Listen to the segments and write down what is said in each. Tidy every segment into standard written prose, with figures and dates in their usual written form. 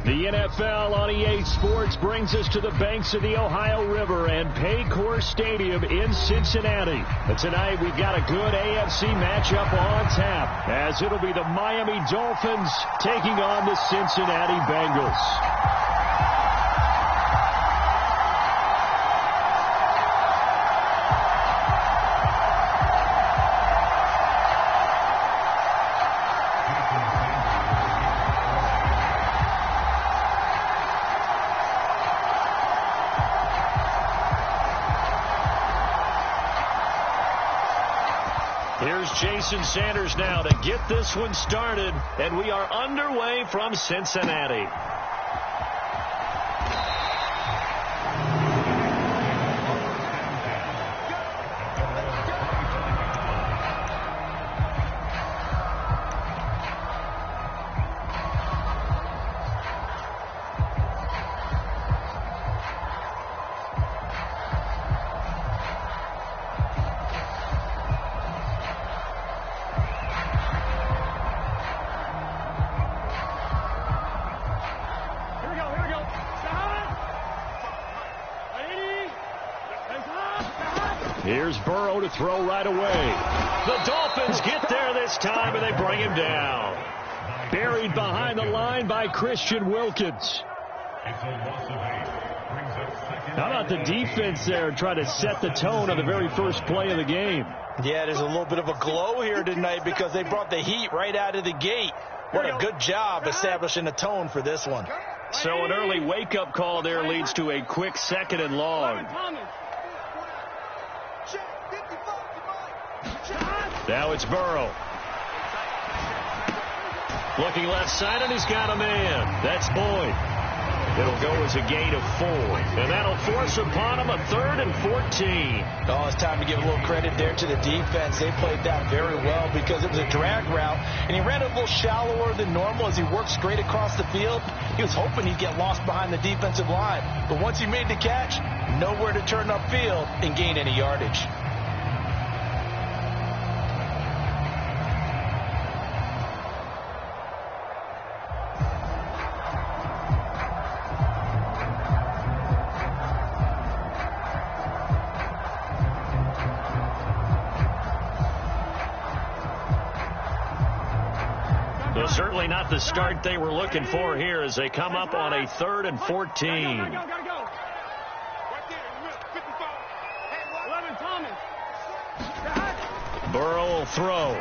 The NFL on EA Sports brings us to the banks of the Ohio River and Paycor Stadium in Cincinnati. But tonight we've got a good AFC matchup on tap, as it'll be the Miami Dolphins taking on the Cincinnati Bengals. Here's Jason Sanders now to get this one started, and we are underway from Cincinnati. Here's Burrow to throw right away. The Dolphins get there this time, and they bring him down. Buried behind the line by Christian Wilkins. How about the defense there trying to set the tone on the very first play of the game? Yeah, there's a little bit of a glow here tonight because they brought the heat right out of the gate. What a good job establishing a tone for this one. So an early wake-up call there leads to a quick 2nd and long. Now it's Burrow. Looking left side, and he's got a man. That's Boyd. It'll go as a gain of 4. And that'll force upon him a 3rd and 14. Oh, it's time to give a little credit there to the defense. They played that very well because it was a drag route, and he ran a little shallower than normal as he worked straight across the field. He was hoping he'd get lost behind the defensive line. But once he made the catch, nowhere to turn upfield and gain any yardage. Certainly not the start they were looking for here as they come up on a 3rd and 14. Burrow will throw.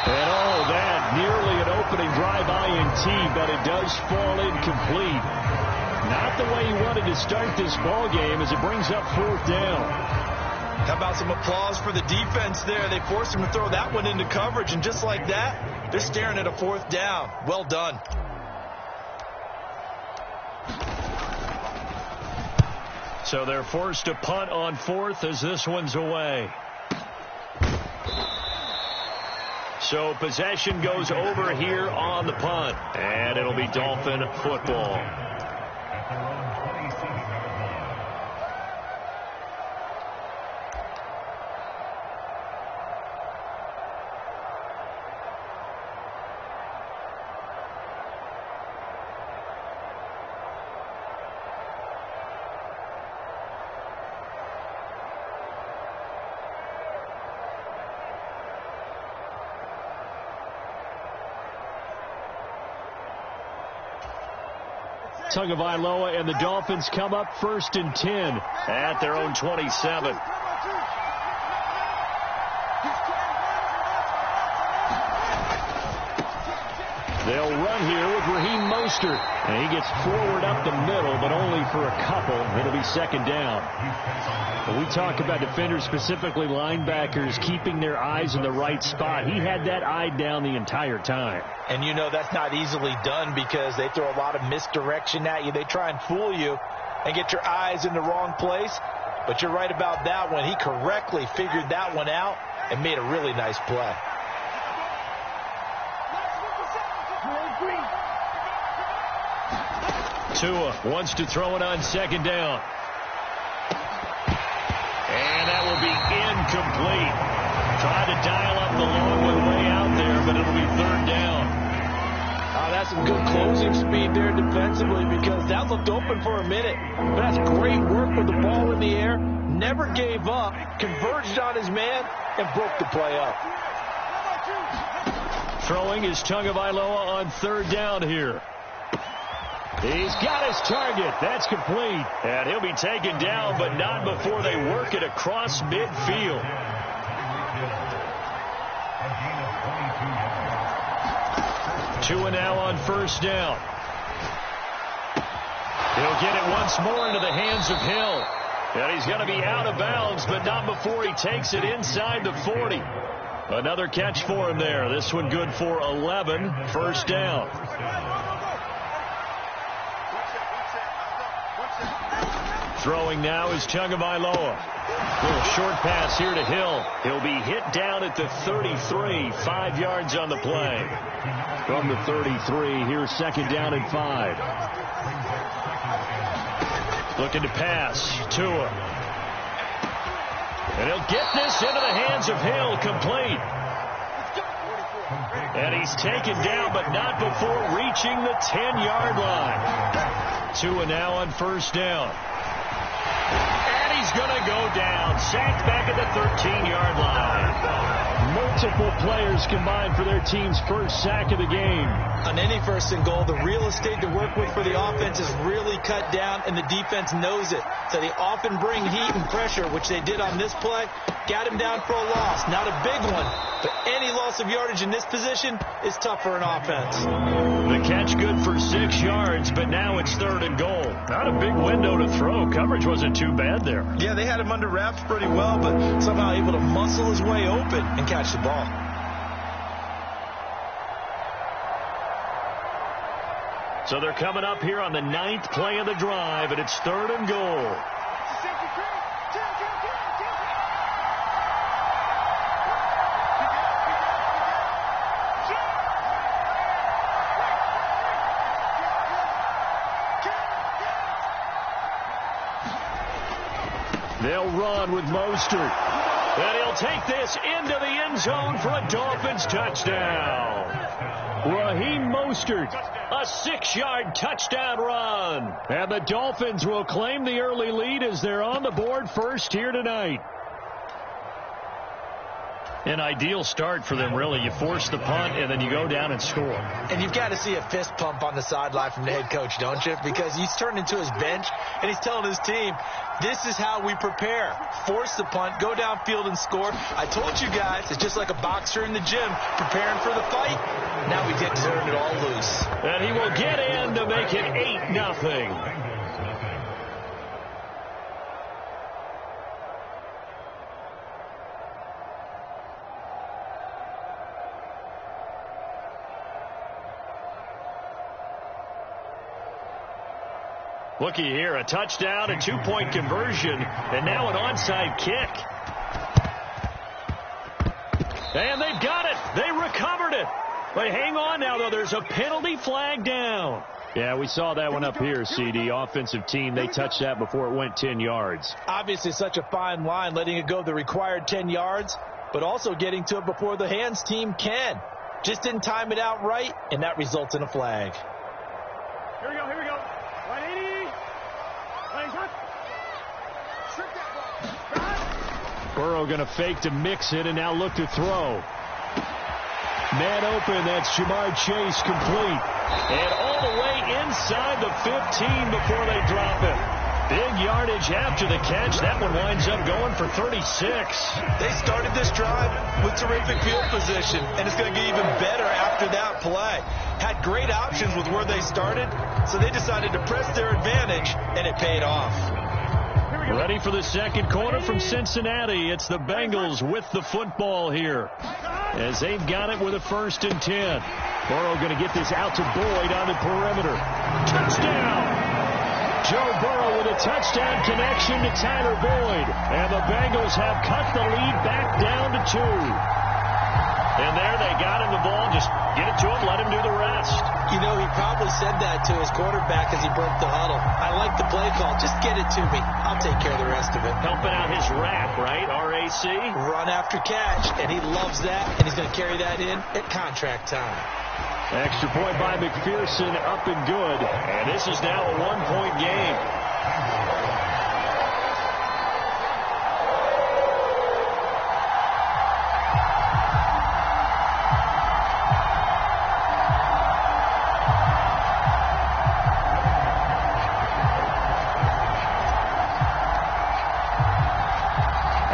And that nearly an opening drive INT, but it does fall incomplete. Not the way he wanted to start this ball game as it brings up 4th down. How about some applause for the defense there? They forced him to throw that one into coverage, and just like that, they're staring at a 4th down. Well done. So they're forced to punt on 4th as this one's away. So possession goes over here on the punt, and it'll be Dolphin football. Tagovailoa and the Dolphins come up 1st and 10 at their own 27. They'll run here with Raheem Mostert. And he gets forward up the middle, but only for a couple. It'll be 2nd down. When we talk about defenders, specifically linebackers, keeping their eyes in the right spot, he had that eye down the entire time. And you know that's not easily done because they throw a lot of misdirection at you. They try and fool you and get your eyes in the wrong place. But you're right about that one. He correctly figured that one out and made a really nice play. Tua wants to throw it on 2nd down. And that will be incomplete. Tried to dial up the long one way out there, but it'll be 3rd down. that's some good closing speed there defensively because that looked open for a minute. But that's great work with the ball in the air. Never gave up, converged on his man, and broke the play up. Throwing is Tagovailoa on third down here. He's got his target. That's complete. And he'll be taken down, but not before they work it across midfield. Tua now on first down. He'll get it once more into the hands of Hill. And he's going to be out of bounds, but not before he takes it inside the 40. Another catch for him there. This one good for 11. First down. Throwing now is Tagovailoa. Little short pass here to Hill. He'll be hit down at the 33. 5 yards on the play. From the 33, here's second down and 5. Looking to pass. Tua. And he'll get this into the hands of Hill. Complete. And he's taken down, but not before reaching the 10-yard line. Tua now on first down. And he's going to go down. Sacked back at the 13-yard line. Multiple players combined for their team's first sack of the game. On any first and goal, the real estate to work with for the offense is really cut down, and the defense knows it. So they often bring heat and pressure, which they did on this play. Got him down for a loss. Not a big one, but any loss of yardage in this position is tough for an offense. The catch good for 6 yards, but now it's third and goal. Not a big window to throw. Coverage wasn't too bad there. Yeah, they had him under wraps pretty well, but somehow able to muscle his way open and catch the ball. So they're coming up here on the 9th play of the drive, and it's third and goal. They'll run with Mostert. And he'll take this into the end zone for a Dolphins touchdown. Raheem Mostert, a 6-yard touchdown run. And the Dolphins will claim the early lead as they're on the board first here tonight. An ideal start for them, really. You force the punt, and then you go down and score. And you've got to see a fist pump on the sideline from the head coach, don't you? Because he's turned into his bench, and he's telling his team, this is how we prepare. Force the punt, go downfield and score. I told you guys, it's just like a boxer in the gym, preparing for the fight. Now we get to turn it all loose. And he will get in to make it 8-0. Looky here, a touchdown, a 2-point conversion, and now an onside kick. And they've got it. They recovered it. But hang on now, though. There's a penalty flag down. Yeah, we saw that one up here, CD. Offensive team, they touched that before it went 10 yards. Obviously such a fine line, letting it go the required 10 yards, but also getting to it before the hands team can. Just didn't time it out right, and that results in a flag. Here we go, here we go. 180. Burrow going to fake to mix it and now look to throw. Man open, that's Jamar Chase complete. And all the way inside the 15 before they drop it. Big yardage after the catch. That one winds up going for 36. They started this drive with terrific field position, and it's going to get even better after that play. Had great options with where they started, so they decided to press their advantage, and it paid off. Ready for the second quarter from Cincinnati. It's the Bengals with the football here, as they've got it with a 1st and 10. Burrow going to get this out to Boyd on the perimeter. Touchdown! Joe Burrow with a touchdown connection to Tyler Boyd. And the Bengals have cut the lead back down to 2. And there they got him the ball. Just get it to him, let him do the rest. You know, he probably said that to his quarterback as he broke the huddle. I like the play call. Just get it to me. I'll take care of the rest of it. Helping out his rap, right? RAC? Run after catch. And he loves that. And he's going to carry that in at contract time. Extra point by McPherson, up and good. And this is now a one-point game.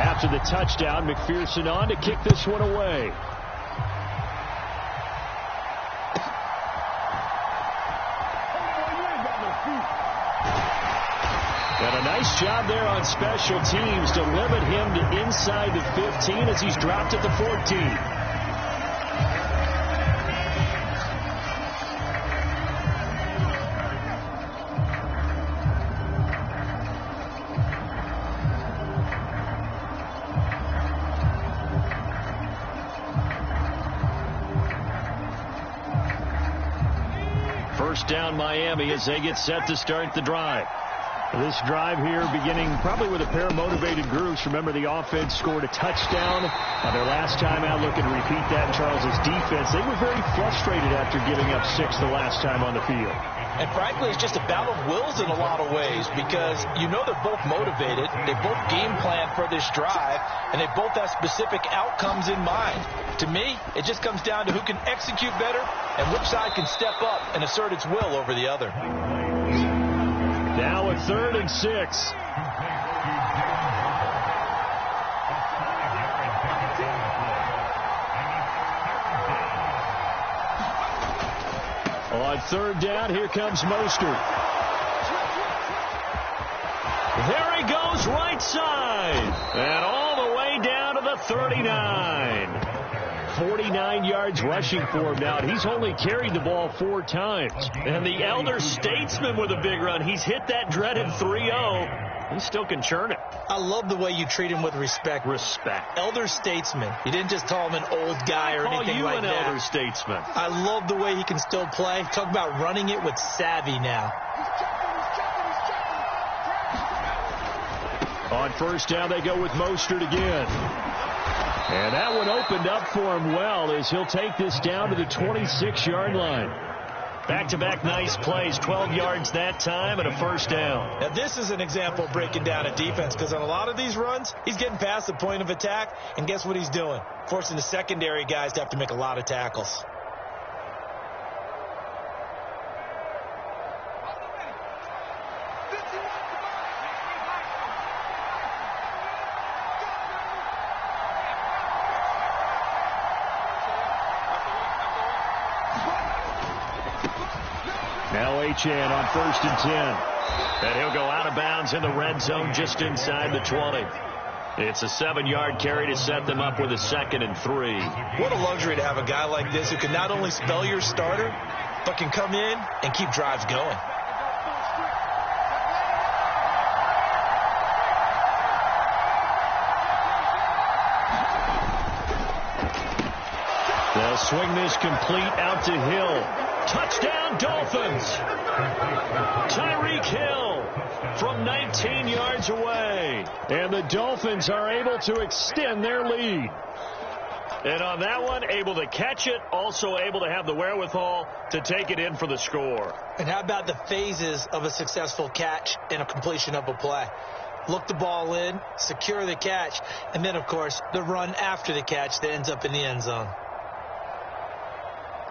After the touchdown, McPherson on to kick this one away. And a nice job there on special teams to limit him to inside the 15 as he's dropped at the 14. First down Miami as they get set to start the drive. This drive here beginning probably with a pair of motivated groups. Remember, the offense scored a touchdown on their last time out. Looking to repeat that in Charles's defense. They were very frustrated after giving up 6 the last time on the field. And frankly, it's just a battle of wills in a lot of ways because you know they're both motivated. They both game plan for this drive, and they both have specific outcomes in mind. To me, it just comes down to who can execute better and which side can step up and assert its will over the other. Now a 3rd and 6. On 3rd down, here comes Mostert. There he goes, right side. And all the way down to the 39. 49 yards rushing for him now. He's only carried the ball 4 times. And the elder statesman with a big run. He's hit that dreaded 3-0. He still can churn it. I love the way you treat him with respect. Respect. Elder statesman. You didn't just call him an old guy or anything like that. Call you an elder statesman. I love the way he can still play. Talk about running it with savvy now. On 1st down, they go with Mostert again. And that one opened up for him well as he'll take this down to the 26-yard line. Back-to-back nice plays, 12 yards that time and a 1st down. Now, this is an example of breaking down a defense because on a lot of these runs, he's getting past the point of attack, and guess what he's doing? Forcing the secondary guys to have to make a lot of tackles. Now Achane on 1st and 10. And he'll go out of bounds in the red zone just inside the 20. It's a 7-yard carry to set them up with a 2nd and 3. What a luxury to have a guy like this who can not only spell your starter, but can come in and keep drives going. They'll swing this complete out to Hill. Touchdown, Dolphins. Tyreek Hill from 19 yards away. And the Dolphins are able to extend their lead. And on that one, able to catch it, also able to have the wherewithal to take it in for the score. And how about the phases of a successful catch and a completion of a play? Look the ball in, secure the catch, and then, of course, the run after the catch that ends up in the end zone.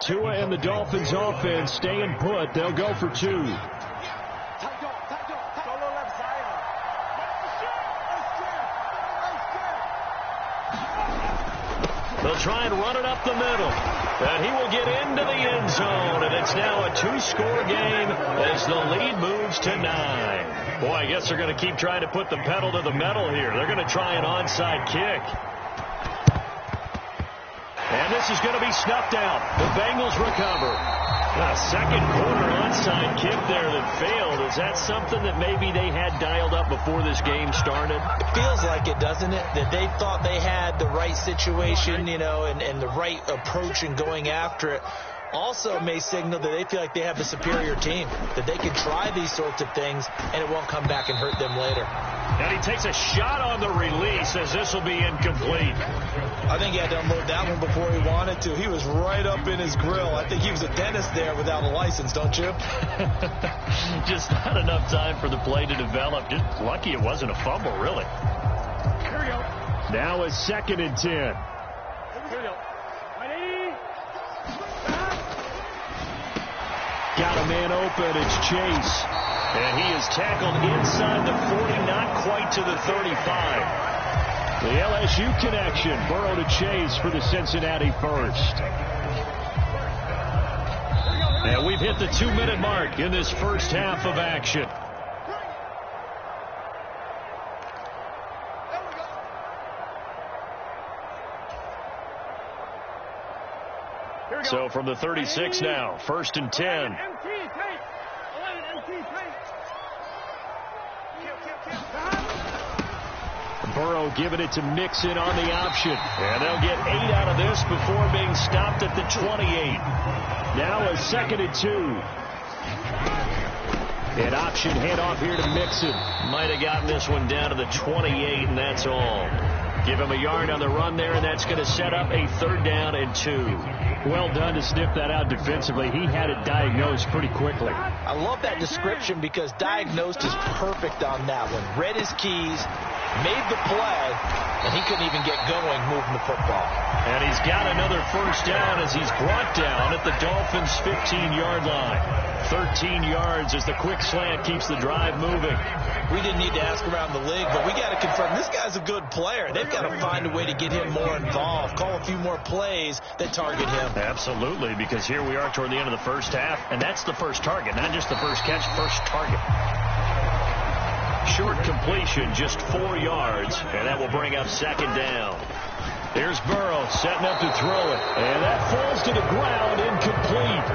Tua and the Dolphins offense staying put. They'll go for 2. They'll try and run it up the middle. And he will get into the end zone. And it's now a 2-score game as the lead moves to 9. Boy, I guess they're going to keep trying to put the pedal to the metal here. They're going to try an onside kick. And this is going to be snuffed out. The Bengals recover. A second quarter onside kick there that failed. Is that something that maybe they had dialed up before this game started? It feels like it, doesn't it? That they thought they had the right situation, you know, and the right approach in going after it. Also may signal that they feel like they have the superior team, that they can try these sorts of things and it won't come back and hurt them later. And he takes a shot on the release as this will be incomplete. I think he had to unload that one before he wanted to. He was right up in his grill. I think he was a dentist there without a license, don't you? Just not enough time for the play to develop. Just lucky it wasn't a fumble, really. Here we go. Now a 2nd and 10. Here we go. 180. Got a man open. It's Chase. And he is tackled inside the 40, not quite to the 35. The LSU connection. Burrow to Chase for the Cincinnati first. And we've hit the 2-minute mark in this first half of action. So from the 36 now, 1st and 10. Burrow giving it to Mixon on the option. And they'll get 8 out of this before being stopped at the 28. Now a 2nd and 2. An option handoff here to Mixon. Might have gotten this one down to the 28, and that's all. Give him a yard on the run there, and that's going to set up a 3rd down and 2. Well done to sniff that out defensively. He had it diagnosed pretty quickly. I love that description because diagnosed is perfect on that one. Read his keys, made the play, and he couldn't even get going moving the football. And he's got another 1st down as he's brought down at the Dolphins' 15-yard line. 13 yards as the quick slant keeps the drive moving. We didn't need to ask around the league, but we got to confirm this guy's a good player. They've got to find a way to get him more involved, call a few more plays that target him. Absolutely, because here we are toward the end of the first half, and that's the first target, not just the first catch, first target. Short completion, just 4 yards, and that will bring up 2nd down. Here's Burrow setting up to throw it, and that falls to the ground, incomplete.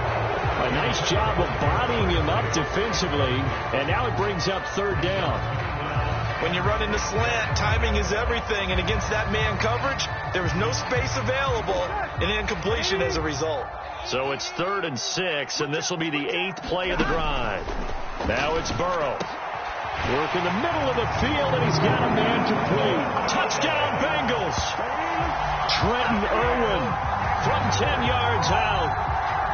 A nice job of bodying him up defensively, and now it brings up 3rd down. When you run into slant, timing is everything, and against that man coverage, there was no space available, and incompletion as a result. So it's 3rd and 6, and this will be the 8th play of the drive. Now it's Burrow. Work in the middle of the field, and he's got a man complete. Touchdown, Bengals! Trenton Irwin from 10 yards out.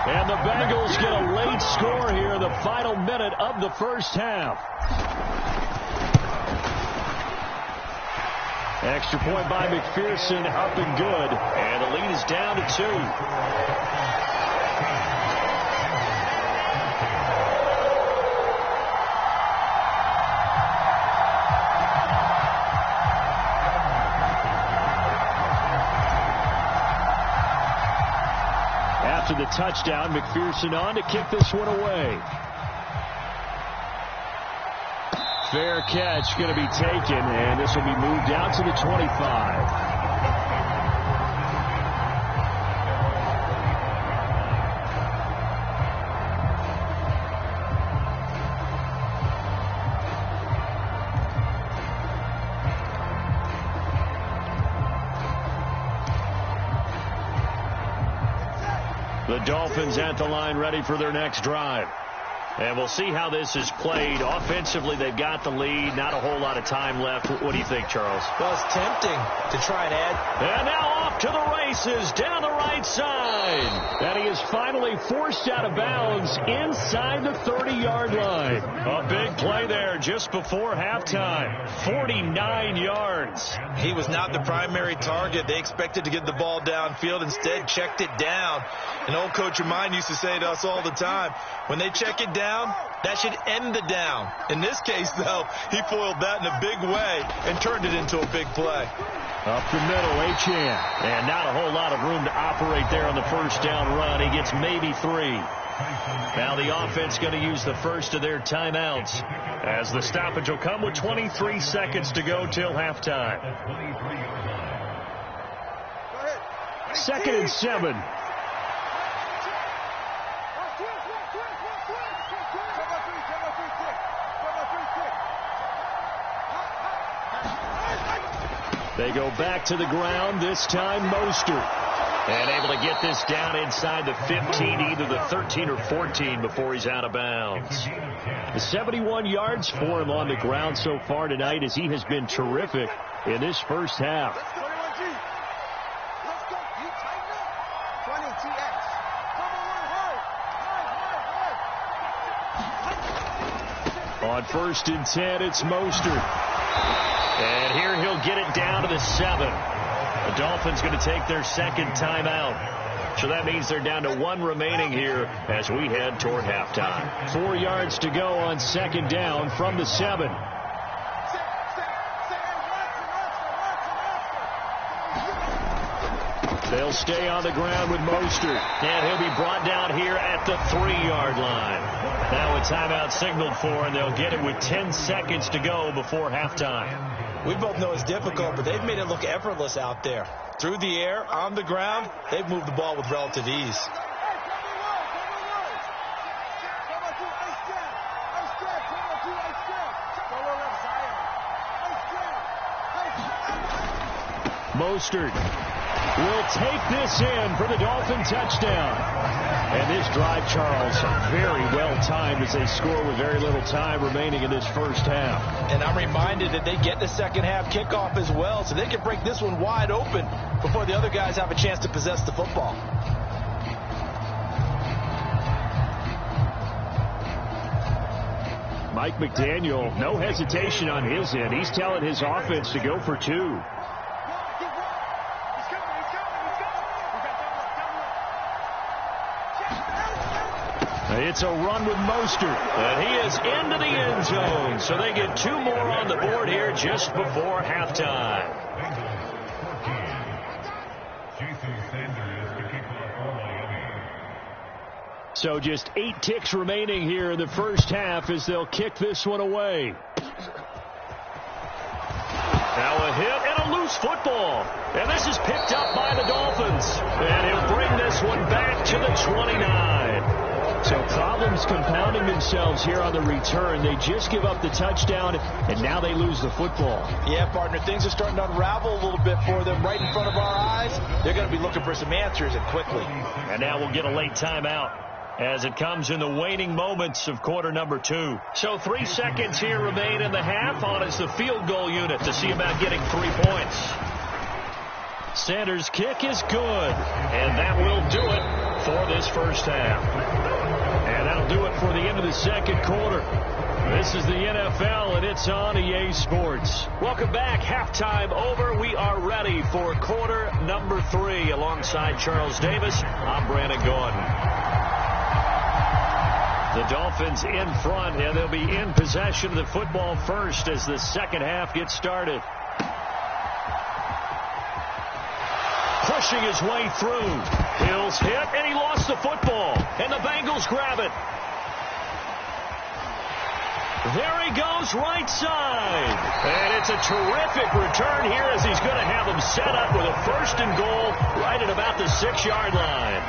And the Bengals get a late score here in the final minute of the first half. Extra point by McPherson, up and good. And the lead is down to 2. After the touchdown, McPherson on to kick this one away. Fair catch going to be taken, and this will be moved out to the 25. The Dolphins at the line ready for their next drive. And we'll see how this is played. Offensively, they've got the lead. Not a whole lot of time left. What do you think, Charles? Well, it's tempting to try and add. And now off to the races down the right side. And he is finally forced out of bounds inside the 30-yard line. A big play there just before halftime. 49 yards. He was not the primary target. They expected to get the ball downfield. Instead, checked it down. An old coach of mine used to say to us all the time, when they check it down, that should end the down. In this case, though, he foiled that in a big way and turned it into a big play. Up the middle, Achane. And not a whole lot of room to operate there on the first down run. He gets maybe 3. Now the offense going to use the first of their timeouts as the stoppage will come with 23 seconds to go till halftime. 2nd and 7. They go back to the ground, this time Mostert. And able to get this down inside the 15, either the 13 or 14 before he's out of bounds. The 71 yards for him on the ground so far tonight as he has been terrific in this first half. On 1st and 10, it's Mostert. And here he'll get it down to the 7. The Dolphins going to take their second timeout. So that means they're down to 1 remaining here as we head toward halftime. 4 yards to go on 2nd down from the 7. They'll stay on the ground with Mostert. And he'll be brought down here at the 3-yard line. Now a timeout signaled for, and they'll get it with 10 seconds to go before halftime. We both know it's difficult, but they've made it look effortless out there. Through the air, on the ground, they've moved the ball with relative ease. Mostert will take this in for the Dolphin touchdown. And this drive, Charles, very well timed as they score with very little time remaining in this first half. And I'm reminded that they get the second half kickoff as well, so they can break this one wide open before the other guys have a chance to possess the football. Mike McDaniel, no hesitation on his end. He's telling his offense to go for 2. It's a run with Mostert, and he is into the end zone. So they get 2 more on the board here just before halftime. So just 8 ticks remaining here in the first half as they'll kick this one away. Now a hit and a loose football. And this is picked up by the Dolphins. And he'll bring this one back to the 29. So problems compounding themselves here on the return. They just give up the touchdown, and now they lose the football. Yeah, partner, things are starting to unravel a little bit for them right in front of our eyes. They're going to be looking for some answers, and quickly. And now we'll get a late timeout as it comes in the waning moments of quarter number 2. So 3 seconds here remain in the half on as the field goal unit to see about getting 3 points. Sanders' kick is good, and that will do it for this first half. And that'll do it for the end of the second quarter. This is the NFL, and it's on EA Sports. Welcome back. Halftime over. We are ready for quarter number 3. Alongside Charles Davis, I'm Brandon Gordon. The Dolphins in front, and they'll be in possession of the football first as the second half gets started. Pushing his way through. Hill's hit, and he lost the football. And the Bengals grab it. There he goes, right side. And it's a terrific return here as he's going to have them set up with a 1st and goal right at about the 6-yard line.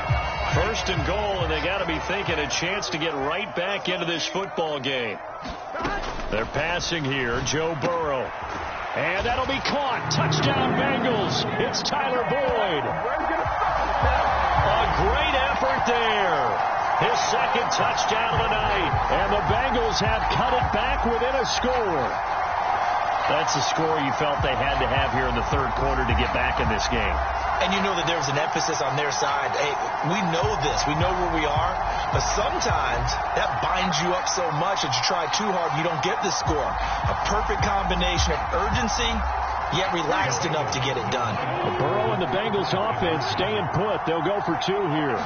1st and goal, and they got to be thinking a chance to get right back into this football game. They're passing here, Joe Burrow. And that'll be caught. Touchdown, Bengals. It's Tyler Boyd. A great effort there. His second touchdown of the night. And the Bengals have cut it back within a score. That's a score you felt they had to have here in the third quarter to get back in this game. And you know that there's an emphasis on their side. Hey, we know this. We know where we are. But sometimes that binds you up so much that you try too hard, you don't get the score. A perfect combination of urgency, yet relaxed enough to get it done. Burrow and the Bengals offense staying put. They'll go for 2 here.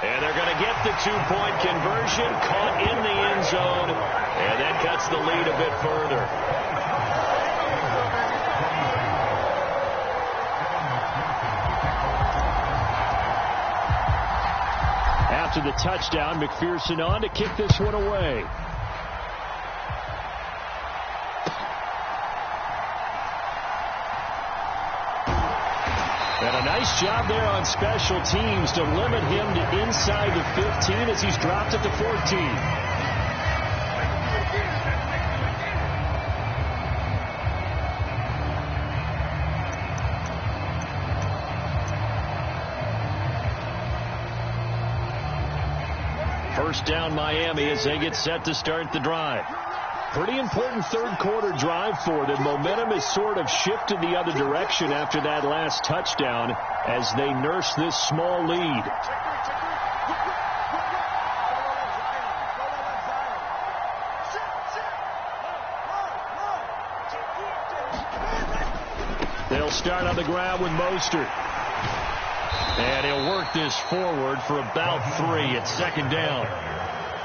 And they're going to get the 2-point conversion, caught in the end zone. And that cuts the lead a bit further. After the touchdown, McPherson on to kick this one away. And a nice job there on special teams to limit him to inside the 15 as he's dropped at the 14. first down Miami as they get set to start the drive. Pretty important third quarter drive for them. Momentum has sort of shifted the other direction after that last touchdown as they nurse this small lead. They'll start on the ground with Mostert. And he'll work this forward for about 3 at second down.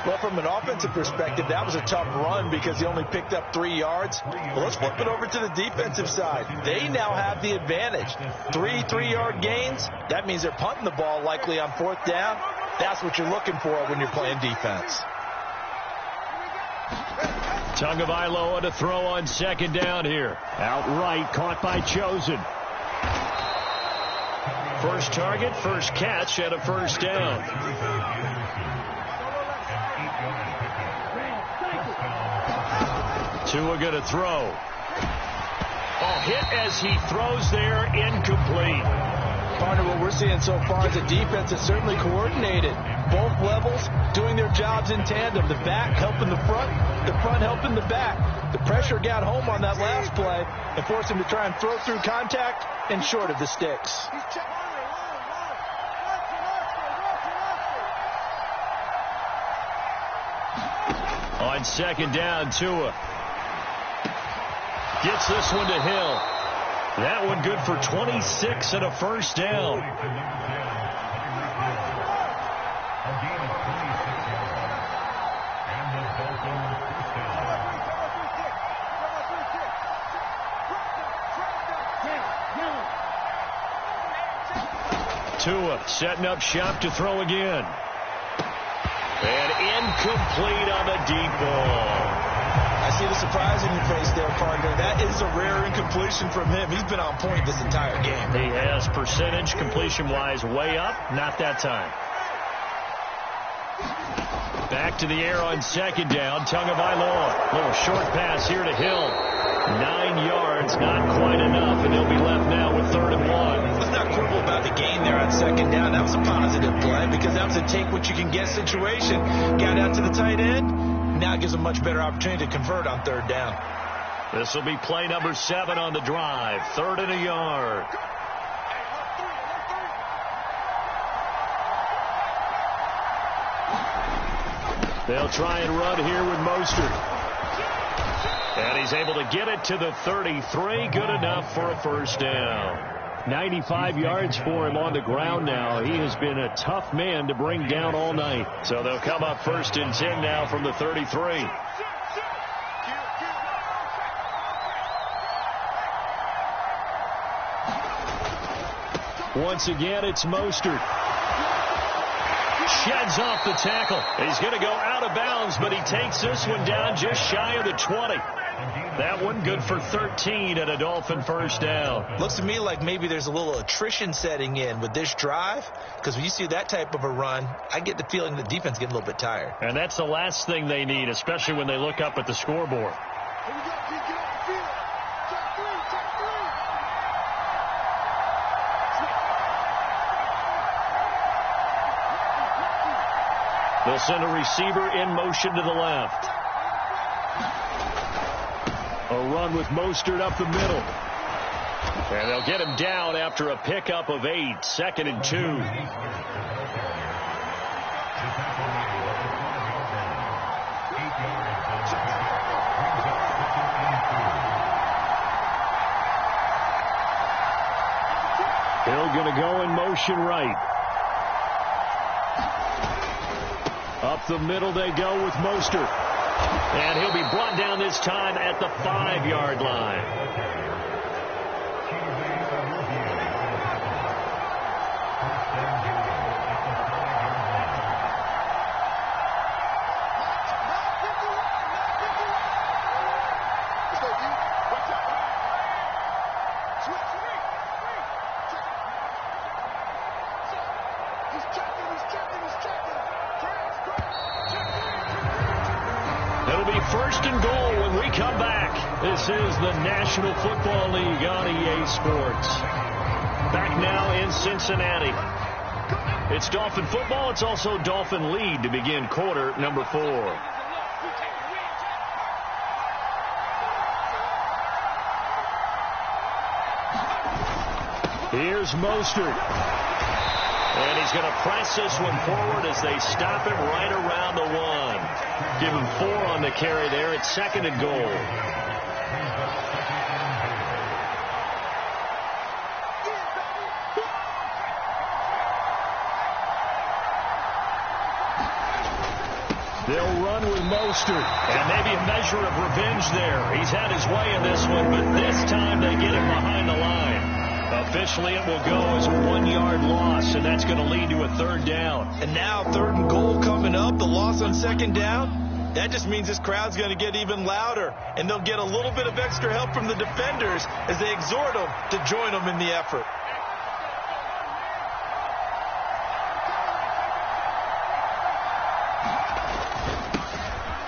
Well, from an offensive perspective, that was a tough run because he only picked up 3 yards. Well, let's flip it over to the defensive side. They now have the advantage. 3 3-yard gains. That means they're punting the ball likely on 4th down. That's what you're looking for when you're playing defense. Tagovailoa to throw on second down here. Outright, caught by Chosen. First target, first catch, and a first down. Tua going to throw. Hit as he throws there, incomplete. Partner, what we're seeing so far is the defense is certainly coordinated. Both levels doing their jobs in tandem. The back helping the front helping the back. The pressure got home on that last play and forced him to try and throw through contact and short of the sticks. On second down, Tua gets this one to Hill. That one good for 26 and a first down. Tua setting up shop to throw again. And incomplete on the deep ball. I see the surprise in your face there, partner. That is a rare incompletion from him. He's been on point this entire game. He has percentage completion-wise way up. Not that time. Back to the air on second down. Tagovailoa. Little short pass here to Hill. 9 yards, not quite enough, and he'll be left now with 3rd and 1. Let's not quibble about the gain there on second down. That was a positive play because that was a take-what-you-can-get situation. Got out to the tight end. Now it gives a much better opportunity to convert on 3rd down. This will be play number 7 on the drive. 3rd and a yard. They'll try and run here with Mostert. And he's able to get it to the 33. Good enough for a first down. 95 yards for him on the ground now. He has been a tough man to bring down all night. So they'll come up 1st and 10 now from the 33. Once again, it's Mostert. Sheds off the tackle. He's going to go out of bounds, but he takes this one down just shy of the 20. That one good for 13 and a Dolphin first down. Looks to me like maybe there's a little attrition setting in with this drive, because when you see that type of a run, I get the feeling the defense getting a little bit tired. And that's the last thing they need, especially when they look up at the scoreboard. They'll send a receiver in motion to the left. A run with Mostert up the middle. And they'll get him down after a pickup of 8. 2nd and 2. Hill going to go in motion right. Up the middle they go with Mostert. And he'll be brought down this time at the 5-yard line. It'll be 1st and goal when we come back. This is the National Football League on EA Sports. Back now in Cincinnati. It's Dolphin football. It's also Dolphin lead to begin quarter number 4. Here's Mostert. And he's going to press this one forward as they stop him right around the 1. Give him 4 on the carry there. It's 2nd and goal. They'll run with Mostert. And maybe a measure of revenge there. He's had his way in this one, but this time they get him behind the line. Officially, it will go as a 1-yard loss, and that's going to lead to a 3rd down. And now 3rd and goal coming up, the loss on 2nd down. That just means this crowd's going to get even louder, and they'll get a little bit of extra help from the defenders as they exhort them to join them in the effort.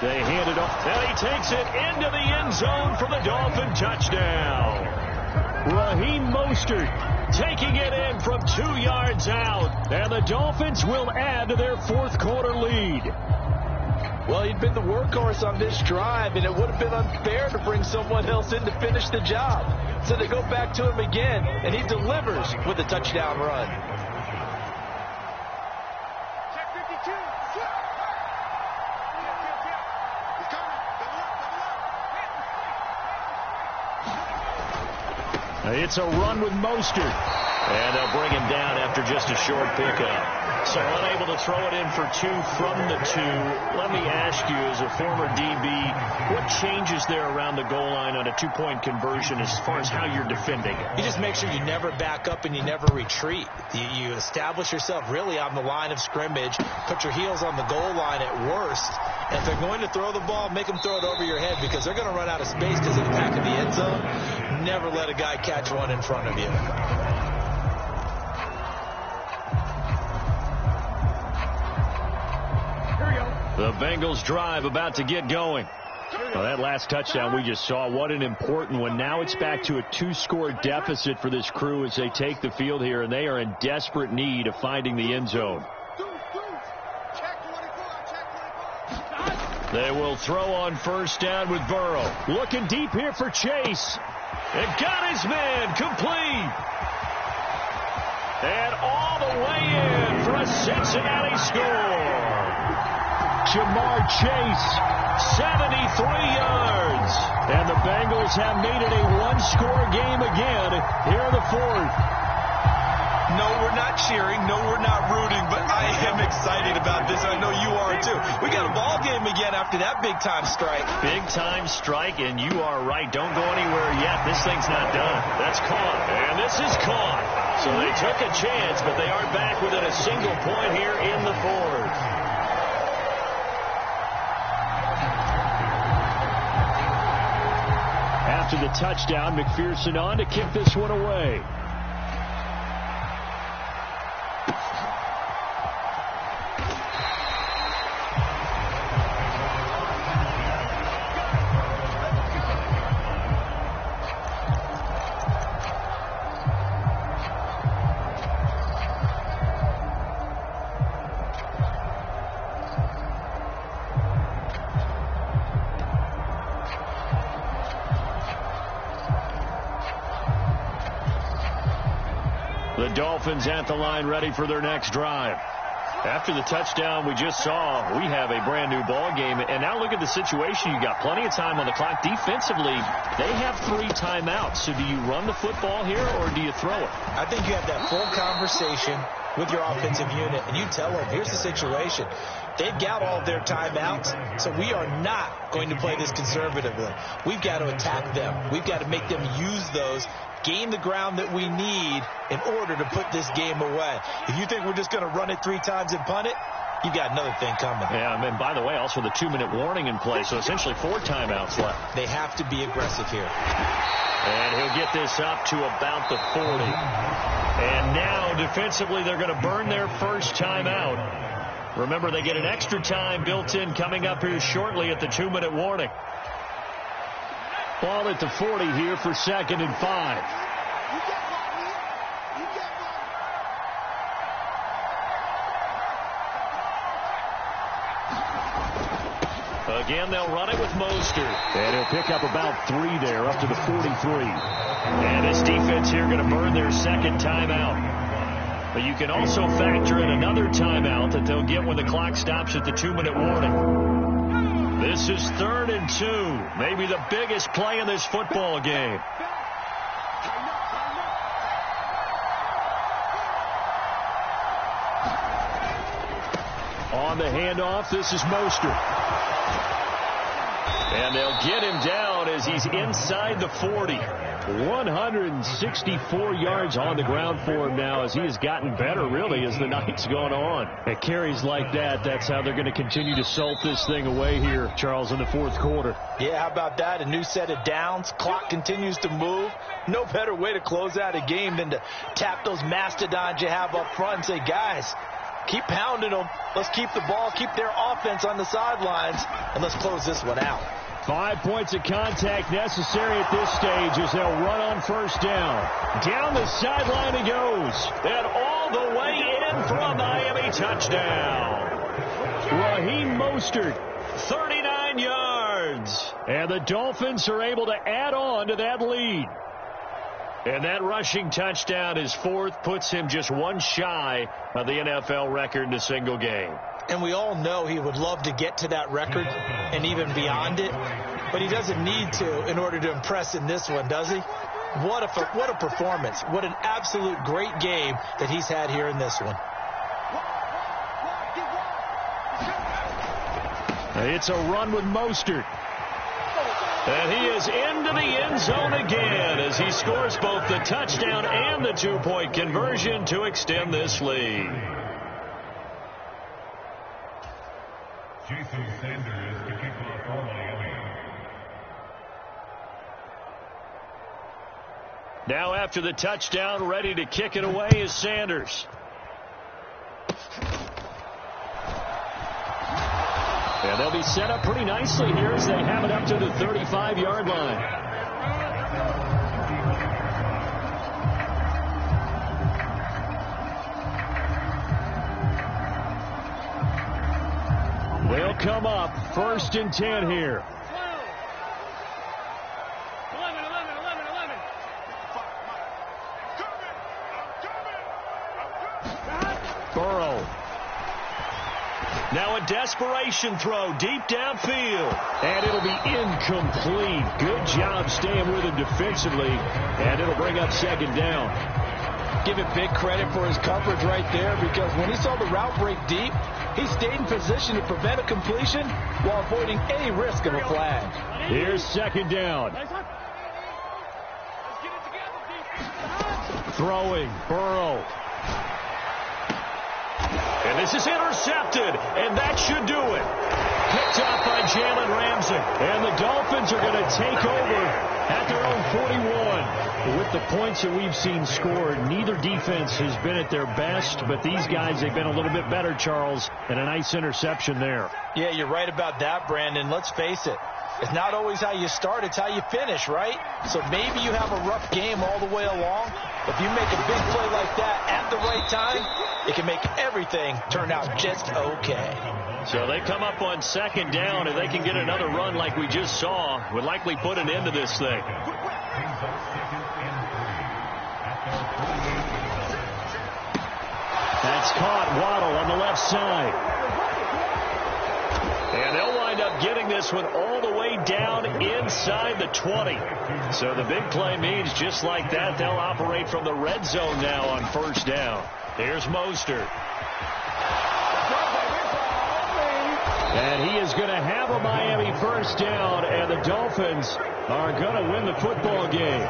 They hand it off, and he takes it into the end zone for the Dolphin touchdown. Raheem Mostert taking it in from 2 yards out, and the Dolphins will add to their 4th quarter lead. Well, he'd been the workhorse on this drive, and it would have been unfair to bring someone else in to finish the job. So they go back to him again, and he delivers with a touchdown run. It's a run with Mostert. And they'll bring him down after just a short pickup. So unable to throw it in for 2 from the 2. Let me ask you, as a former DB, what changes there around the goal line on a 2-point conversion as far as how you're defending it? You just make sure you never back up and you never retreat. You establish yourself really on the line of scrimmage, put your heels on the goal line at worst. And if they're going to throw the ball, make them throw it over your head because they're going to run out of space because of the back of the end zone. Never let a guy catch one in front of you. The Bengals drive about to get going. Well, that last touchdown we just saw, what an important one. Now it's back to a 2-score deficit for this crew as they take the field here, and they are in desperate need of finding the end zone. They will throw on 1st down with Burrow. Looking deep here for Chase. And got his man complete. And all the way in for a Cincinnati score. Jamar Chase, 73 yards. And the Bengals have made it a 1-score game again here in the 4th. No, we're not cheering. No, we're not rooting. But I am excited about this. I know you are, too. We got a ball game again after that big-time strike. Big-time strike, and you are right. Don't go anywhere yet. This thing's not done. That's caught. And this is caught. So they took a chance, but they aren't back within a single point here in the 4th. After the touchdown, McPherson on to kick this one away. The Dolphins at the line ready for their next drive. After the touchdown we just saw, we have a brand new ball game. And now look at the situation. You got plenty of time on the clock. Defensively, they have 3 timeouts. So do you run the football here or do you throw it? I think you have that full conversation with your offensive unit, and you tell them, here's the situation. They've got all of their timeouts, so we are not going to play this conservatively. We've got to attack them. We've got to make them use those, gain the ground that we need in order to put this game away. If you think we're just going to run it 3 times and punt it, you got another thing coming. Yeah, and by the way, also the 2-minute warning in play, so essentially 4 timeouts left. They have to be aggressive here. And he'll get this up to about the 40. And now, defensively, they're going to burn their first timeout. Remember, they get an extra time built in coming up here shortly at the 2-minute warning. Ball at the 40 here for 2nd and 5. Again, they'll run it with Mostert. And he'll pick up about 3 there, up to the 43. And this defense here going to burn their second timeout. But you can also factor in another timeout that they'll get when the clock stops at the 2-minute warning. This is 3rd and 2. Maybe the biggest play in this football game. On the handoff, this is Mostert. And they'll get him down as he's inside the 40. 164 yards on the ground for him now as he has gotten better, really, as the night's gone on. At carries like that, that's how they're going to continue to salt this thing away here, Charles, in the 4th quarter. Yeah, how about that? A new set of downs. Clock continues to move. No better way to close out a game than to tap those mastodons you have up front and say, guys, keep pounding them. Let's keep the ball, keep their offense on the sidelines, and let's close this one out. 5 points of contact necessary at this stage as they'll run on first down. Down the sideline he goes. And all the way in for a Miami touchdown. Raheem Mostert, 39 yards. And the Dolphins are able to add on to that lead. And that rushing touchdown, his 4th, puts him just one shy of the NFL record in a single game. And we all know he would love to get to that record and even beyond it. But he doesn't need to in order to impress in this one, does he? What a performance. What an absolute great game that he's had here in this one. It's a run with Mostert. And he is into the end zone again as he scores both the touchdown and the 2-point conversion to extend this lead. Jason Sanders to kick off for Miami. Now after the touchdown, ready to kick it away is Sanders. And they'll be set up pretty nicely here as they have it up to the 35-yard line. They'll come up 1st and 10 here. 11. Burrow. Now a desperation throw deep downfield. And it'll be incomplete. Good job staying with him defensively. And it'll bring up 2nd down. Give him big credit for his coverage right there, because when he saw the route break deep, he stayed in position to prevent a completion while avoiding any risk of a flag. Here's 2nd down. Throwing, Burrow. And this is intercepted, and that should do it. Picked off by Jalen Ramsey. And the Dolphins are going to take over at their own 41. With the points that we've seen scored, neither defense has been at their best, but these guys, they've been a little bit better, Charles, and a nice interception there. Yeah, you're right about that, Brandon. Let's face it. It's not always how you start, it's how you finish, right? So maybe you have a rough game all the way along. If you make a big play like that at the right time, it can make everything turn out just okay. So they come up on 2nd down, and they can get another run like we just saw. Would likely put an end to this thing. That's caught. Waddle on the left side. And they'll wind up getting this one all the way down inside the 20. So the big play means just like that, they'll operate from the red zone now on 1st down. Here's Mostert. And he is going to have a Miami 1st down, and the Dolphins are going to win the football game.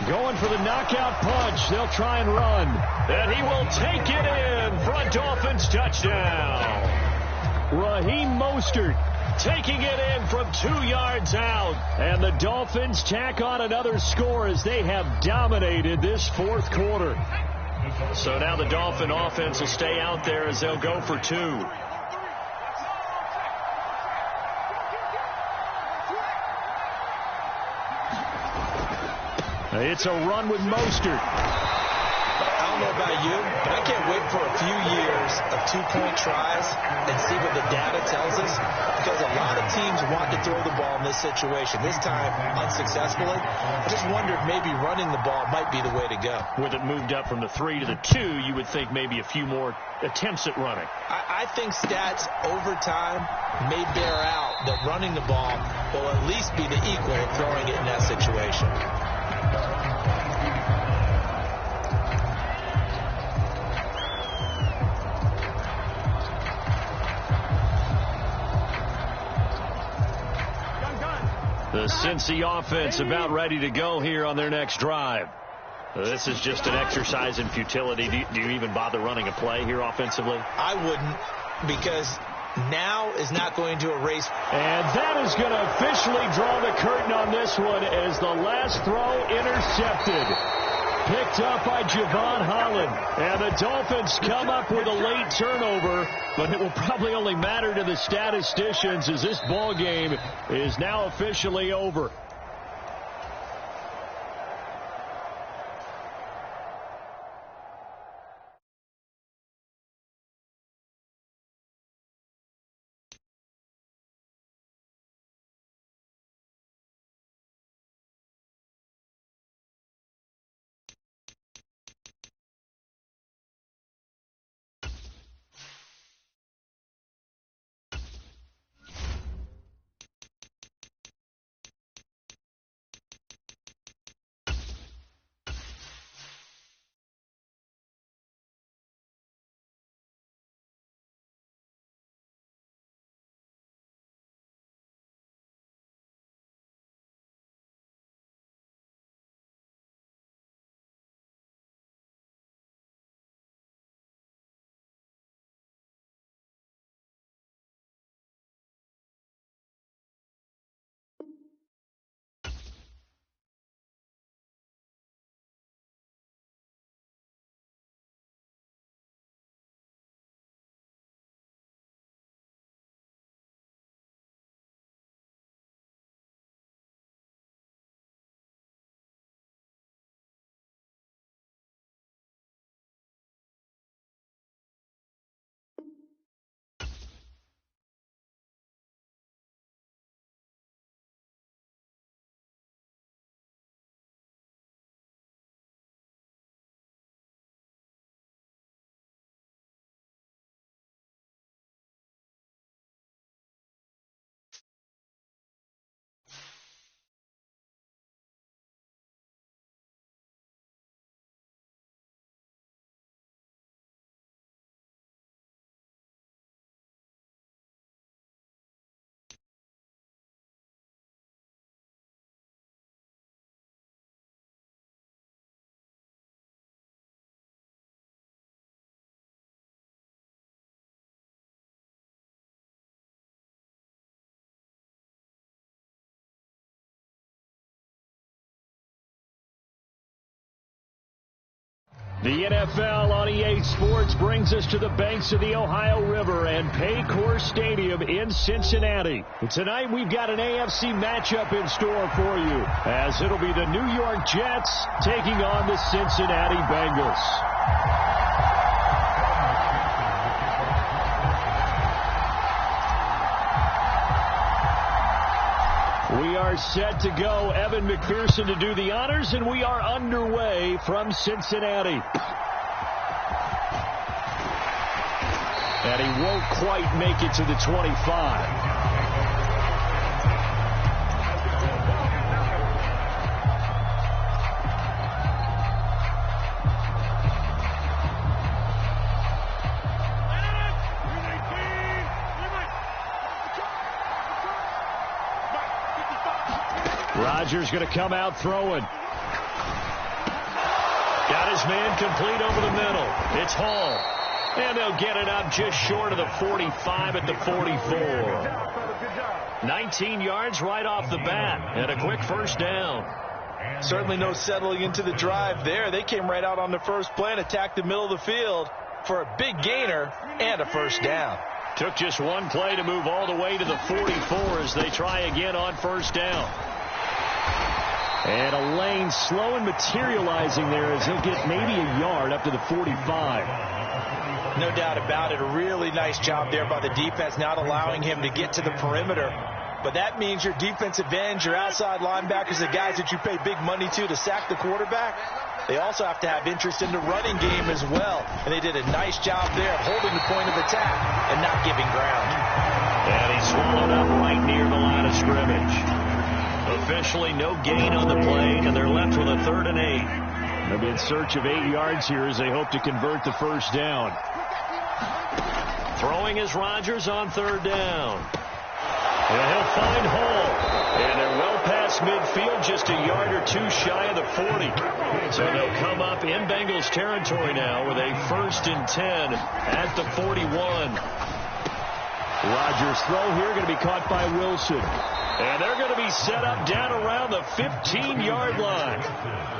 Going for the knockout punch. They'll try and run. And he will take it in for a Dolphins touchdown. Raheem Mostert taking it in from 2 yards out. And the Dolphins tack on another score as they have dominated this fourth quarter. So now the Dolphin offense will stay out there as they'll go for 2. It's a run with Mostert. I don't know about you, but I can't wait for a few years of 2-point tries and see what the data tells us, because a lot of teams want to throw the ball in this situation. This time, unsuccessfully. I just wondered maybe running the ball might be the way to go. With it moved up from the 3 to the 2, you would think maybe a few more attempts at running. I think stats over time may bear out that running the ball will at least be the equal of throwing it in that situation. The Cincy offense about ready to go here on their next drive. This is just an exercise in futility. Do you even bother running a play here offensively? I wouldn't, because now is not going to erase. And that is going to officially draw the curtain on this one as the last throw intercepted. Picked up by Javon Holland. And the Dolphins come up with a late turnover, but it will probably only matter to the statisticians as this ball game is now officially over. The NFL on EA Sports brings us to the banks of the Ohio River and Paycor Stadium in Cincinnati. Tonight we've got an AFC matchup in store for you, as it'll be the New York Jets taking on the Cincinnati Bengals. We are set to go. Evan McPherson to do the honors, and we are underway from Cincinnati. And he won't quite make it to the 25. Rodgers going to come out throwing. Got his man complete over the middle. It's Hall. And they'll get it up just short of the 45 at the 44. 19 yards right off the bat, and a quick first down. Certainly no settling into the drive there. They came right out on the first play and attacked the middle of the field for a big gainer and a first down. Took just one play to move all the way to the 44 as they try again on first down. And a lane slow and materializing there as he'll get maybe a yard up to the 45. No doubt about it. A really nice job there by the defense, not allowing him to get to the perimeter. But that means your defensive ends, your outside linebackers, the guys that you pay big money to sack the quarterback, they also have to have interest in the running game as well. And they did a nice job there of holding the point of attack and not giving ground. And he swallowed up right near the line of scrimmage. Officially no gain on the play, and they're left with a 3rd and 8. They'll be in search of 8 yards here as they hope to convert the first down. Throwing is Rodgers on 3rd down. And he'll find Hall. And they're well past midfield, just a yard or two shy of the 40. So they'll come up in Bengals territory now with a 1st and 10 at the 41. Rodgers' throw here going to be caught by Wilson. And they're going to be set up down around the 15-yard line.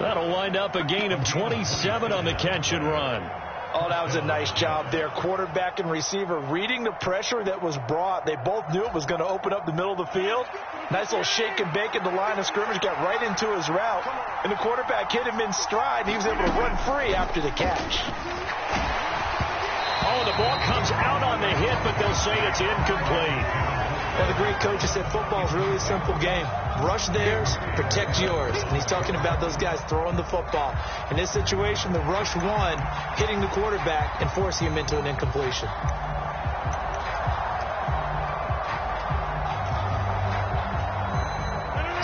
That'll wind up a gain of 27 on the catch and run. Oh, that was a nice job there. Quarterback and receiver reading the pressure that was brought. They both knew it was going to open up the middle of the field. Nice little shake and bake at the line of scrimmage. Got right into his route. And the quarterback hit him in stride. He was able to run free after the catch. Oh, the ball comes out on the hit, but they'll say it's incomplete. Well, the great coach has said football is really a simple game. Rush theirs, protect yours. And he's talking about those guys throwing the football. In this situation, the rush one, hitting the quarterback and forcing him into an incompletion.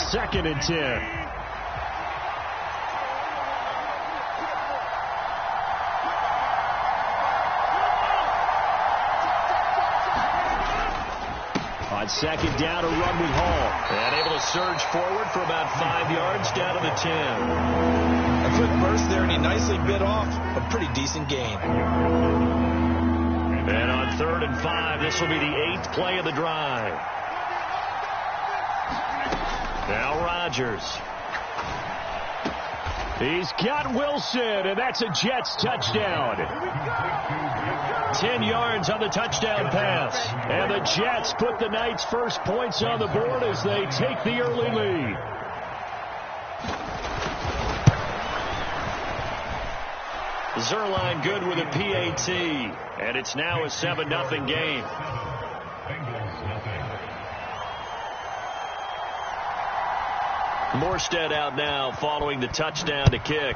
Second and 10. On second down, a run with Hall. And able to surge forward for about 5 yards down to the 10. A quick burst there, and he nicely bit off a pretty decent gain. And on 3rd and 5, this will be the 8th play of the drive. Now Rodgers. He's got Wilson, and that's a Jets touchdown. 10 yards on the touchdown pass. And the Jets put the Knights' first points on the board as they take the early lead. Zerline good with a PAT. And it's now a 7-0 game. Morstead out now following the touchdown to kick.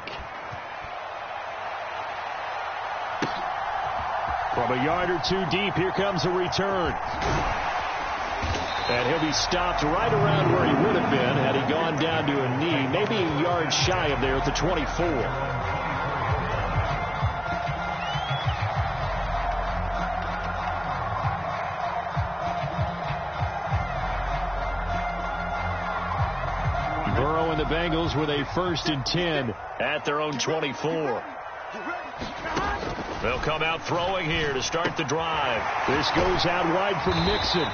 From a yard or two deep, here comes a return. And he'll be stopped right around where he would have been had he gone down to a knee, maybe a yard shy of there at the 24. Burrow and the Bengals with a 1st and 10 at their own 24. They'll come out throwing here to start the drive. This goes out wide from Mixon.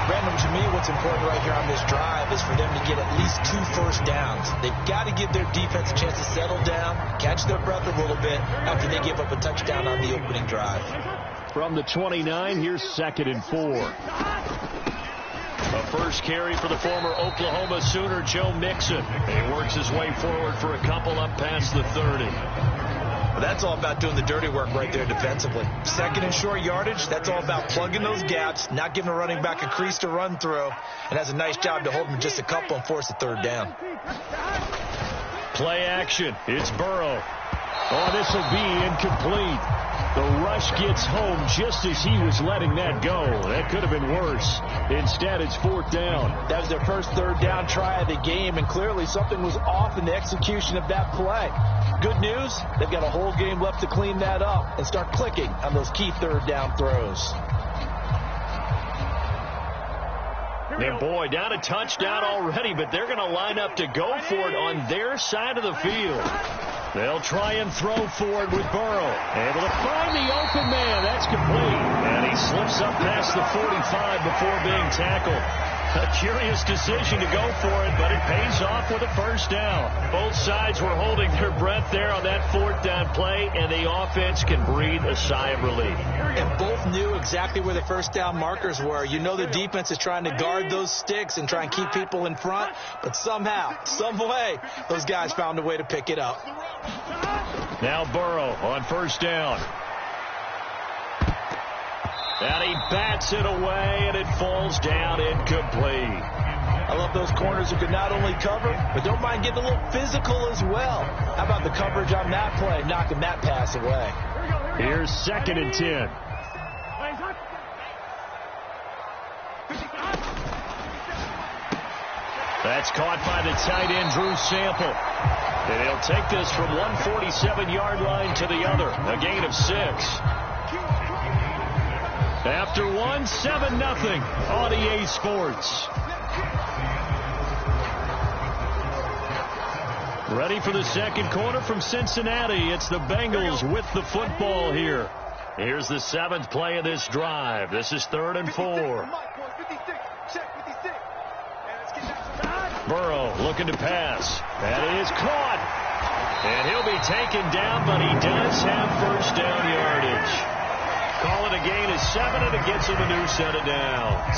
Brandon, to me, what's important right here on this drive is for them to get at least 2 first downs. They've got to give their defense a chance to settle down, catch their breath a little bit after they give up a touchdown on the opening drive. From the 29, here's 2nd and 4. A first carry for the former Oklahoma Sooner, Joe Mixon. He works his way forward for a couple up past the 30. Well, that's all about doing the dirty work right there defensively. 2nd and short yardage, that's all about plugging those gaps, not giving a running back a crease to run through, and has a nice job to hold him just a couple and force a 3rd down. Play action. It's Burrow. Oh, this will be incomplete. The rush gets home just as he was letting that go. That could have been worse. Instead, it's 4th down. That was their first 3rd down try of the game, and clearly something was off in the execution of that play. Good news, they've got a whole game left to clean that up and start clicking on those key 3rd down throws. And boy, down a touchdown already, but they're going to line up to go for it on their side of the field. They'll try and throw forward with Burrow. Able to find the open man. That's complete. And he slips up past the 45 before being tackled. A curious decision to go for it, but it pays off with a first down. Both sides were holding their breath there on that fourth down play, and the offense can breathe a sigh of relief. And both knew exactly where the first down markers were. You know the defense is trying to guard those sticks and try and keep people in front, but somehow, some way, those guys found a way to pick it up. Now Burrow on first down. And he bats it away, and it falls down incomplete. I love those corners who can not only cover, but don't mind getting a little physical as well. How about the coverage on that play, knocking that pass away? Here's 2nd and 10. That's caught by the tight end, Drew Sample. And he'll take this from one 47-yard line to the other. A gain of 6. After one, 7-0 on EA Sports. Ready for the second quarter from Cincinnati. It's the Bengals with the football here. Here's the 7th play of this drive. This is 3rd and 4. Burrow looking to pass. That is caught. And he'll be taken down, but he does have first down yardage. Call it a gain of 7, and it gets him a new set of downs.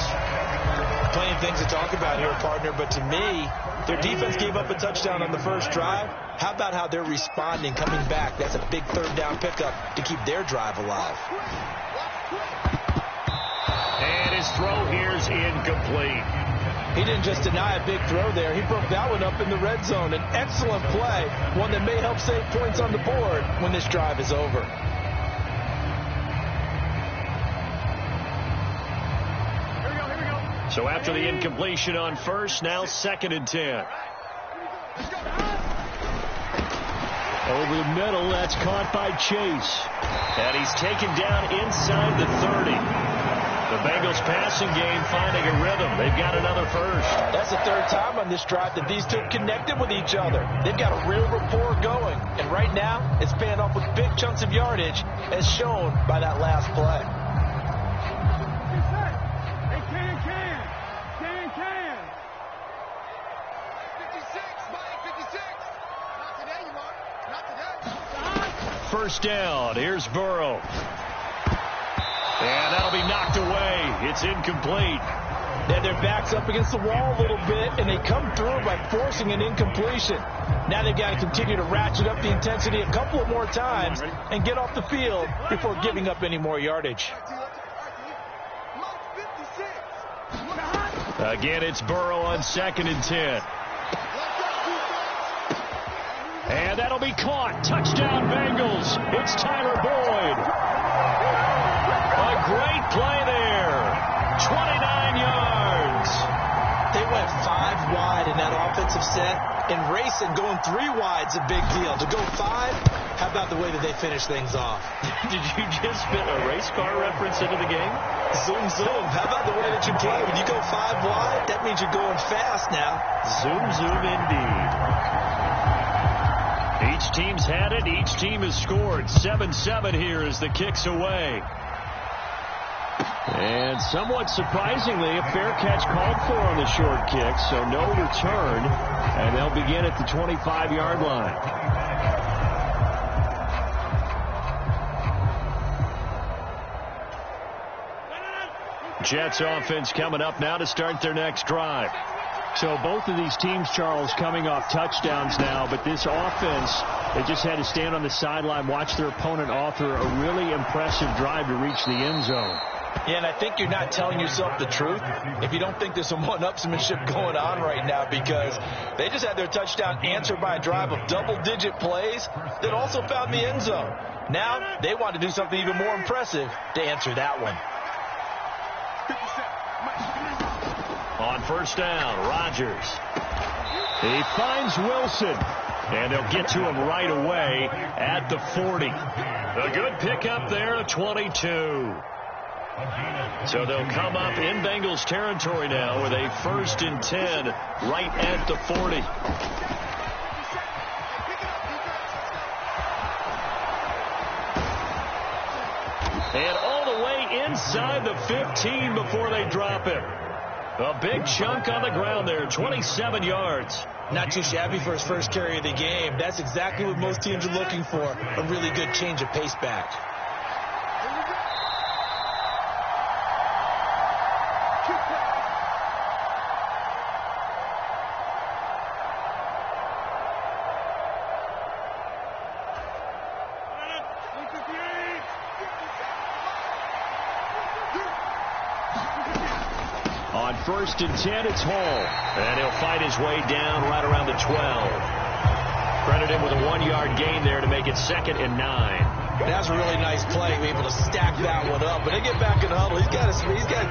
Plenty of things to talk about here, partner, but to me, their defense gave up a touchdown on the first drive. How about how they're responding, coming back? That's a big 3rd down pickup to keep their drive alive. And his throw here's incomplete. He didn't just deny a big throw there. He broke that one up in the red zone. An excellent play, one that may help save points on the board when this drive is over. So after the incompletion on first, now 2nd and 10. Over the middle, that's caught by Chase. And he's taken down inside the 30. The Bengals passing game finding a rhythm. They've got another first. That's the 3rd time on this drive that these two connected with each other. They've got a real rapport going. And right now, it's paying off with big chunks of yardage, as shown by that last play. First down. Here's Burrow. And that'll be knocked away. It's incomplete. And their back's up against the wall a little bit, and they come through by forcing an incompletion. Now they've got to continue to ratchet up the intensity a couple of more times and get off the field before giving up any more yardage. Again, it's Burrow on 2nd and 10. And that'll be caught. Touchdown, Bengals. It's Tyler Boyd. A great play there. 29 yards. They went 5 wide in that offensive set. And racing, going 3 wide's a big deal. To go 5, how about the way that they finish things off? Did you just fit a race car reference into the game? Zoom, zoom. How about the way that you play? When you go 5 wide, that means you're going fast now. Zoom, zoom indeed. Each team's had it. Each team has scored. 7-7 here as the kick's away. And somewhat surprisingly, a fair catch called for on the short kick, so no return. And they'll begin at the 25-yard line. Jets offense coming up now to start their next drive. So both of these teams, Charles, coming off touchdowns now, but this offense, they just had to stand on the sideline, watch their opponent author a really impressive drive to reach the end zone. Yeah, and I think you're not telling yourself the truth if you don't think there's some one-upsmanship going on right now, because they just had their touchdown answered by a drive of double-digit plays that also found the end zone. Now they want to do something even more impressive to answer that one. On first down, Rodgers. He finds Wilson. And they'll get to him right away at the 40. A good pickup there at 22. So they'll come up in Bengals territory now with a 1st and 10 right at the 40. And all the way inside the 15 before they drop him. A big chunk on the ground there, 27 yards. Not too shabby for his first carry of the game. That's exactly what most teams are looking for, a really good change of pace back. On 1st and 10, it's Hall. And he'll fight his way down right around the 12. Credit him with a 1-yard gain there to make it 2nd and 9. That's a really nice play, able to stack that one up. When they get back in the huddle, he's got to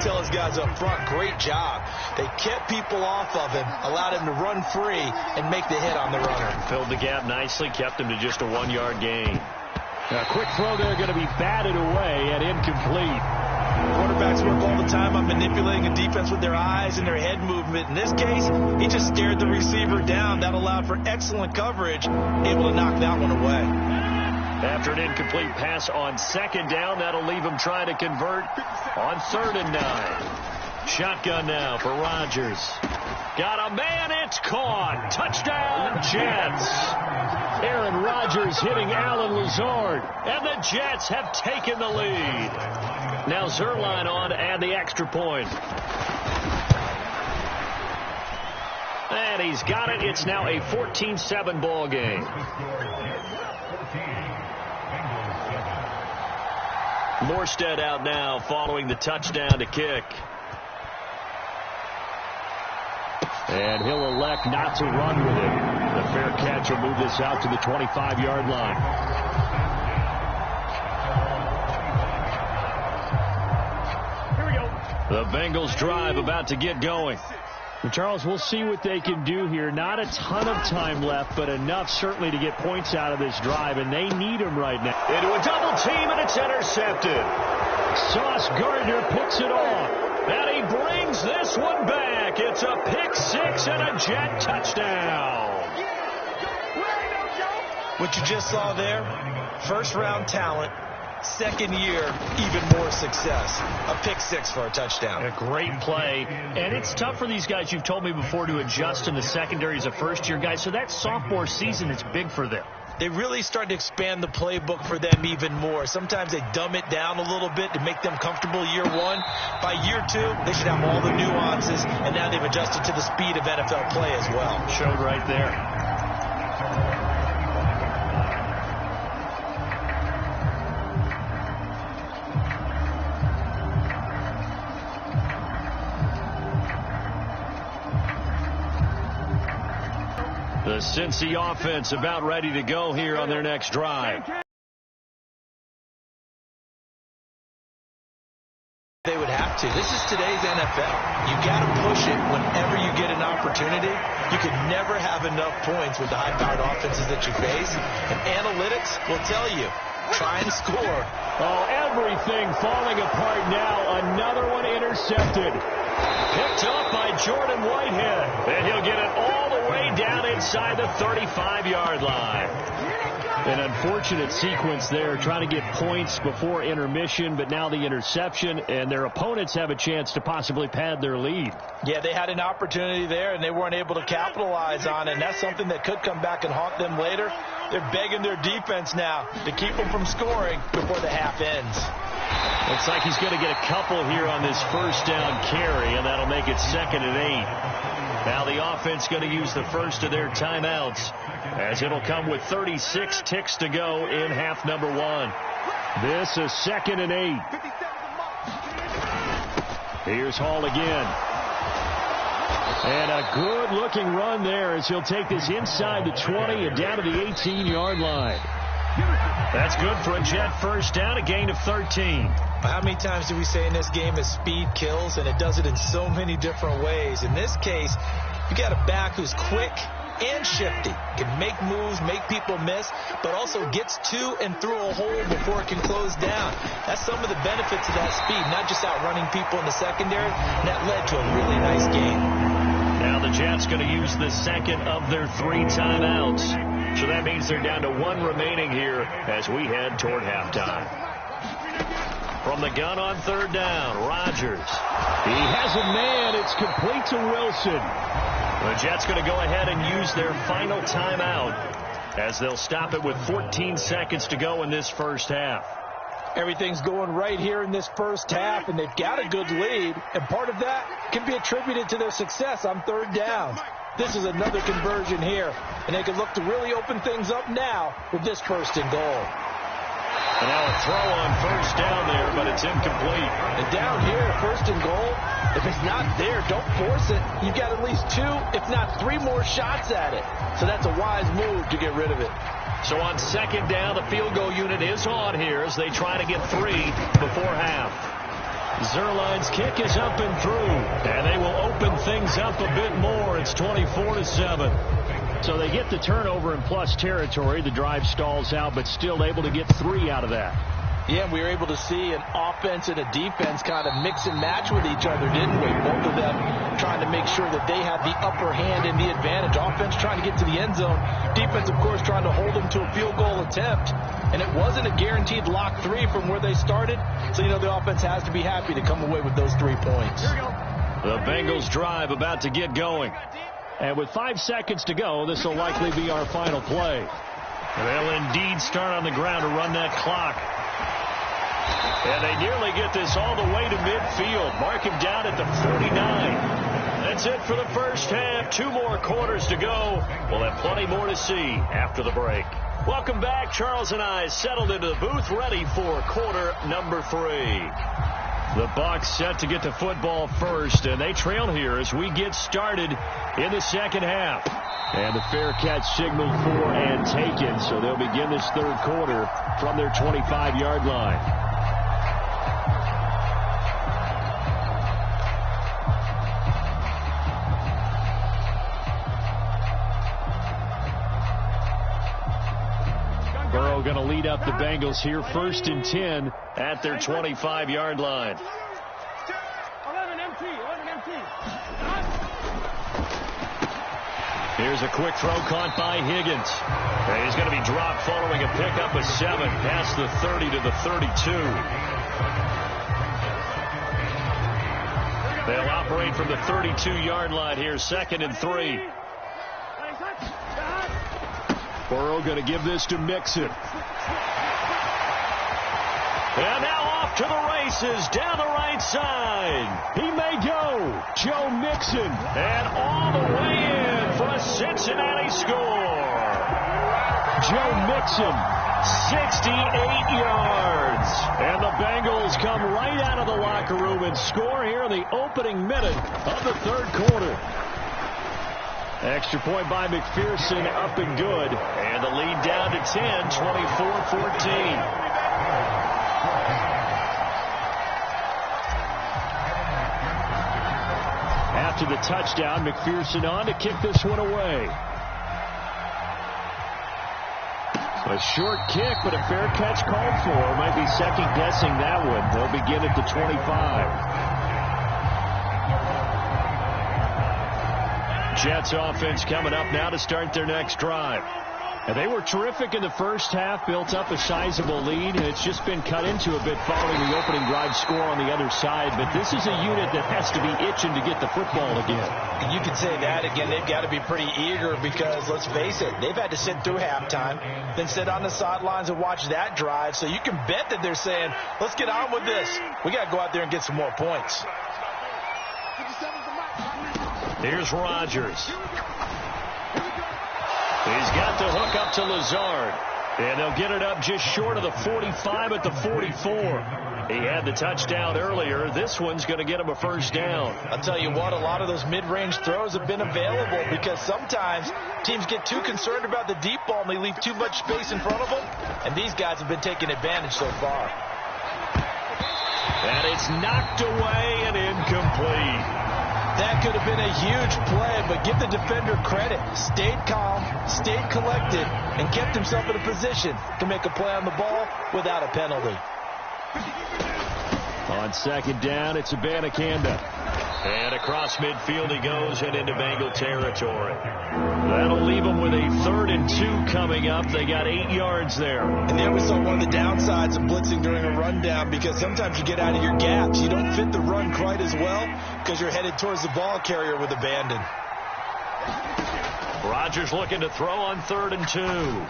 tell his guys up front, great job. They kept people off of him, allowed him to run free and make the hit on the runner. Filled the gap nicely, kept him to just a 1-yard gain. A quick throw there, going to be batted away and incomplete. Quarterbacks work all the time on manipulating a defense with their eyes and their head movement. In this case, he just stared the receiver down. That allowed for excellent coverage, able to knock that one away. After an incomplete pass on 2nd down, that'll leave him trying to convert on 3rd and 9. Shotgun now for Rodgers. Got a man, it's caught. Touchdown, Jets. Aaron Rodgers hitting Allen Lazard, and the Jets have taken the lead. Now Zerline on to add the extra point. And he's got it. It's now a 14-7 ball game. Morstead out now following the touchdown to kick. And he'll elect not to run with it. The fair catch will move this out to the 25-yard line. Here we go. The Bengals drive about to get going. And Charles, we'll see what they can do here. Not a ton of time left, but enough certainly to get points out of this drive, and they need them right now. Into a double team, and it's intercepted. Sauce Gardner picks it off. And he brings this one back. It's a pick 6 and a Jet touchdown. What you just saw there, first-round talent, 2nd year, even more success. A pick 6 for a touchdown. A great play. And it's tough for these guys, you've told me before, to adjust in the secondary as a first-year guy. So that sophomore season is big for them. They really start to expand the playbook for them even more. Sometimes they dumb it down a little bit to make them comfortable year 1. By year 2, they should have all the nuances, and now they've adjusted to the speed of NFL play as well. Showed right there. The Cincy offense about ready to go here on their next drive. They would have to. This is today's NFL. You got to push it whenever you get an opportunity. You could never have enough points with the high-powered offenses that you face. And analytics will tell you, try and score. Oh, everything falling apart now. Another one intercepted. Picked up by Jordan Whitehead. And he'll get it all the way down inside the 35-yard line. An unfortunate sequence there, trying to get points before intermission, but now the interception, and their opponents have a chance to possibly pad their lead. Yeah, they had an opportunity there, and they weren't able to capitalize on it, and that's something that could come back and haunt them later. They're begging their defense now to keep them from scoring before the half ends. Looks like he's going to get a couple here on this first down carry, and that'll make it 2nd and 8. Now the offense going to use the first of their timeouts, as it'll come with 36 ticks to go in half number 1. This is 2nd and 8. Here's Hall again. And a good-looking run there as he'll take this inside the 20 and down to the 18-yard line. That's good for a Jet first down, a gain of 13. How many times do we say in this game that speed kills, and it does it in so many different ways? In this case, you got a back who's quick and shifty, can make moves, make people miss, but also gets to and through a hole before it can close down. That's some of the benefits of that speed, not just outrunning people in the secondary. And that led to a really nice game. Now the Jets going to use the second of their 3 timeouts. So that means they're down to 1 remaining here as we head toward halftime. From the gun on third down, Rodgers. He has a man. It's complete to Wilson. The Jets going to go ahead and use their final timeout as they'll stop it with 14 seconds to go in this first half. Everything's going right here in this first half, and they've got a good lead, and part of that can be attributed to their success on third down. This is another conversion here, and they can look to really open things up now with this first and goal. And now a throw on first down there, but it's incomplete. And down here, first and goal, if it's not there, don't force it. You've got at least 2, if not 3 more shots at it. So that's a wise move to get rid of it. So on second down, the field goal unit is on here as they try to get 3 before half. Zerline's kick is up and through, and they will open things up a bit more. It's 24-7. So they get the turnover in plus territory. The drive stalls out, but still able to get 3 out of that. Yeah, we were able to see an offense and a defense kind of mix and match with each other, didn't we? Both of them trying to make sure that they had the upper hand and the advantage. Offense trying to get to the end zone. Defense, of course, trying to hold them to a field goal attempt. And it wasn't a guaranteed lock 3 from where they started. So, you know, the offense has to be happy to come away with those 3 points. The Bengals drive about to get going. And with 5 seconds to go, this will likely be our final play. They'll indeed start on the ground to run that clock. And they nearly get this all the way to midfield. Mark him down at the 49. That's it for the first half. 2 more quarters to go. We'll have plenty more to see after the break. Welcome back. Charles and I settled into the booth, ready for quarter number 3. The Bucs set to get the football first, and they trail here as we get started in the second half. And the fair catch signaled for and taken, so they'll begin this third quarter from their 25-yard line. Burrow going to lead up the Bengals here, 1st and 10 at their 25-yard line. 11 empty. Here's a quick throw caught by Higgins. And he's going to be dropped following a pickup of 7 past the 30 to the 32. They'll operate from the 32-yard line here, 2nd and 3. Burrow going to give this to Mixon. And now off to the races down the right side. He may go. Joe Mixon. And all the way in for a Cincinnati score. Joe Mixon, 68 yards. And the Bengals come right out of the locker room and score here in the opening minute of the third quarter. Extra point by McPherson, up and good. And the lead down to 10, 24-14. After the touchdown, McPherson on to kick this one away. A short kick, but a fair catch called for. Might be second-guessing that one. They'll begin at the 25. Jets offense coming up now to start their next drive. And they were terrific in the first half, built up a sizable lead, and it's just been cut into a bit following the opening drive score on the other side. But this is a unit that has to be itching to get the football again. You can say that again. They've got to be pretty eager because, let's face it, they've had to sit through halftime, then sit on the sidelines and watch that drive. So you can bet that they're saying, let's get on with this. We got to go out there and get some more points. Here's Rodgers. He's got the hook up to Lazard. And they'll get it up just short of the 45 at the 44. He had the touchdown earlier. This one's going to get him a first down. I'll tell you what, a lot of those mid-range throws have been available because sometimes teams get too concerned about the deep ball and they leave too much space in front of them. And these guys have been taking advantage so far. And it's knocked away and incomplete. That could have been a huge play, but give the defender credit. Stayed calm, stayed collected, and kept himself in a position to make a play on the ball without a penalty. On On second down, it's Abanikanda. And across midfield he goes and into Bengal territory. That'll leave them with a 3rd and 2 coming up. They got 8 yards there. And there we saw one of the downsides of blitzing during a rundown, because sometimes you get out of your gaps. You don't fit the run quite as well because you're headed towards the ball carrier with abandon. Rodgers looking to throw on 3rd and 2.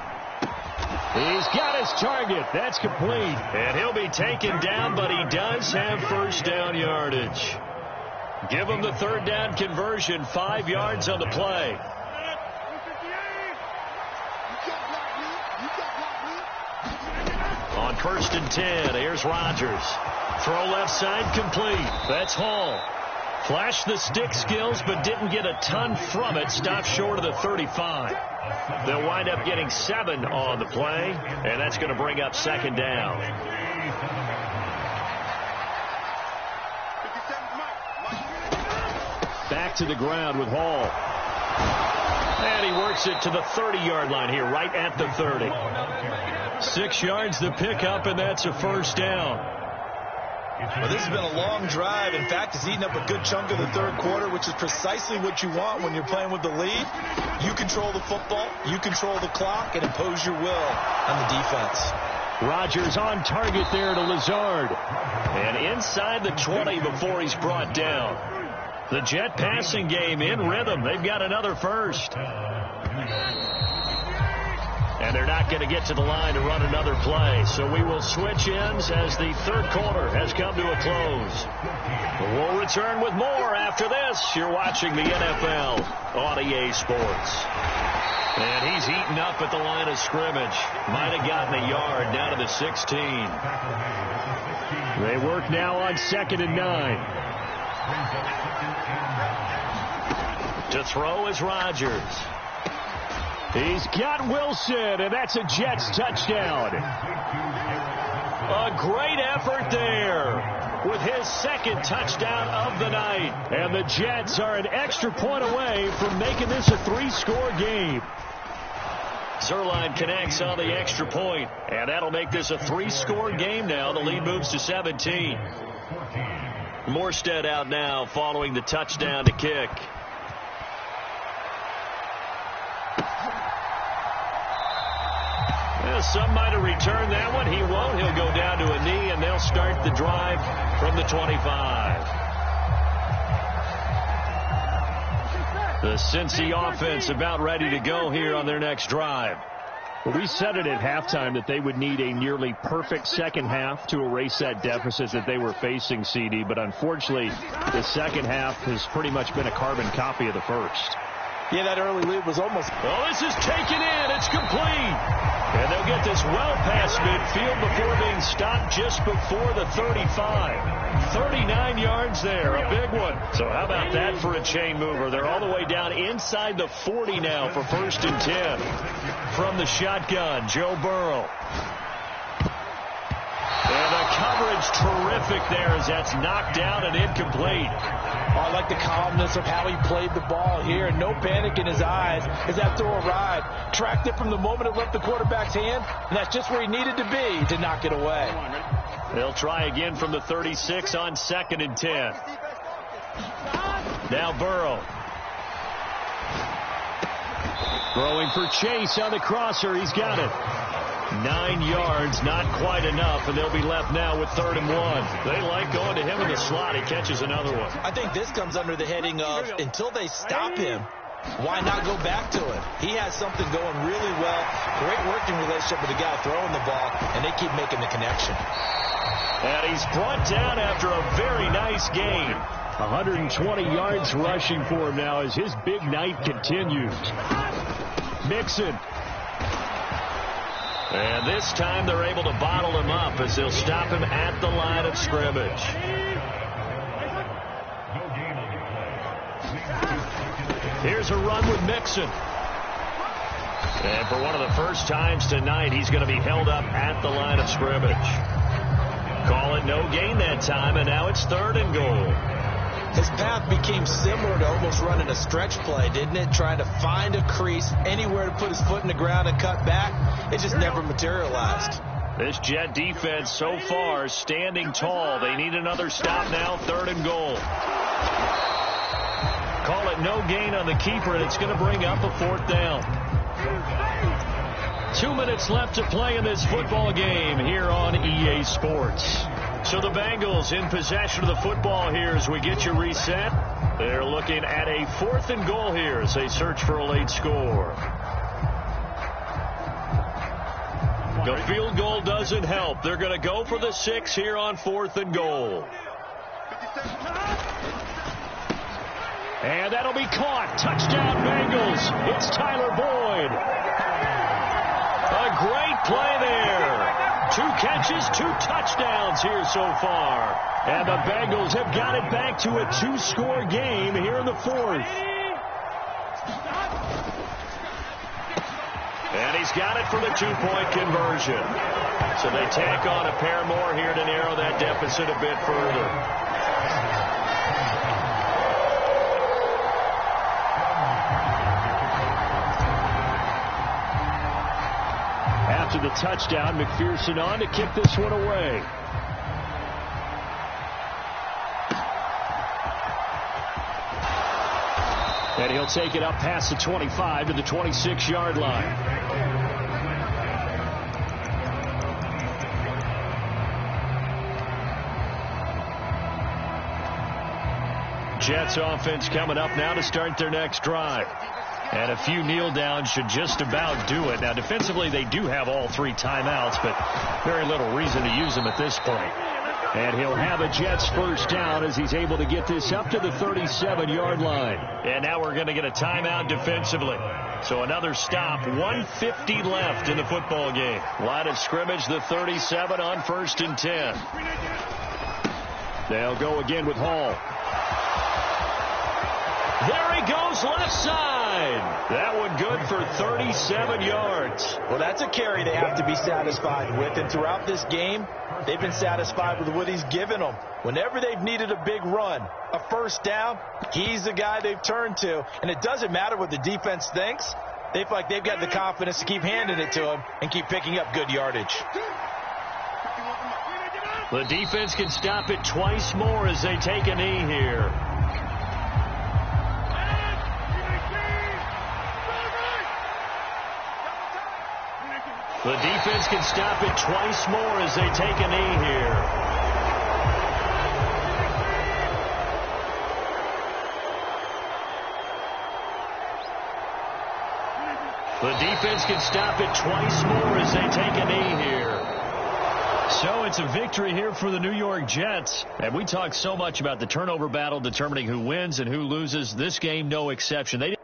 He's got his target. That's complete. And he'll be taken down, but he does have first down yardage. Give him the 3rd down conversion. 5 yards on the play. On 1st and 10, here's Rodgers. Throw left side complete. That's Hall. Flashed the stick skills, but didn't get a ton from it. Stopped short of the 35. They'll wind up getting 7 on the play, and that's going to bring up 2nd down. Back to the ground with Hall. And he works it to the 30-yard line here, right at the 30. 6 yards the pickup, and that's a first down. Well, this has been a long drive. In fact, it's eaten up a good chunk of the 3rd quarter, which is precisely what you want when you're playing with the lead. You control the football, you control the clock, and impose your will on the defense. Rodgers on target there to Lazard. And inside the 20 before he's brought down. The Jet passing game in rhythm. They've got another first. And they're not going to get to the line to run another play. So we will switch ends as the 3rd quarter has come to a close. We'll return with more after this. You're watching the NFL on EA Sports. And he's eaten up at the line of scrimmage. Might have gotten a yard down to the 16. They work now on 2nd and 9. To throw is Rodgers. He's got Wilson, and that's a Jets touchdown. A great effort there with his 2nd touchdown of the night. And the Jets are an extra point away from making this a 3-score game. Zerline connects on the extra point, and that'll make this a 3-score game now. The lead moves to 17. Morstead out now following the touchdown to kick. Well, some might have returned that one. He won't. He'll go down to a knee, and they'll start the drive from the 25. The Cincy offense about ready to go here on their next drive. Well, we said it at halftime that they would need a nearly perfect second half to erase that deficit that they were facing, CD. But unfortunately, the second half has pretty much been a carbon copy of the first. Yeah, that early lead was almost... Oh, this is taken in. It's complete. And they'll get this well past midfield before being stopped just before the 35. 39 yards there, a big one. So how about that for a chain mover? They're all the way down inside the 40 now for 1st and 10. From the shotgun, Joe Burrow. And the coverage terrific there as that's knocked down and incomplete. Oh, I like the calmness of how he played the ball here. No panic in his eyes as that throw arrived. Tracked it from the moment it left the quarterback's hand, and that's just where he needed to be to knock it away. They'll try again from the 36 on 2nd and 10. Now Burrow. Throwing for Chase on the crosser. He's got it. 9 yards, not quite enough, and they'll be left now with 3rd and 1. They like going to him in the slot. He catches another one. I think this comes under the heading of until they stop him, why not go back to it? He has something going really well. Great working relationship with the guy throwing the ball, and they keep making the connection. And he's brought down after a very nice game. 120 yards rushing for him now as his big night continues. Mixon. And this time they're able to bottle him up as they'll stop him at the line of scrimmage. Here's a run with Mixon. And for one of the first times tonight, he's going to be held up at the line of scrimmage. Call it no gain that time, and now it's 3rd and goal. His path became similar to almost running a stretch play, didn't it? Trying to find a crease, anywhere to put his foot in the ground and cut back. It just never materialized. This Jet defense so far standing tall. They need another stop now, 3rd and goal. Call it no gain on the keeper, and it's going to bring up a 4th down. 2 minutes left to play in this football game here on EA Sports. So the Bengals in possession of the football here as we get you reset. They're looking at a 4th and goal here as they search for a late score. The field goal doesn't help. They're going to go for the 6 here on 4th and goal. And that'll be caught. Touchdown Bengals. It's Tyler Boyd. A great play there. 2 catches, 2 touchdowns here so far. And the Bengals have got it back to a 2-score game here in the 4th. And he's got it for the 2-point conversion. So they tack on a pair more here to narrow that deficit a bit further. After the touchdown, McPherson on to kick this one away. And he'll take it up past the 25 to the 26-yard line. Jets offense coming up now to start their next drive. And a few kneel downs should just about do it. Now, defensively, they do have all 3 timeouts, but very little reason to use them at this point. And he'll have a Jets 1st down as he's able to get this up to the 37-yard line. And now we're going to get a timeout defensively. So another stop, 1:50 left in the football game. Line of scrimmage, the 37 on 1st and 10. They'll go again with Hall. There he goes, left side. That one good for 37 yards. Well, that's a carry they have to be satisfied with. And throughout this game, they've been satisfied with what he's given them. Whenever they've needed a big run, a 1st down, he's the guy they've turned to. And it doesn't matter what the defense thinks. They feel like they've got the confidence to keep handing it to him and keep picking up good yardage. The defense can stop it twice more as they take a knee here. The defense can stop it twice more as they take a knee here. The defense can stop it twice more as they take a knee here. So it's a victory here for the New York Jets. And we talk so much about the turnover battle determining who wins and who loses. This game, no exception. They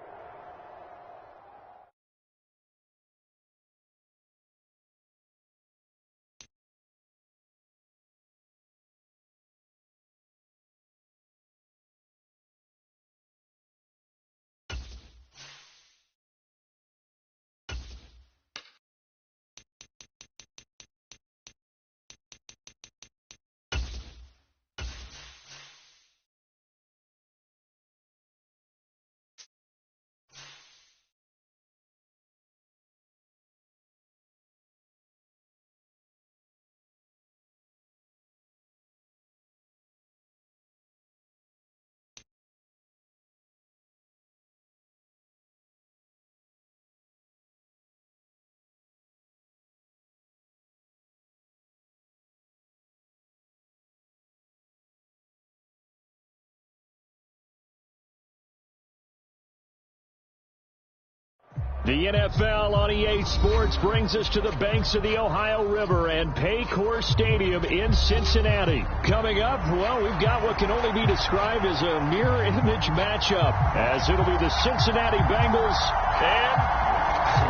The NFL on EA Sports brings us to the banks of the Ohio River and Paycor Stadium in Cincinnati. Coming up, well, we've got what can only be described as a mirror image matchup, as it'll be the Cincinnati Bengals and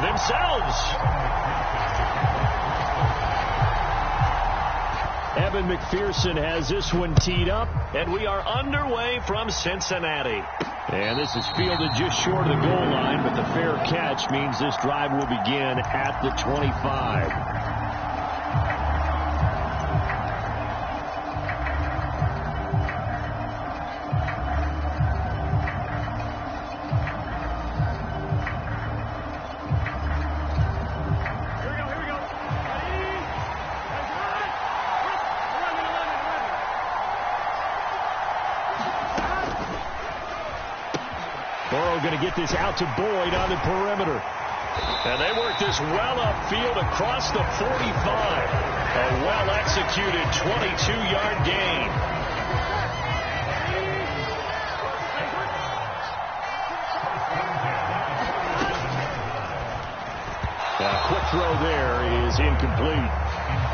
themselves. Evan McPherson has this one teed up, and we are underway from Cincinnati. And this is fielded just short of the goal line, but the fair catch means this drive will begin at the 25. Burrow going to get this out to Boyd on the perimeter. And they work this well upfield across the 45. A well-executed 22-yard gain. A quick throw there is incomplete.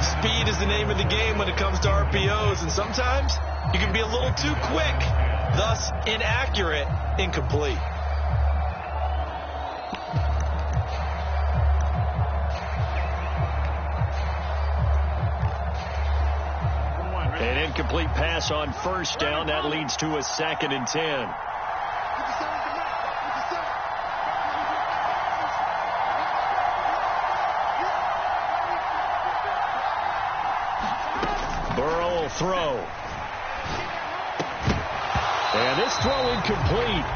Speed is the name of the game when it comes to RPOs, and sometimes you can be a little too quick, thus inaccurate, incomplete. An incomplete pass on first down. That leads to a 2nd and 10. Burrow will throw. And this throw incomplete.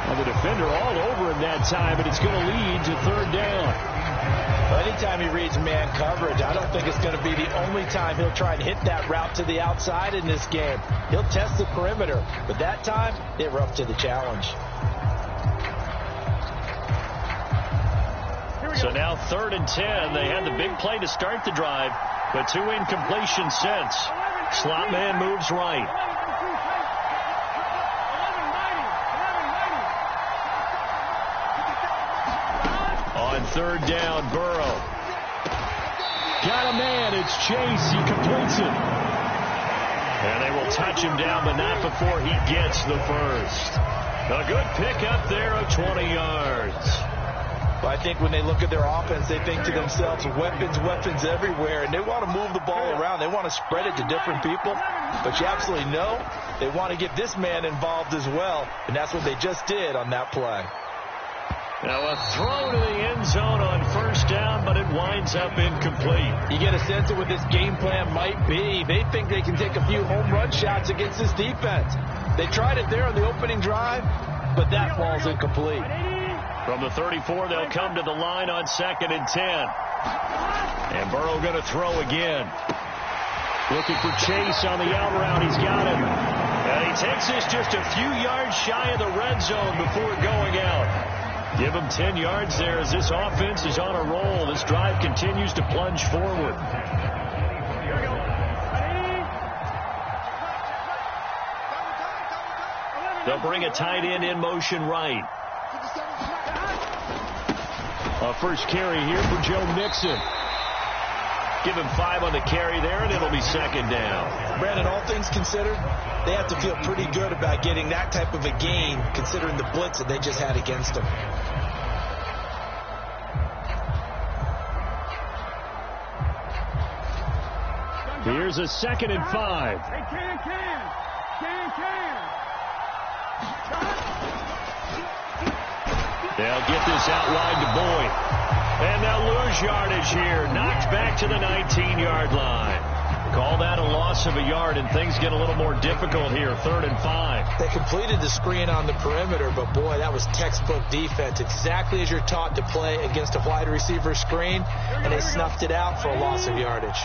And the defender all over him that time, but it's going to lead to 3rd down. Anytime he reads man coverage, I don't think it's going to be the only time he'll try and hit that route to the outside in this game. He'll test the perimeter, but that time they were up to the challenge. So now 3rd and 10. They had the big play to start the drive, but 2 incompletions since. Slot man moves right. On 3rd down, Burrow. Got a man. It's Chase. He completes it. And they will touch him down, but not before he gets the first. A good pickup there of 20 yards. But I think when they look at their offense, they think to themselves, weapons everywhere, and they want to move the ball around. They want to spread it to different people. But you absolutely know they want to get this man involved as well, and that's what they just did on that play. Now a throw to the end zone on first down, but it winds up incomplete. You get a sense of what this game plan might be. They think they can take a few home run shots against this defense. They tried it there on the opening drive, but that ball's incomplete. From the 34, they'll come to the line on 2nd and 10. And Burrow going to throw again. Looking for Chase on the out route. He's got him. And he takes this just a few yards shy of the red zone before going out. Give him 10 yards there as this offense is on a roll. This drive continues to plunge forward. They'll bring a tight end in motion right. A first carry here for Joe Mixon. Give him 5 on the carry there, and it'll be 2nd down. Brandon, all things considered, they have to feel pretty good about getting that type of a gain, considering the blitz that they just had against them. Here's a 2nd and 5. They'll get this out wide to Boyd. And they'll lose yardage here. Knocked back to the 19-yard line. Call that a loss of a yard, and things get a little more difficult here. 3rd and 5. They completed the screen on the perimeter, but boy, that was textbook defense. Exactly as you're taught to play against a wide receiver screen, and they snuffed it out for a loss of yardage.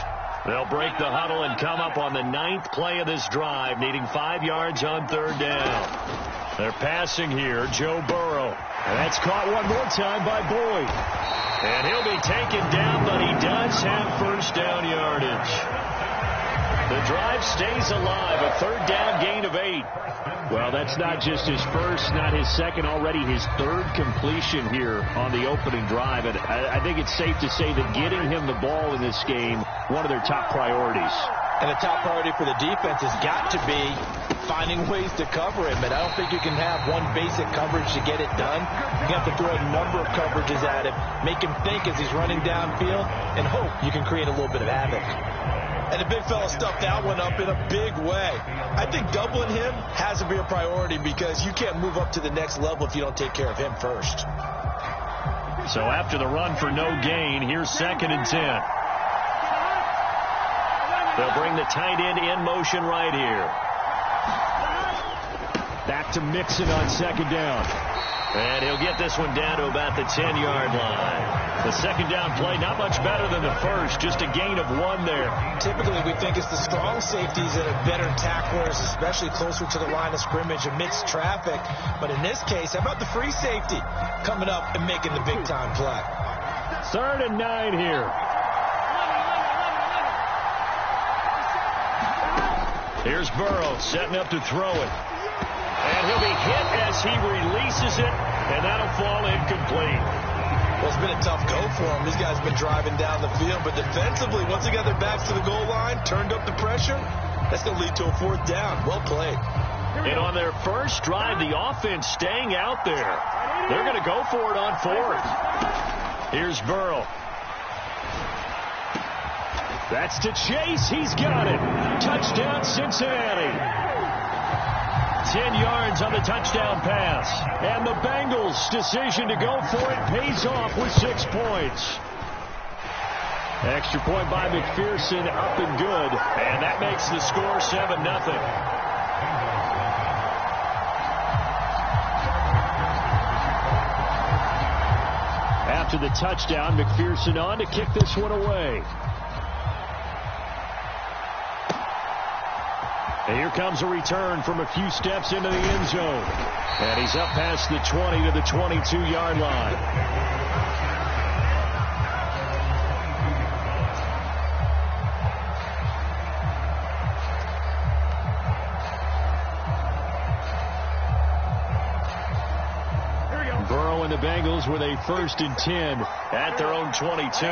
They'll break the huddle and come up on the 9th play of this drive, needing 5 yards on 3rd down. They're passing here, Joe Burrow. And that's caught one more time by Boyd. And he'll be taken down, but he does have first down yardage. The drive stays alive, a 3rd down gain of 8. Well, that's not just his first, not his second, already his 3rd completion here on the opening drive. And I think it's safe to say that getting him the ball in this game, one of their top priorities. And the top priority for the defense has got to be finding ways to cover him. And I don't think you can have one basic coverage to get it done. You have to throw a number of coverages at him, make him think as he's running downfield, and hope you can create a little bit of havoc. And the big fella stuffed that one up in a big way. I think doubling him has to be a priority because you can't move up to the next level if you don't take care of him first. So after the run for no gain, here's 2nd and 10. They'll bring the tight end in motion right here. Back to Mixon on second down. And he'll get this one down to about the 10-yard line. The second down play, not much better than the first, just a gain of 1 there. Typically, we think it's the strong safeties that are better tacklers, especially closer to the line of scrimmage amidst traffic. But in this case, how about the free safety coming up and making the big-time play? 3rd and 9 here. Here's Burrow setting up to throw it. And he'll be hit as he releases it, and that'll fall incomplete. Well, it's been a tough go for him. These guys have been driving down the field, but defensively, once they got their backs to the goal line, turned up the pressure, that's going to lead to a 4th down. Well played. And on their first drive, the offense staying out there. They're going to go for it on 4th. Here's Burrow. That's to Chase. He's got it. Touchdown, Cincinnati. 10 yards on the touchdown pass. And the Bengals' decision to go for it pays off with 6 points. Extra point by McPherson, up and good. And that makes the score 7-0. After the touchdown, McPherson on to kick this one away. And here comes a return from a few steps into the end zone. And he's up past the 20 to the 22-yard line. Burrow and the Bengals with a 1st and 10 at their own 22.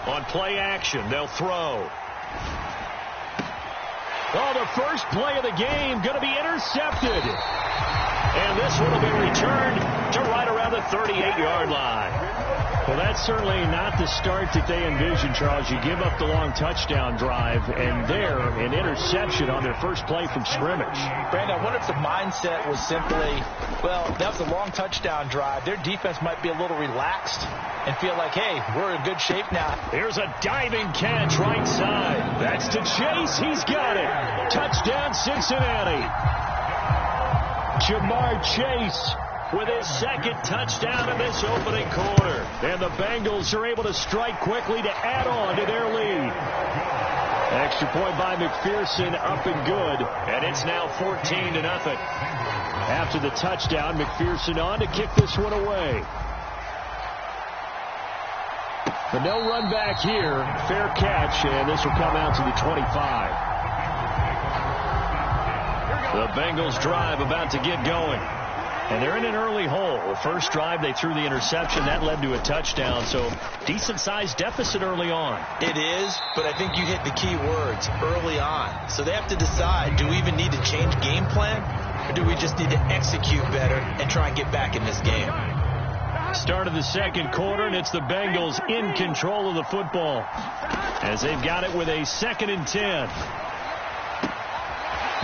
On play action, they'll throw. Oh, the first play of the game going to be intercepted. And this one will be returned to right around the 38-yard line. Well, that's certainly not the start that they envisioned, Charles. You give up the long touchdown drive, and there, an interception on their first play from scrimmage. Brandon, I wonder if the mindset was simply, well, that was a long touchdown drive. Their defense might be a little relaxed and feel like, hey, we're in good shape now. Here's a diving catch right side. That's to Chase. He's got it. Touchdown, Cincinnati. Jamar Chase with his 2nd touchdown in this opening quarter. And the Bengals are able to strike quickly to add on to their lead. Extra point by McPherson, up and good. And it's now 14-0. After the touchdown, McPherson on to kick this one away. But no run back here. Fair catch, and this will come out to the 25. The Bengals drive about to get going. And they're in an early hole. The first drive, they threw the interception. That led to a touchdown. So decent-sized deficit early on. It is, but I think you hit the key words, early on. So they have to decide, do we even need to change game plan? Or do we just need to execute better and try and get back in this game? Start of the second quarter, and it's the Bengals in control of the football. As they've got it with a 2nd and 10.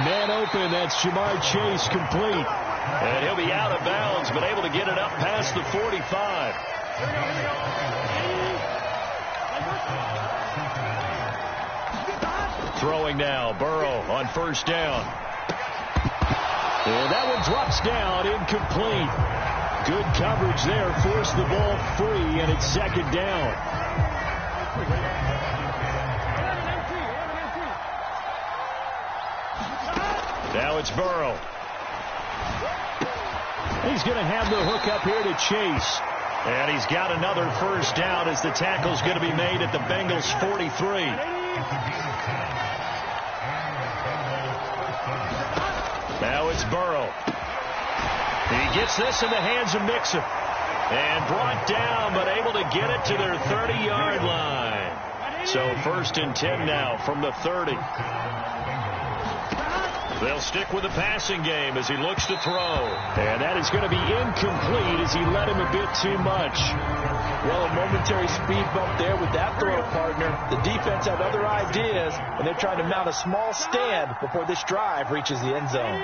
Man open, that's Jamar Chase complete. And he'll be out of bounds, but able to get it up past the 45. Throwing now, Burrow on 1st down. And that one drops down, incomplete. Good coverage there, forced the ball free, and it's 2nd down. Now it's Burrow. He's going to have the hook up here to Chase. And he's got another 1st down as the tackle's going to be made at the Bengals 43. Now it's Burrow. He gets this in the hands of Mixon. And brought down, but able to get it to their 30-yard line. So 1st and 10 now from the 30. They'll stick with the passing game as he looks to throw. And that is going to be incomplete as he led him a bit too much. Well, a momentary speed bump there with that throw partner. The defense had other ideas, and they're trying to mount a small stand before this drive reaches the end zone.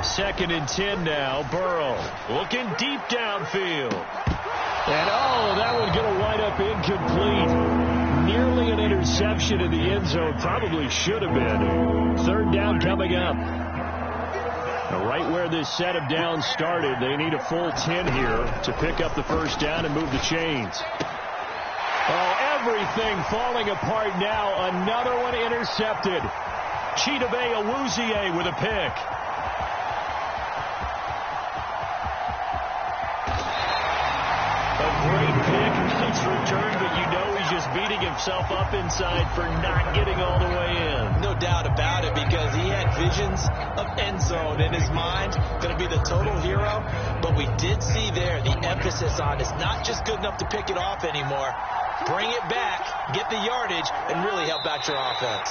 2nd and 10 now. Burrow looking deep downfield. And, oh, that one's going to wind up incomplete. Nearly Nearly an interception in the end zone. Probably should have been. Third down coming up. Now, right where this set of downs started, they need a full 10 here to pick up the first down and move the chains. Oh, everything falling apart now. Another one intercepted. Chidobe Awuzie with a pick. A great pick. Nice return, but you know he's just beating himself up inside for not getting all the way in. No doubt about it, because he had visions of end zone in his mind. Going to be the total hero. But we did see there the emphasis on it's not just good enough to pick it off anymore. Bring it back, get the yardage, and really help out your offense.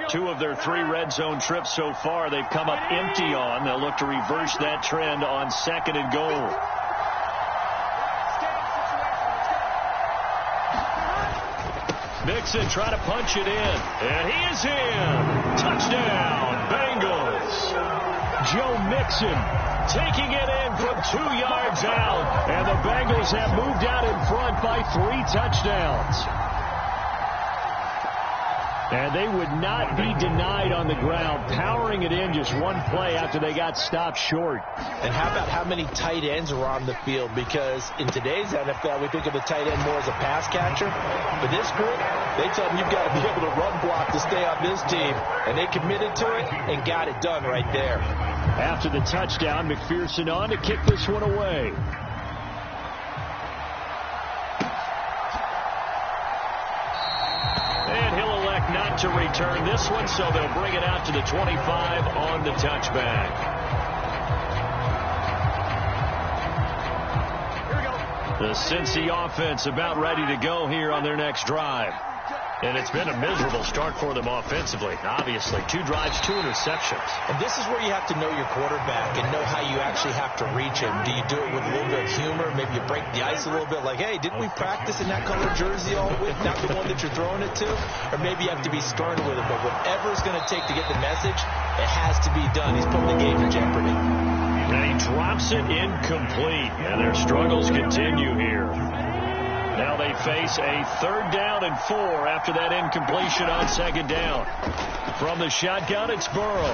Two of their 3 red zone trips so far, they've come up empty on. They'll look to reverse that trend on 2nd and goal. Mixon trying to punch it in. And he is in. Touchdown, Bengals. Joe Mixon taking it in from 2 yards out. And the Bengals have moved out in front by 3 touchdowns. And they would not be denied on the ground, powering it in just one play after they got stopped short. And how about how many tight ends are on the field? Because in today's NFL, we think of the tight end more as a pass catcher. For this group, they tell them you've got to be able to run block to stay on this team. And they committed to it and got it done right there. After the touchdown, McPherson on to kick this one away. Not to return this one, so they'll bring it out to the 25 on the touchback. The Cincy offense about ready to go here on their next drive. And it's been a miserable start for them offensively. Obviously, 2 drives, 2 interceptions. And this is where you have to know your quarterback and know how you actually have to reach him. Do you do it with a little bit of humor? Maybe you break the ice a little bit like, hey, didn't we practice in that color jersey all week? Not the one that you're throwing it to? Or maybe you have to be stern with him. But whatever it's going to take to get the message, it has to be done. He's putting the game in jeopardy. And he drops it incomplete. And their struggles continue here. Now they face a 3rd down and 4 after that incompletion on 2nd down. From the shotgun, it's Burrow.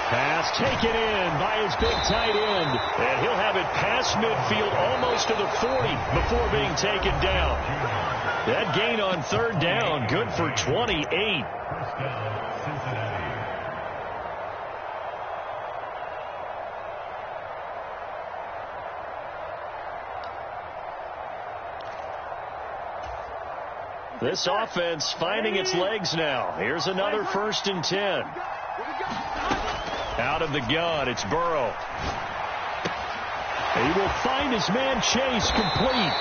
Pass taken in by his big tight end. And he'll have it past midfield almost to the 40 before being taken down. That gain on 3rd down, good for 28. This offense finding its legs now. Here's another 1st and 10. Out of the gun, it's Burrow. He will find his man Chase complete.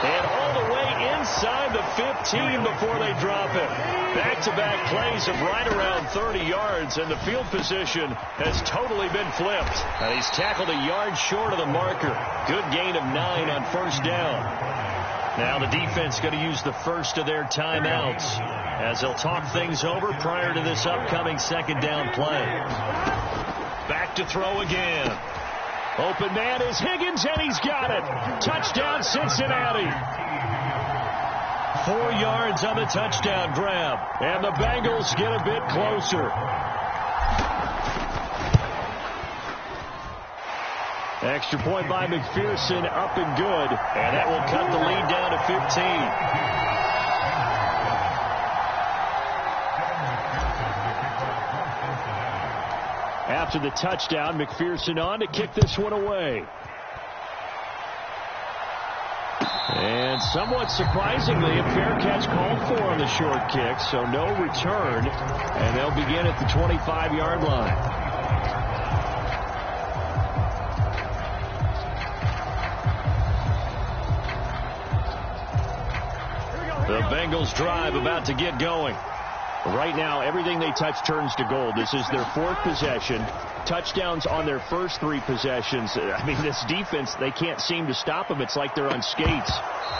And all the way inside the 15 before they drop it. Back-to-back plays of right around 30 yards, and the field position has totally been flipped. And he's tackled a yard short of the marker. Good gain of 9 on 1st down. Now the defense going to use the first of their timeouts as they'll talk things over prior to this upcoming 2nd down play. Back to throw again. Open man is Higgins, and he's got it. Touchdown, Cincinnati. 4 yards on the touchdown grab, and the Bengals get a bit closer. Extra point by McPherson, up and good, and that will cut the lead down to 15. After the touchdown, McPherson on to kick this one away. And somewhat surprisingly, a fair catch called for on the short kick, so no return, and they'll begin at the 25-yard line. The Bengals drive about to get going. Right now, everything they touch turns to gold. This is their 4th possession. Touchdowns on their first 3 possessions. I mean, this defense, they can't seem to stop them. It's like they're on skates.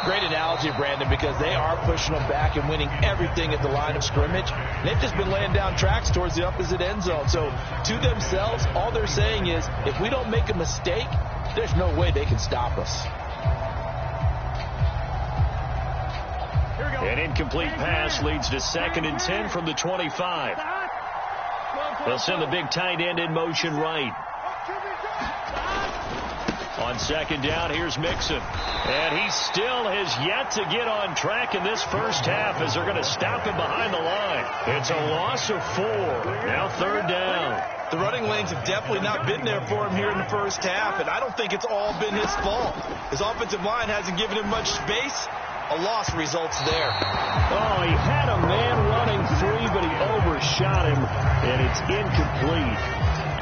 Great analogy, Brandon, because they are pushing them back and winning everything at the line of scrimmage. They've just been laying down tracks towards the opposite end zone. So to themselves, all they're saying is, if we don't make a mistake, there's no way they can stop us. An incomplete pass leads to 2nd and 10 from the 25. They'll send the big tight end in motion right. On 2nd down, here's Mixon. And he still has yet to get on track in this first half as they're going to stop him behind the line. It's a loss of 4. Now 3rd down. The running lanes have definitely not been there for him here in the first half, and I don't think it's all been his fault. His offensive line hasn't given him much space. A loss results there. Oh, he had a man running free, but he overshot him, and it's incomplete.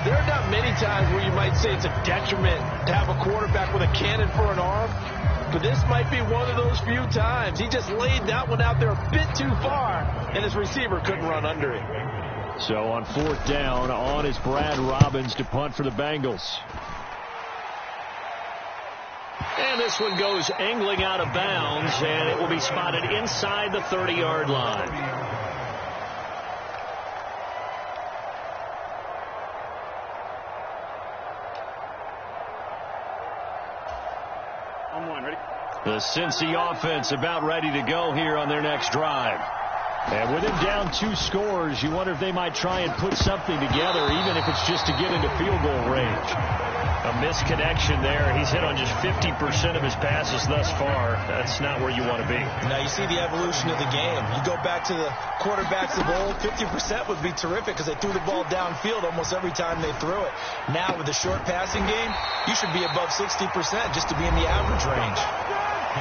There are not many times where you might say it's a detriment to have a quarterback with a cannon for an arm, but this might be one of those few times. He just laid that one out there a bit too far, and his receiver couldn't run under it. So on 4th down, on is Brad Robbins to punt for the Bengals. And this one goes angling out of bounds, and it will be spotted inside the 30-yard line. The Cincy offense about ready to go here on their next drive. And with him down 2 scores, you wonder if they might try and put something together, even if it's just to get into field goal range. A misconnection there. He's hit on just 50% of his passes thus far. That's not where you want to be. Now you see the evolution of the game. You go back to the quarterbacks of old, 50% would be terrific because they threw the ball downfield almost every time they threw it. Now with the short passing game, you should be above 60% just to be in the average range.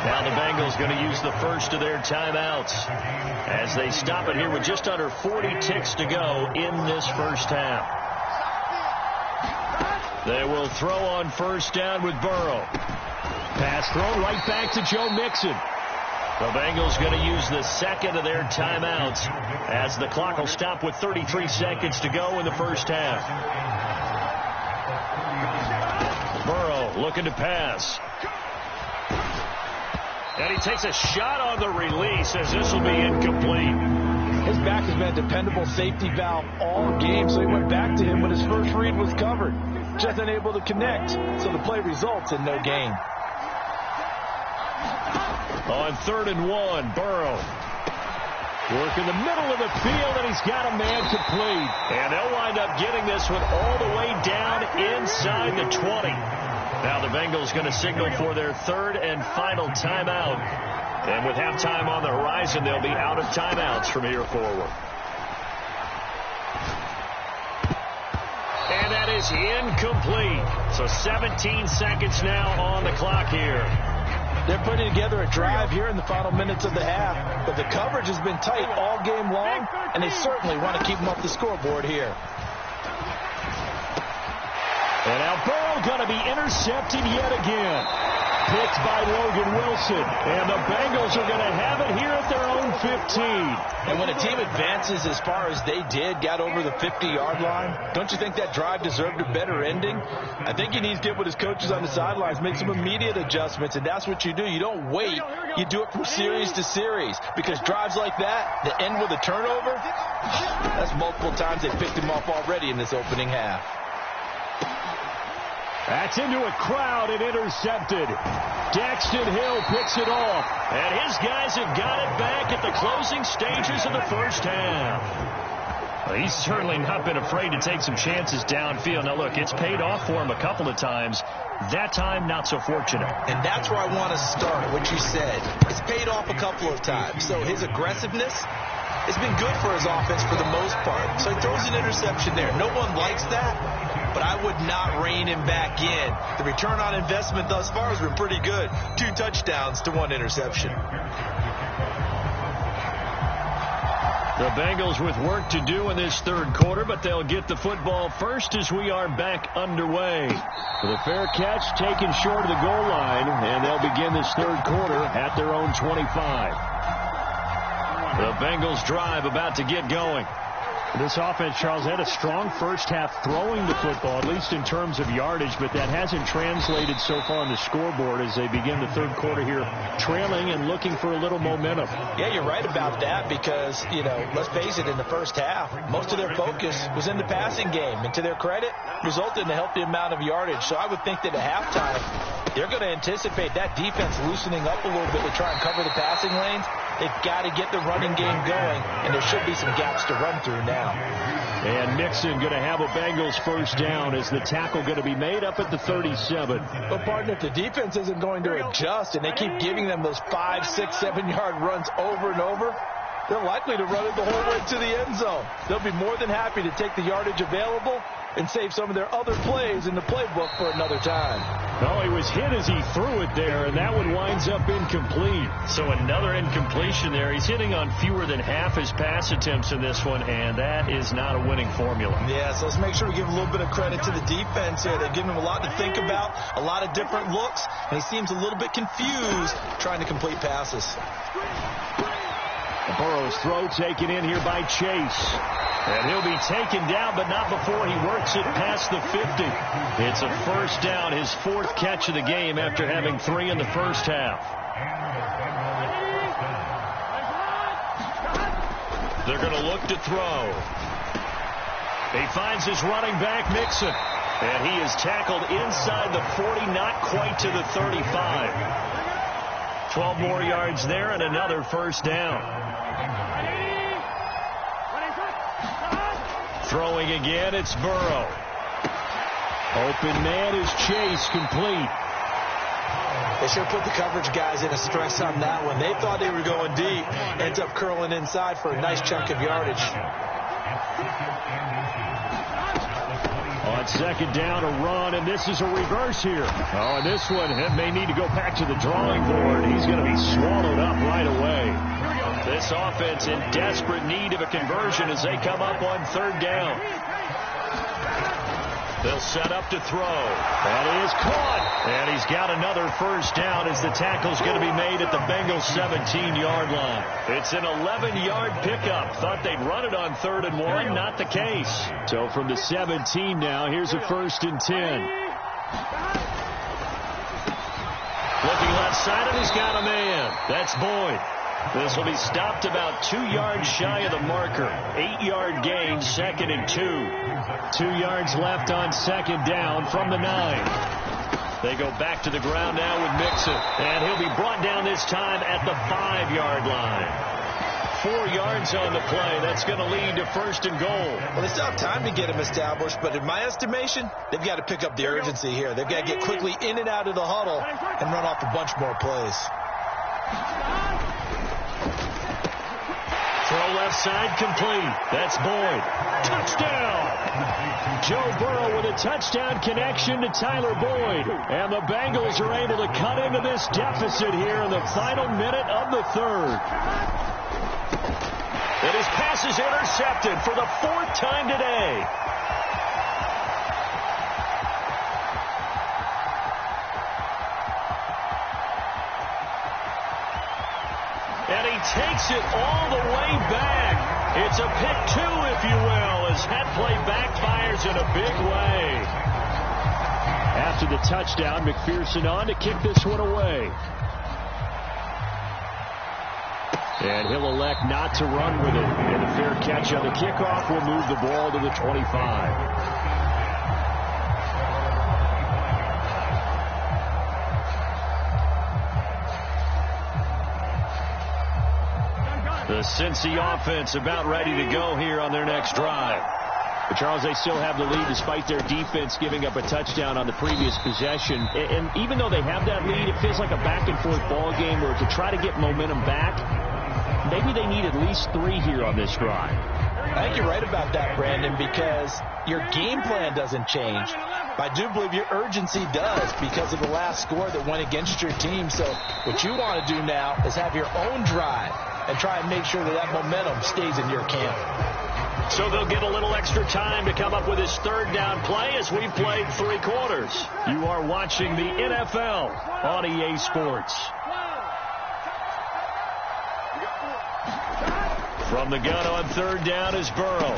Now the Bengals going to use the first of their timeouts as they stop it here with just under 40 ticks to go in this first half. They will throw on 1st down with Burrow. Pass thrown right back to Joe Mixon. The Bengals going to use the 2nd of their timeouts as the clock will stop with 33 seconds to go in the first half. Burrow looking to pass. And he takes a shot on the release as this will be incomplete. His back has been a dependable safety valve all game, so he went back to him when his first read was covered. Just unable to connect, so the play results in no gain. On 3rd and 1, Burrow. Work in the middle of the field, and he's got a man complete. And they'll wind up getting this one all the way down inside the 20. Now the Bengals going to signal for their 3rd and final timeout. And with halftime on the horizon, they'll be out of timeouts from here forward. And that is incomplete. So 17 seconds now on the clock here. They're putting together a drive here in the final minutes of the half, but the coverage has been tight all game long, and they certainly want to keep them off the scoreboard here. And now Burrow going to be intercepted yet again. Picked by Logan Wilson. And the Bengals are going to have it here at their own 15. And when a team advances as far as they did, got over the 50-yard line, don't you think that drive deserved a better ending? I think he needs to get with his coaches on the sidelines, make some immediate adjustments, and that's what you do. You don't wait. You do it from series to series, because drives like that end with a turnover, that's multiple times they picked him off already in this opening half. That's into a crowd and intercepted. Daxton Hill picks it off. And his guys have got it back at the closing stages of the first half. Well, he's certainly not been afraid to take some chances downfield. Now, look, it's paid off for him a couple of times. That time, not so fortunate. And that's where I want to start, what you said. It's paid off a couple of times. So his aggressiveness has been good for his offense for the most part. So he throws an interception there. No one likes that. But I would not rein him back in. The return on investment thus far has been pretty good. 2 touchdowns to 1 interception. The Bengals with work to do in this 3rd quarter, but they'll get the football first as we are back underway. With a fair catch taken short of the goal line, and they'll begin this 3rd quarter at their own 25. The Bengals drive about to get going. This offense, Charles, had a strong first half throwing the football, at least in terms of yardage, but that hasn't translated so far on the scoreboard as they begin the third quarter here, trailing and looking for a little momentum. Yeah, you're right about that because, let's face it, in the first half, most of their focus was in the passing game. And to their credit, resulted in a healthy amount of yardage. So I would think that at halftime, they're going to anticipate that defense loosening up a little bit to try and cover the passing lanes. They've got to get the running game going, and there should be some gaps to run through now. And Mixon going to have a Bengals first down as the tackle going to be made up at the 37. But, partner, if the defense isn't going to adjust and they keep giving them those 5, 6, 7-yard runs over and over, they're likely to run it the whole way to the end zone. They'll be more than happy to take the yardage available and save some of their other plays in the playbook for another time. Oh, he was hit as he threw it there, and that one winds up incomplete. So another incompletion there. He's hitting on fewer than half his pass attempts in this one, and that is not a winning formula. Yeah, so let's make sure we give a little bit of credit to the defense here. They've given him a lot to think about, a lot of different looks, and he seems a little bit confused trying to complete passes. Burrow's throw taken in here by Chase. And he'll be taken down, but not before he works it past the 50. It's a first down, his fourth catch of the game after having 3 in the first half. They're going to look to throw. He finds his running back, Mixon. And he is tackled inside the 40, not quite to the 35. 12 more yards there and another first down. Throwing again, it's Burrow. Open man is Chase, complete. They sure put the coverage guys in a stress on that one. They thought they were going deep. Ends up curling inside for a nice chunk of yardage. On second down, a run, and this is a reverse here. Oh, and this one may need to go back to the drawing board. He's going to be swallowed up right away. This offense in desperate need of a conversion as they come up on third down. They'll set up to throw. That is caught. And he's got another first down as the tackle's going to be made at the Bengals 17-yard line. It's an 11-yard pickup. Thought they'd run it on 3rd and 1. Not the case. So from the 17 now, here's a 1st and 10. Looking left side, and he's got a man. That's Boyd. This will be stopped about 2 yards shy of the marker. 8-yard gain, 2nd and 2. 2 yards left on second down from the 9. They go back to the ground now with Mixon. And he'll be brought down this time at the 5-yard line. 4 yards on the play. That's going to lead to 1st and goal. Well, they still have time to get him established, but in my estimation, they've got to pick up the urgency here. They've got to get quickly in and out of the huddle and run off a bunch more plays. Throw left side complete. That's Boyd. Touchdown! Joe Burrow with a touchdown connection to Tyler Boyd. And the Bengals are able to cut into this deficit here in the final minute of the 3rd. And his pass is intercepted for the 4th time today. And he takes it all the way back. It's a pick 2, if you will, as that play backfires in a big way. After the touchdown, McPherson on to kick this one away. And he'll elect not to run with it. And a fair catch on the kickoff will move the ball to the 25. The Cincy offense about ready to go here on their next drive. But Charles, they still have the lead despite their defense giving up a touchdown on the previous possession. And even though they have that lead, it feels like a back-and-forth ball game where to try to get momentum back, maybe they need at least 3 here on this drive. I think you're right about that, Brandon, because your game plan doesn't change. But I do believe your urgency does because of the last score that went against your team. So what you want to do now is have your own drive and try and make sure that that momentum stays in your camp. So they'll get a little extra time to come up with his 3rd down play as we've played 3 quarters. You are watching the NFL on EA Sports. From the gun on third down is Burrow.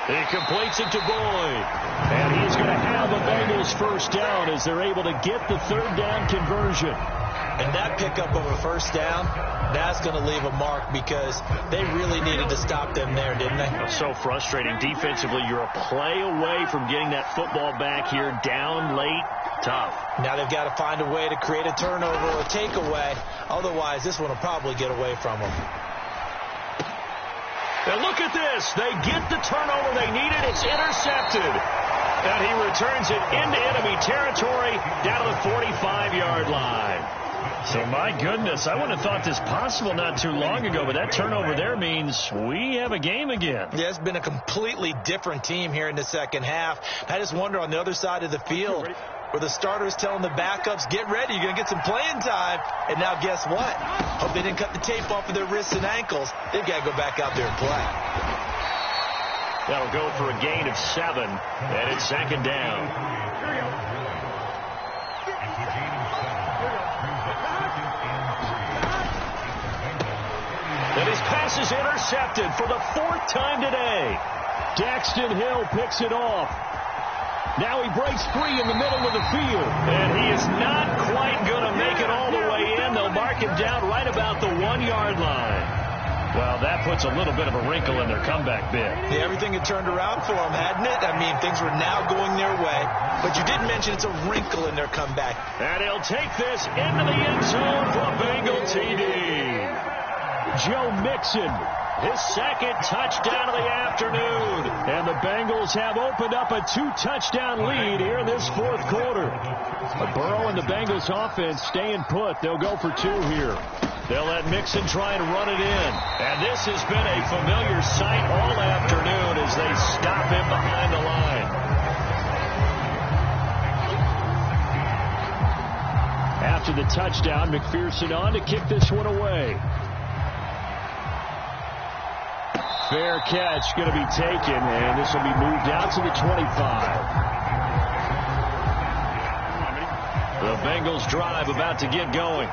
He completes it to Boyd. And he's going to have a Bengals first down as they're able to get the third down conversion. And that pickup of a first down, that's going to leave a mark because they really needed to stop them there, didn't they? So frustrating. Defensively, you're a play away from getting that football back here down late. Tough. Now they've got to find a way to create a turnover or takeaway. Otherwise, this one will probably get away from them. And look at this. They get the turnover they needed. It's intercepted. And he returns it into enemy territory down to the 45-yard line. So, my goodness, I wouldn't have thought this possible not too long ago, but that turnover there means we have a game again. Yeah, it's been a completely different team here in the second half. I just wonder on the other side of the field where the starters telling the backups, get ready, you're going to get some playing time. And now guess what? Hope they didn't cut the tape off of their wrists and ankles. They've got to go back out there and play. That'll go for a gain of 7, and it's second down. And his pass is intercepted for the 4th time today. Daxton Hill picks it off. Now he breaks free in the middle of the field. And he is not quite going to make it all the way in. They'll mark him down right about the 1-yard line. Well, that puts a little bit of a wrinkle in their comeback bid. Yeah, everything had turned around for them, hadn't it? I mean, things were now going their way. But you did mention it's a wrinkle in their comeback. And he'll take this into the end zone for a Bengal TD. Joe Mixon, his second touchdown of the afternoon. And the Bengals have opened up a 2-touchdown lead here in this 4th quarter. But Burrow and the Bengals offense staying put. They'll go for 2 here. They'll let Mixon try and run it in. And this has been a familiar sight all afternoon as they stop him behind the line. After the touchdown, McPherson on to kick this one away. Fair catch going to be taken, and this will be moved out to the 25. The Bengals drive about to get going.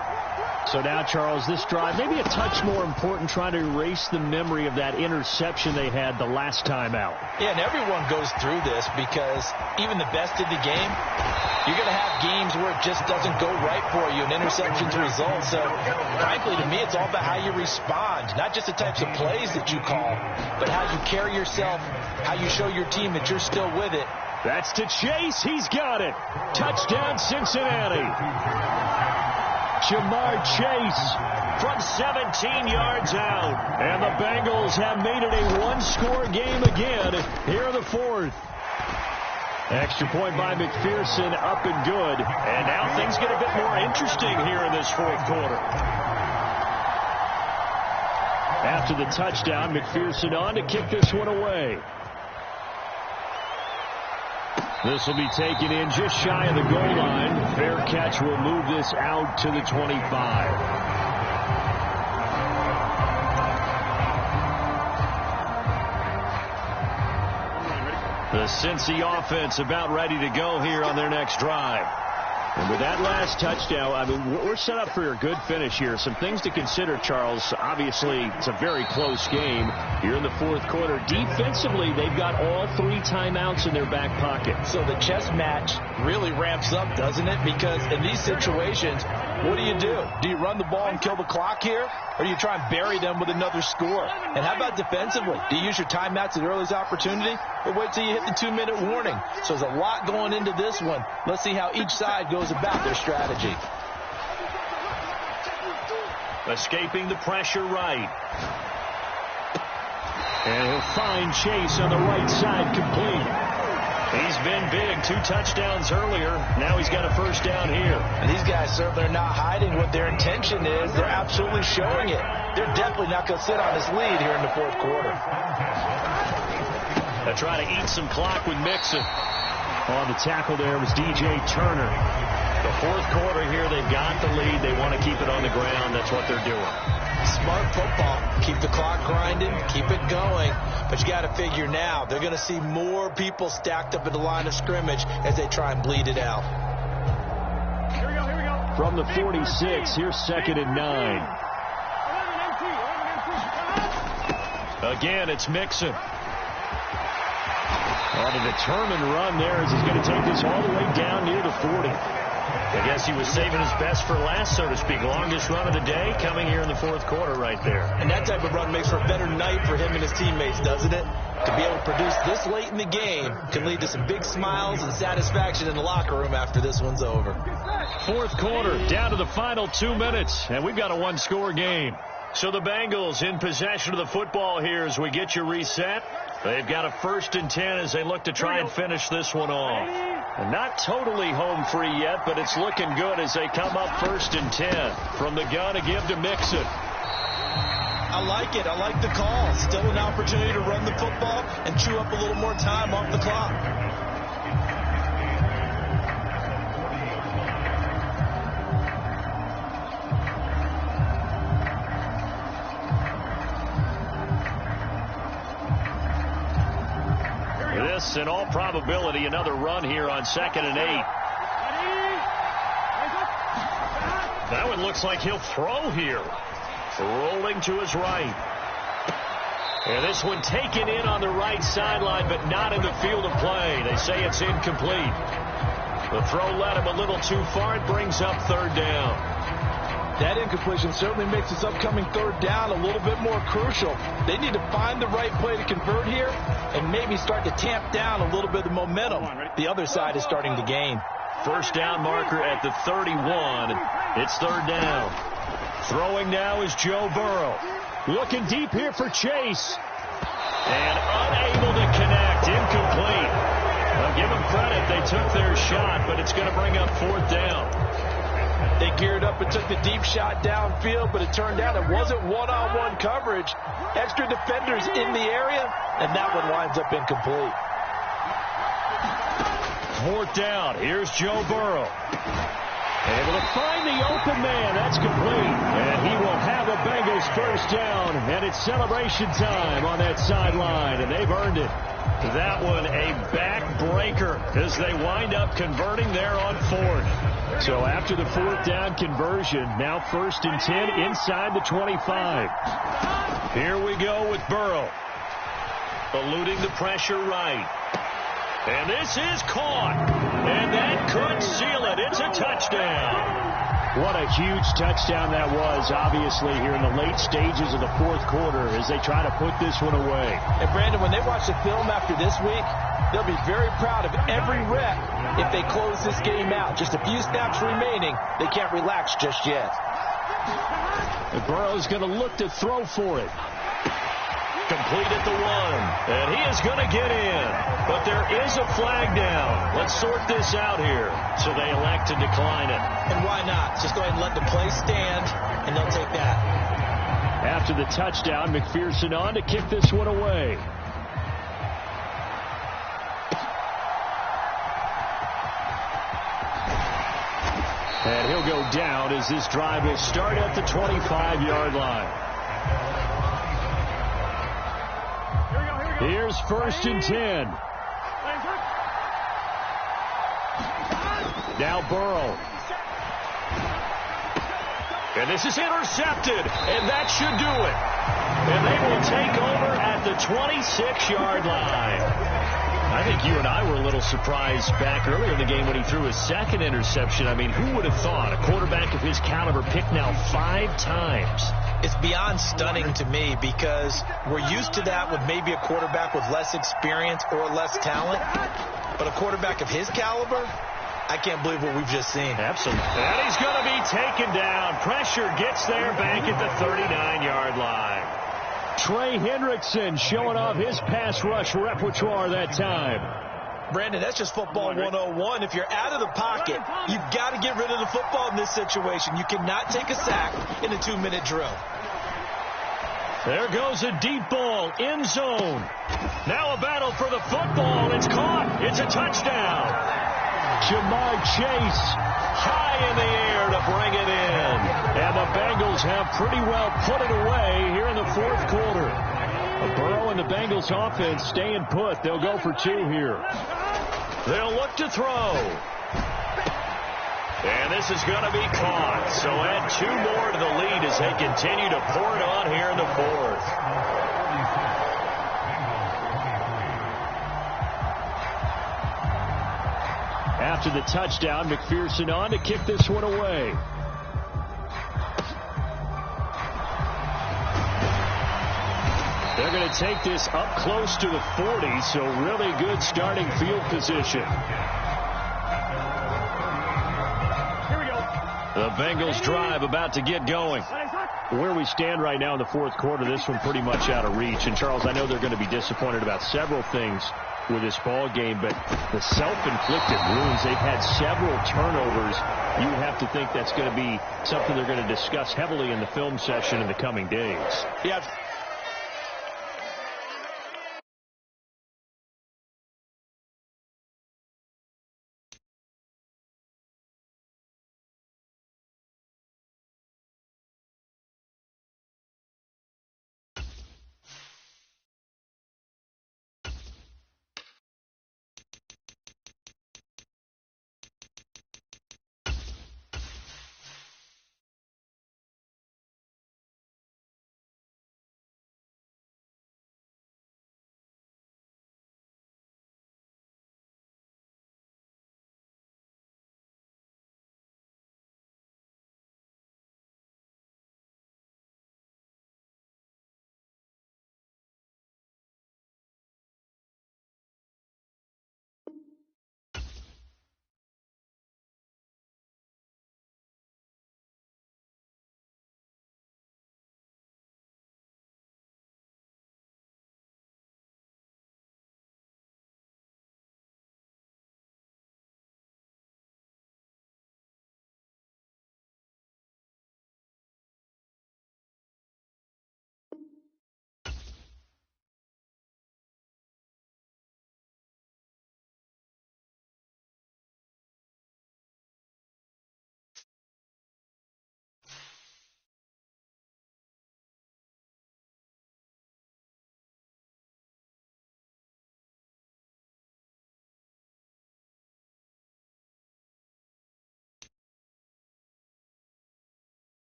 So now, Charles, this drive maybe a touch more important, trying to erase the memory of that interception they had the last time out. Yeah, and everyone goes through this because even the best in the game, you're going to have games where it just doesn't go right for you, and interceptions result. So, frankly, to me, it's all about how you respond, not just the types of plays that you call, but how you carry yourself, how you show your team that you're still with it. That's to Chase. He's got it. Touchdown, Cincinnati. Jamar Chase from 17 yards out. And the Bengals have made it a 1-score game again here in the 4th. Extra point by McPherson, up and good. And now things get a bit more interesting here in this 4th quarter. After the touchdown, McPherson on to kick this one away. This will be taken in just shy of the goal line. Fair catch will move this out to the 25. The Cincy offense about ready to go here on their next drive. And with that last touchdown, I mean, we're set up for a good finish here. Some things to consider, Charles. Obviously, it's a very close game here in the 4th quarter. Defensively, they've got all 3 timeouts in their back pocket. So the chess match really ramps up, doesn't it? Because in these situations, what do? Do you run the ball and kill the clock here? Or do you try and bury them with another score? And how about defensively? Do you use your timeouts at the earliest opportunity? Or wait till you hit the 2-minute warning? So there's a lot going into this one. Let's see how each side goes about their strategy. Escaping the pressure right. And he'll find Chase on the right side complete. He's been big. 2 touchdowns earlier. Now he's got a first down here. And these guys certainly are not hiding what their intention is. They're absolutely showing it. They're definitely not going to sit on this lead here in the 4th quarter. They'll try to eat some clock with Mixon. On the tackle there was DJ Turner. The 4th quarter here, they've got the lead. They want to keep it on the ground. That's what they're doing. Smart football. Keep the clock grinding. Keep it going. But you got to figure now, they're going to see more people stacked up in the line of scrimmage as they try and bleed it out. Here we go. From the 46, here's 2nd and 9. Again, it's Mixon. On a determined run there as he's going to take this all the way down near the 40. I guess he was saving his best for last, so to speak. Longest run of the day coming here in the fourth quarter right there. And that type of run makes for a better night for him and his teammates, doesn't it? To be able to produce this late in the game can lead to some big smiles and satisfaction in the locker room after this one's over. Fourth quarter, down to the final 2 minutes, and we've got a one-score game. So the Bengals in possession of the football here as we get you reset. They've got a 1st and 10 as they look to try and finish this one off. And not totally home free yet, but it's looking good as they come up 1st and 10. From the gun to give to Mixon. I like it. I like the call. Still an opportunity to run the football and chew up a little more time off the clock. This, in all probability, another run here on 2nd and 8. That one looks like he'll throw here. Rolling to his right. And this one taken in on the right sideline, but not in the field of play. They say it's incomplete. The throw led him a little too far. It brings up 3rd down. That incompletion certainly makes this upcoming 3rd down a little bit more crucial. They need to find the right play to convert here and maybe start to tamp down a little bit of the momentum the other side is starting to gain. 1st down marker at the 31. It's 3rd down. Throwing now is Joe Burrow. Looking deep here for Chase. And unable to connect. Incomplete. I'll give them credit. They took their shot, but it's going to bring up 4th down. They geared up and took the deep shot downfield, but it turned out it wasn't one-on-one coverage. Extra defenders in the area, and that one winds up incomplete. 4th down. Here's Joe Burrow. Able to find the open man. That's complete. And he will have a Bengals 1st down. And it's celebration time on that sideline. And they've earned it. That one a backbreaker as they wind up converting there on 4th. So after the 4th down conversion, now 1st and 10 inside the 25. Here we go with Burrow. Eluding the pressure right. And this is caught. And that could seal it. It's a touchdown. What a huge touchdown that was, obviously, here in the late stages of the 4th quarter as they try to put this one away. And, Brandon, when they watch the film after this week, they'll be very proud of every rep if they close this game out. Just a few snaps remaining. They can't relax just yet. And Burrow's going to look to throw for it. Complete at the 1. And he is going to get in. But there is a flag down. Let's sort this out here. So they elect to decline it. And why not? Just go ahead and let the play stand, and they'll take that. After the touchdown, McPherson on to kick this one away. And he'll go down as this drive will start at the 25-yard line. Here's 1st and 10. Now Burrow. And this is intercepted. And that should do it. And they will take over at the 26-yard line. I think you and I were a little surprised back earlier in the game when he threw his 2nd interception. I mean, who would have thought a quarterback of his caliber picked now 5 times? It's beyond stunning to me because we're used to that with maybe a quarterback with less experience or less talent. But a quarterback of his caliber, I can't believe what we've just seen. Absolutely. And he's going to be taken down. Pressure gets there back at the 39-yard line. Trey Hendrickson showing off his pass rush repertoire that time. Brandon, that's just football 101. If you're out of the pocket, you've got to get rid of the football in this situation. You cannot take a sack in a 2-minute drill. There goes a deep ball, end zone. Now a battle for the football. It's caught. It's a touchdown. Jamar Chase high in the air to bring it in. And the Bengals have pretty well put it away here in the 4th quarter. Burrow and the Bengals offense staying put. They'll go for 2 here. They'll look to throw. And this is going to be caught. So add 2 more to the lead as they continue to pour it on here in the 4th. to the touchdown. McPherson on to kick this one away. They're going to take this up close to the 40, so really good starting field position. Here we go. The Bengals drive about to get going. Where we stand right now in the fourth quarter, this one pretty much out of reach. And, Charles, I know they're going to be disappointed about several things with this ball game, but the self-inflicted wounds, they've had several turnovers. You have to think that's going to be something they're going to discuss heavily in the film session in the coming days. Yeah.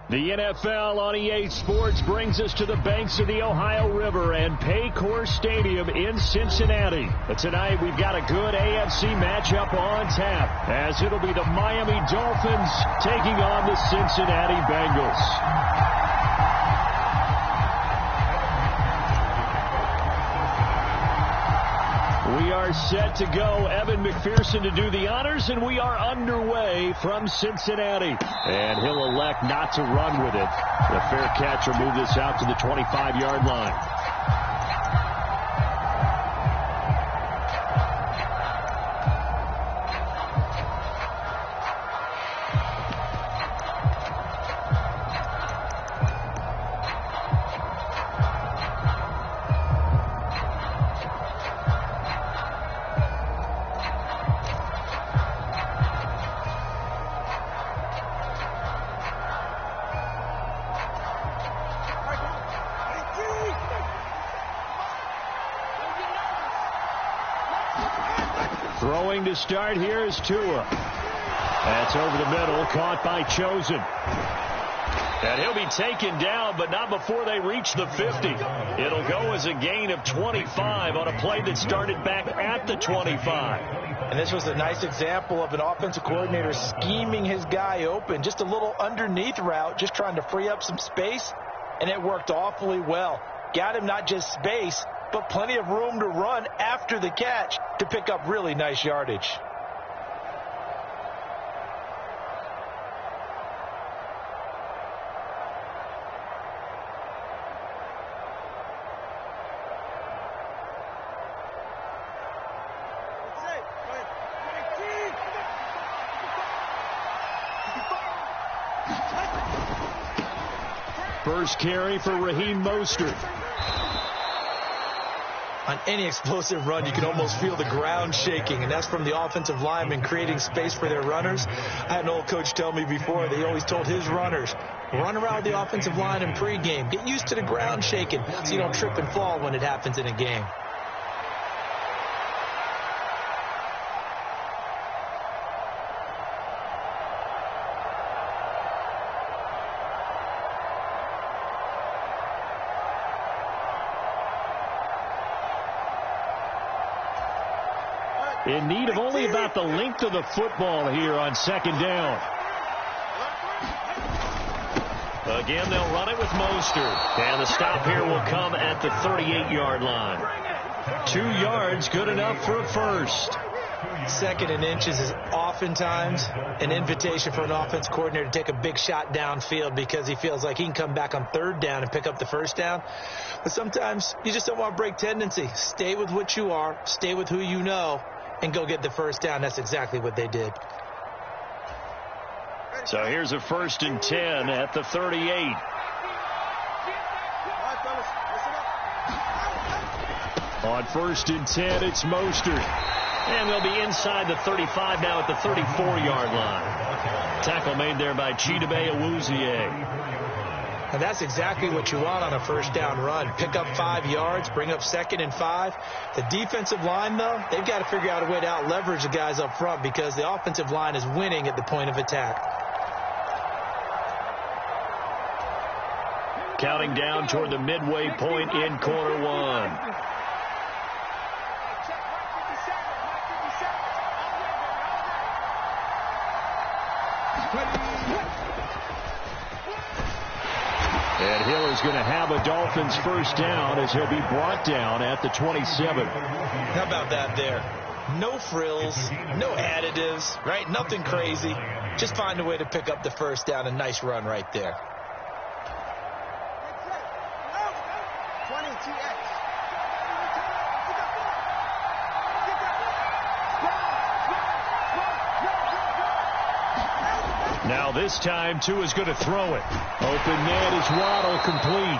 The NFL on EA Sports brings us to the banks of the Ohio River and Paycor Stadium in Cincinnati. But tonight we've got a good AFC matchup on tap, as it'll be the Miami Dolphins taking on the Cincinnati Bengals. We are set to go. Evan McPherson to do the honors, and we are underway from Cincinnati. And he'll elect not to run with it. The fair catch will move this out to the 25-yard line. Throwing to start here is Tua. That's over the middle, caught by Chosen. And he'll be taken down, but not before they reach the 50. It'll go as a gain of 25 on a play that started back at the 25. And this was a nice example of an offensive coordinator scheming his guy open. Just a little underneath route, just trying to free up some space, and it worked awfully well. Got him not just space, but plenty of room to run after the catch to pick up really nice yardage. First carry for Raheem Mostert. On any explosive run, you can almost feel the ground shaking, and that's from the offensive linemen creating space for their runners. I had an old coach tell me before, they always told his runners, run around the offensive line in pregame. Get used to the ground shaking so you don't trip and fall when it happens in a game. In need of only about the length of the football here on second down. Again, they'll run it with Mostert. And the stop here will come at the 38-yard line. 2 yards, good enough for a first. Second and inches is oftentimes an invitation for an offense coordinator to take a big shot downfield because he feels like he can come back on third down and pick up the first down. But sometimes you just don't want to break tendency. Stay with what you are, stay with who you know, and go get the first down. That's exactly what they did. So here's a 1st and 10 at the 38. On 1st and 10, it's Mostert. And they'll be inside the 35 now at the 34-yard line. Tackle made there by Chidobe Awuzie. And that's exactly what you want on a first down run. Pick up 5 yards, bring up 2nd and 5. The defensive line, though, they've got to figure out a way to out-leverage the guys up front because the offensive line is winning at the point of attack. Counting down toward the midway point in quarter one. And Hill is going to have a Dolphins first down as he'll be brought down at the 27. How about that there? No frills, no additives, right? Nothing crazy. Just find a way to pick up the first down. A nice run right there. Now this time, Tua's going to throw it. Open man is Waddle, complete.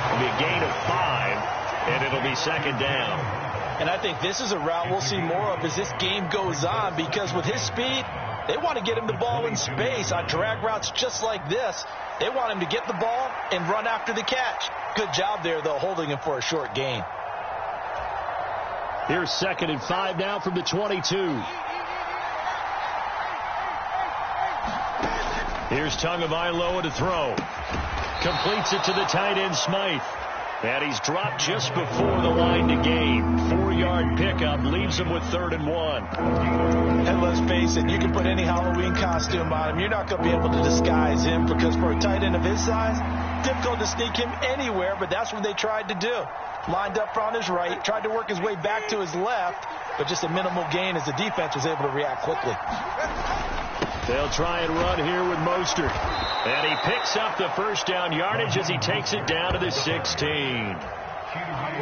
It'll be a gain of 5, and it'll be second down. And I think this is a route we'll see more of as this game goes on because with his speed, they want to get him the ball in space on drag routes just like this. They want him to get the ball and run after the catch. Good job there, though, holding him for a short gain. Here's 2nd and 5 now from the 22. Here's Tagovailoa to throw. Completes it to the tight end, Smythe. And he's dropped just before the line to gain. 4-yard pickup leaves him with 3rd and 1. And let's face it, you can put any Halloween costume on him. You're not going to be able to disguise him because for a tight end of his size, difficult to sneak him anywhere, but that's what they tried to do. Lined up on his right, tried to work his way back to his left, but just a minimal gain as the defense was able to react quickly. They'll try and run here with Mostert. And he picks up the first down yardage as he takes it down to the 16.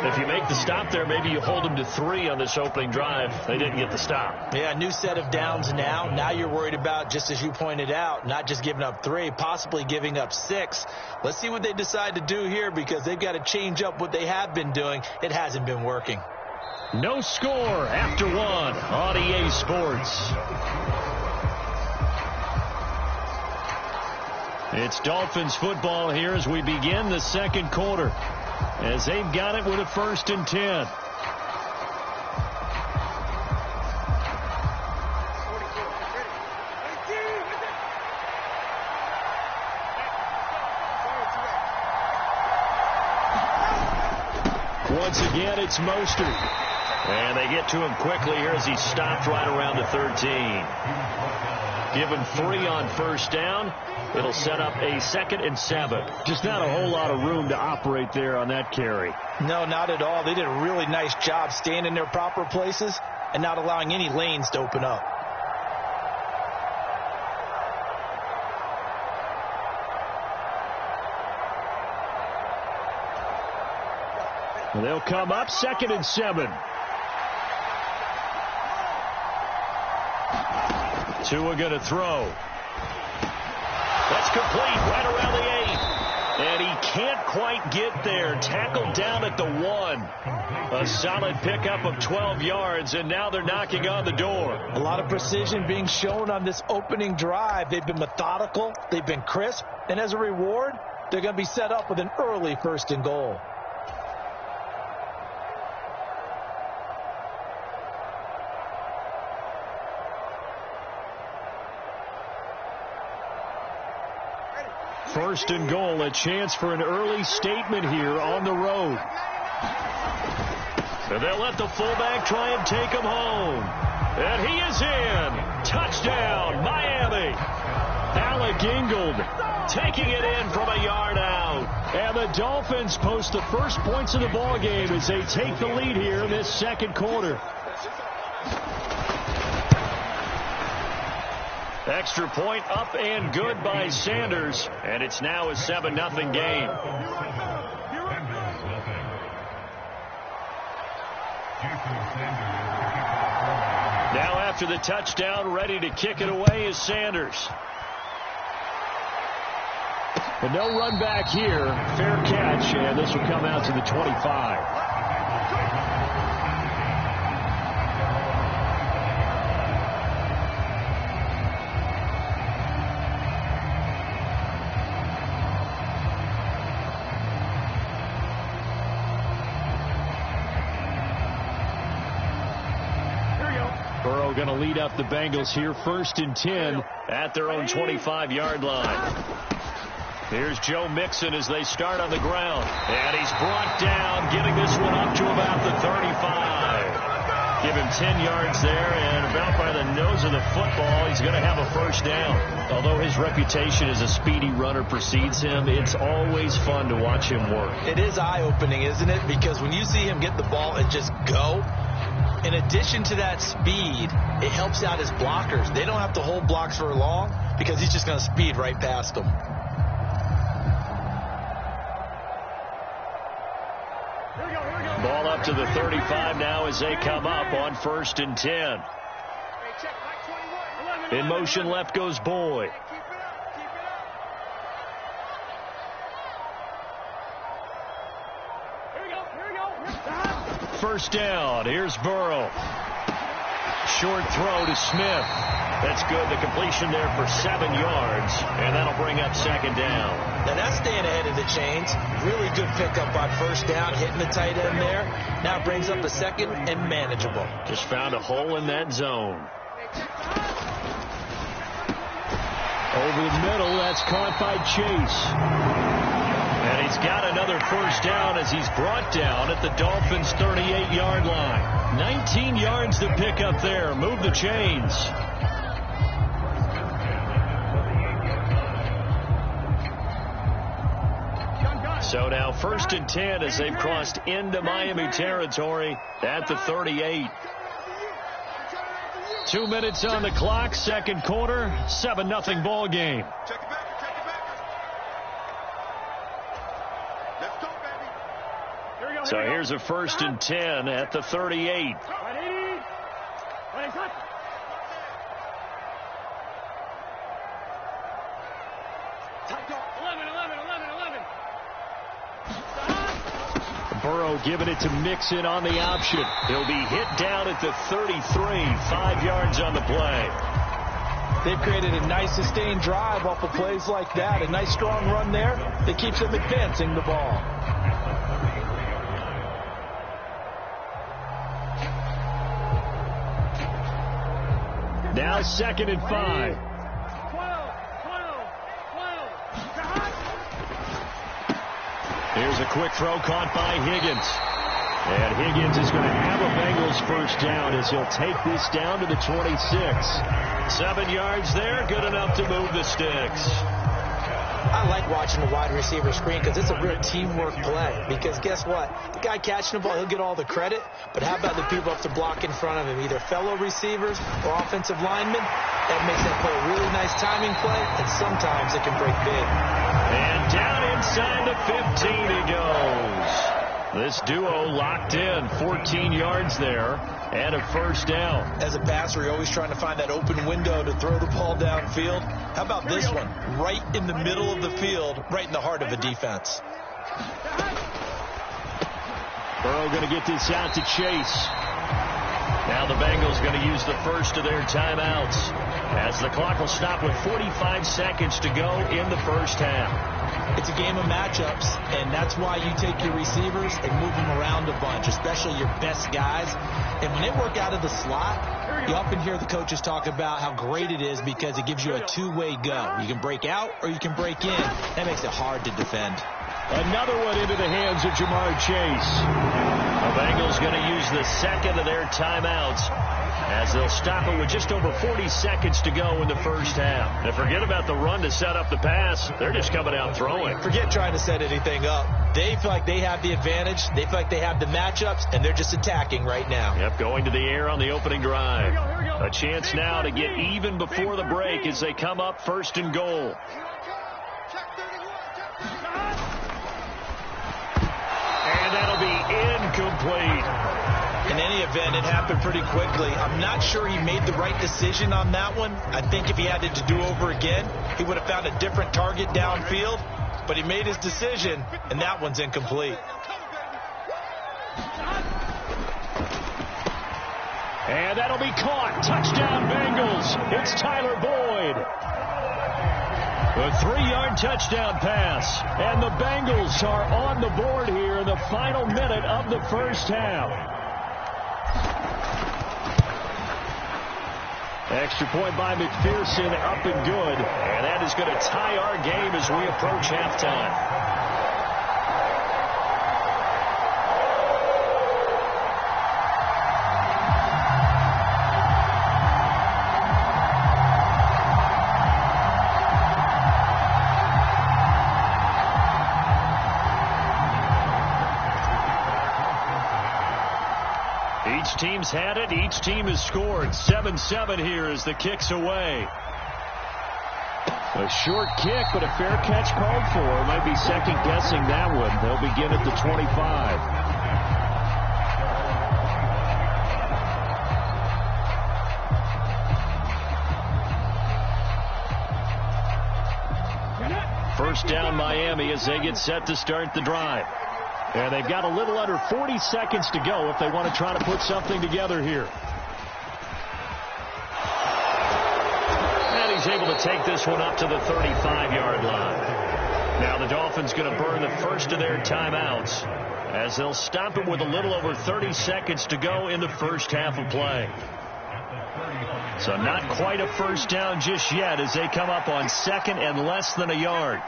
If you make the stop there, maybe you hold them to 3 on this opening drive. They didn't get the stop. Yeah, new set of downs now. Now you're worried about, just as you pointed out, not just giving up 3, possibly giving up 6. Let's see what they decide to do here because they've got to change up what they have been doing. It hasn't been working. No score after 1 on EA Sports. It's Dolphins football here as we begin the second quarter. As they've got it with a 1st and 10. Once again, it's Mostert. And they get to him quickly here as he stopped right around the 13. Given 3 on first down. It'll set up a 2nd and 7. Just not a whole lot of room to operate there on that carry. No, not at all. They did a really nice job staying in their proper places and not allowing any lanes to open up. And they'll come up 2nd and 7. Tua going to throw. That's complete right around the 8. And he can't quite get there. Tackled down at the 1. A solid pickup of 12 yards, and now they're knocking on the door. A lot of precision being shown on this opening drive. They've been methodical. They've been crisp. And as a reward, they're going to be set up with an early 1st and goal. First and goal, a chance for an early statement here on the road. And they'll let the fullback try and take him home. And he is in. Touchdown, Miami. Alec Ingold taking it in from a yard out. And the Dolphins post the first points of the ball game as they take the lead here in this second quarter. Extra point up and good by Sanders, and it's now a 7-0 game. Now after the touchdown, ready to kick it away is Sanders. And no run back here. Fair catch, and this will come out to the 25. Going to lead up the Bengals here, 1st and 10 at their own 25-yard line. Here's Joe Mixon as they start on the ground. And he's brought down, getting this one up to about the 35. Give him 10 yards there, and about by the nose of the football, he's going to have a 1st down. Although his reputation as a speedy runner precedes him, it's always fun to watch him work. It is eye-opening, isn't it? Because when you see him get the ball and just go, in addition to that speed, it helps out his blockers. They don't have to hold blocks for long because he's just going to speed right past them. Ball up to the 35 now as they come up on 1st and 10. In motion left goes Boyd. First down. Here's Burrow. Short throw to Smith. That's good. The completion there for 7 yards, and that'll bring up 2nd down. Now that's staying ahead of the chains. Really good pickup on 1st down, hitting the tight end there. Now it brings up a 2nd and manageable. Just found a hole in that zone. Over the middle, that's caught by Chase. And he's got another 1st down as he's brought down at the Dolphins' 38-yard line. 19 yards to pick up there. Move the chains. So now 1st and 10 as they've crossed into Miami territory at the 38. 2 minutes on the clock, second quarter, 7-0 ball game. So here's a 1st and 10 at the 38. Burrow giving it to Mixon on the option. He'll be hit down at the 33, 5 yards on the play. They've created a nice sustained drive off of plays like that. A nice strong run there that keeps them advancing the ball. Now 2nd and 5. Here's a quick throw caught by Higgins. And Higgins is going to have a Bengals 1st down as he'll take this down to the 26. 7 yards there, good enough to move the sticks. I like watching the wide receiver screen because it's a real teamwork play. Because guess what? The guy catching the ball, he'll get all the credit. But how about the people up to block in front of him, either fellow receivers or offensive linemen? That makes that play a really nice timing play, and sometimes it can break big. And down inside the 15 he goes. This duo locked in, 14 yards there, and a 1st down. As a passer, you're always trying to find that open window to throw the ball downfield. How about this one? Right in the middle of the field, right in the heart of a defense. Burrow going to get this out to Chase. Now the Bengals going to use the first of their timeouts as the clock will stop with 45 seconds to go in the first half. It's a game of matchups, and that's why you take your receivers and move them around a bunch, especially your best guys. And when they work out of the slot, you often hear the coaches talk about how great it is because it gives you a two-way go. You can break out or you can break in. That makes it hard to defend. Another one into the hands of Jamar Chase. The Bengals going to use the second of their timeouts as they'll stop it with just over 40 seconds to go in the first half. And forget about the run to set up the pass. They're just coming out throwing. Forget trying to set anything up. They feel like they have the advantage. They feel like they have the matchups, and they're just attacking right now. Yep, going to the air on the opening drive. A chance now to get even before the break as they come up first and goal. And that'll be incomplete. In any event, it happened pretty quickly. I'm not sure he made the right decision on that one. I think if he had it to do over again, he would have found a different target downfield. But he made his decision, and that one's incomplete. And that'll be caught. Touchdown, Bengals. It's Tyler Boyd. A 3-yard touchdown pass. And the Bengals are on the board here in the final minute of the first half. Extra point by McPherson, up and good. And that is going to tie our game as we approach halftime. Each team's had it. Each team has scored. 7-7 here as the kick's away. A short kick, but a fair catch called for. Might be second-guessing that one. They'll begin at the 25. First down, Miami, as they get set to start the drive. And they've got a little under 40 seconds to go if they want to try to put something together here. And he's able to take this one up to the 35-yard line. Now the Dolphins going to burn the first of their timeouts as they'll stop it with a little over 30 seconds to go in the first half of play. So not quite a first down just yet as they come up on second and less than a yard.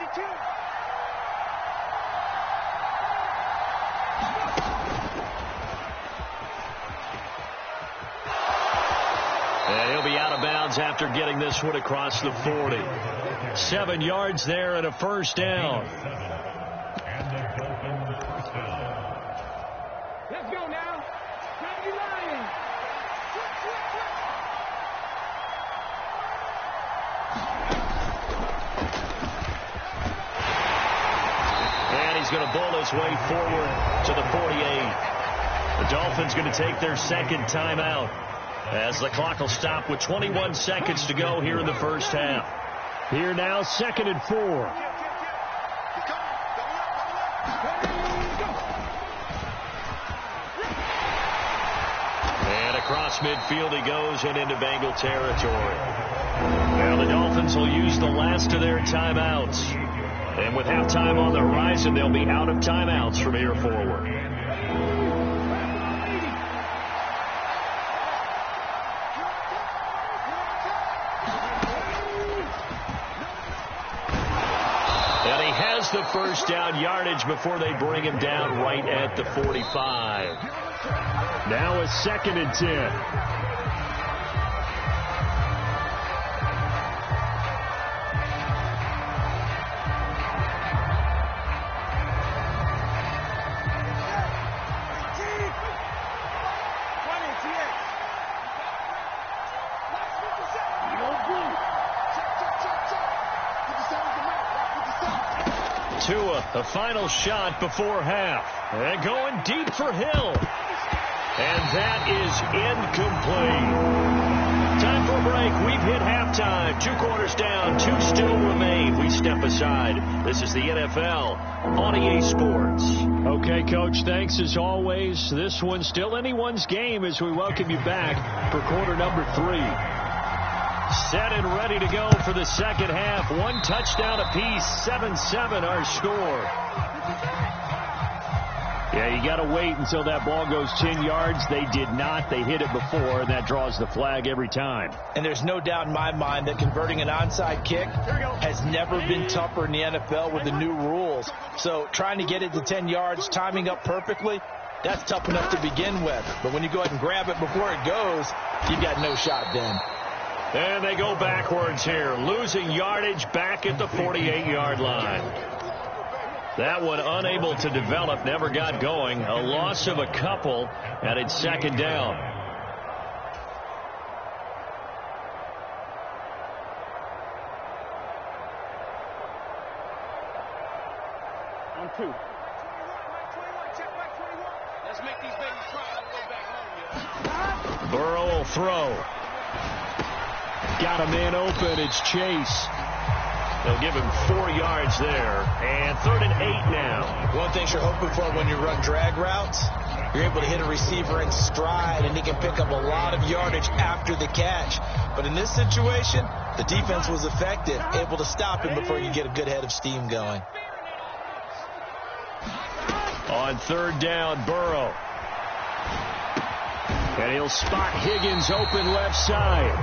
And he'll be out of bounds after getting this one across the 40. 7 yards there and a first down. Let's go now. Grab your line. And he's going to bowl his way forward to the 48. The Dolphins going to take their second timeout as the clock will stop with 21 seconds to go here in the first half. Here now, 2nd and 4. And across midfield he goes and into Bengal territory. Now the Dolphins will use the last of their timeouts. And with halftime on the horizon, they'll be out of timeouts from here forward. And he has the first down yardage before they bring him down right at the 45. Now a 2nd and 10. The final shot before half. And going deep for Hill. And that is incomplete. Time for a break. We've hit halftime. 2 quarters down. 2 still remain. we step aside. This is the NFL on EA Sports. Okay, Coach, thanks as always. This one's still anyone's game as we welcome you back for quarter number 3. Set and ready to go for the second half. One touchdown apiece, 7-7 our score. Yeah, you got to wait until that ball goes 10 yards. They did not. They hit it before, and that draws the flag every time. And there's no doubt in my mind that converting an onside kick has never been tougher in the NFL with the new rules. So trying to get it to 10 yards, timing up perfectly, that's tough enough to begin with. But when you go ahead and grab it before it goes, you've got no shot then. And they go backwards here, losing yardage back at the 48-yard line. That one unable to develop, never got going. A loss of a couple, and it's second down. On 2. Let's make these babies cry on the way back home, yo. Burrow will throw. Got a man open. It's Chase. They'll give him 4 yards there, and 3rd and 8 now. One thing you're hoping for when you run drag routes, you're able to hit a receiver in stride, and he can pick up a lot of yardage after the catch. But in this situation, the defense was effective, able to stop him before you get a good head of steam going. On 3rd down, Burrow. And he'll spot Higgins open left side.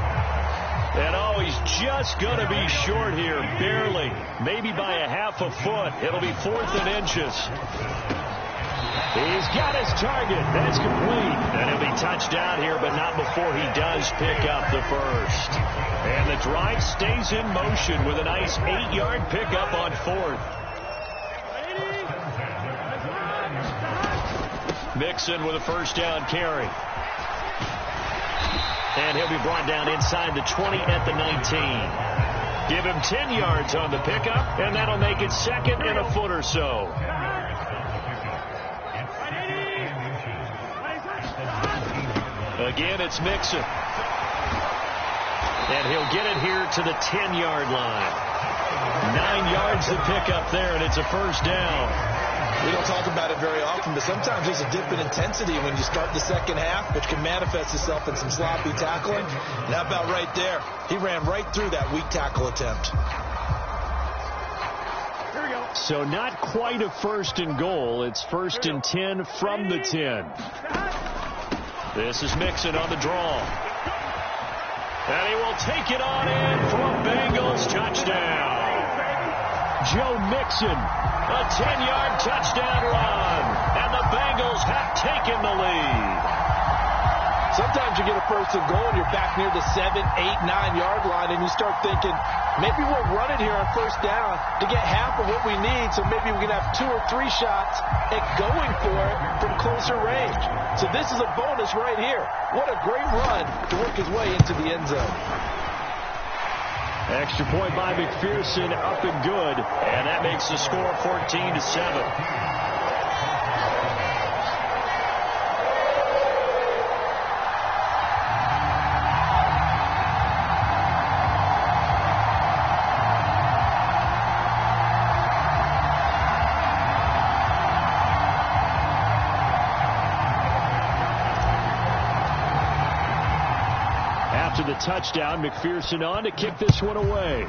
And oh, he's just going to be short here, barely, maybe by a half a foot. It'll be 4th and inches. He's got his target. That's complete. And he'll be touched out here, but not before he does pick up the first. And the drive stays in motion with a nice 8-yard pickup on 4th. Mixon with a first down carry. And he'll be brought down inside the 20 at the 19. Give him 10 yards on the pickup, and that'll make it 2nd and a foot or so. Again, it's Mixon. And he'll get it here to the 10-yard line. 9 yards to pick up there, and it's a first down. We don't talk about it very often, but sometimes there's a dip in intensity when you start the second half, which can manifest itself in some sloppy tackling. And how about right there? He ran right through that weak tackle attempt. Here we go. So not quite a 1st and goal. It's 1st and 10 from the 10. This is Mixon on the draw. And he will take it on in for a Bengals touchdown. Joe Mixon. A 10-yard touchdown run. And the Bengals have taken the lead. Sometimes you get a 1st and goal and you're back near the 7, 8, 9-yard line, and you start thinking, maybe we'll run it here on 1st down to get half of what we need, so maybe we can have 2 or 3 shots at going for it from closer range. So this is a bonus right here. What a great run to work his way into the end zone. Extra point by McPherson, up and good. And that makes the score 14-7. After the touchdown, McPherson on to kick this one away.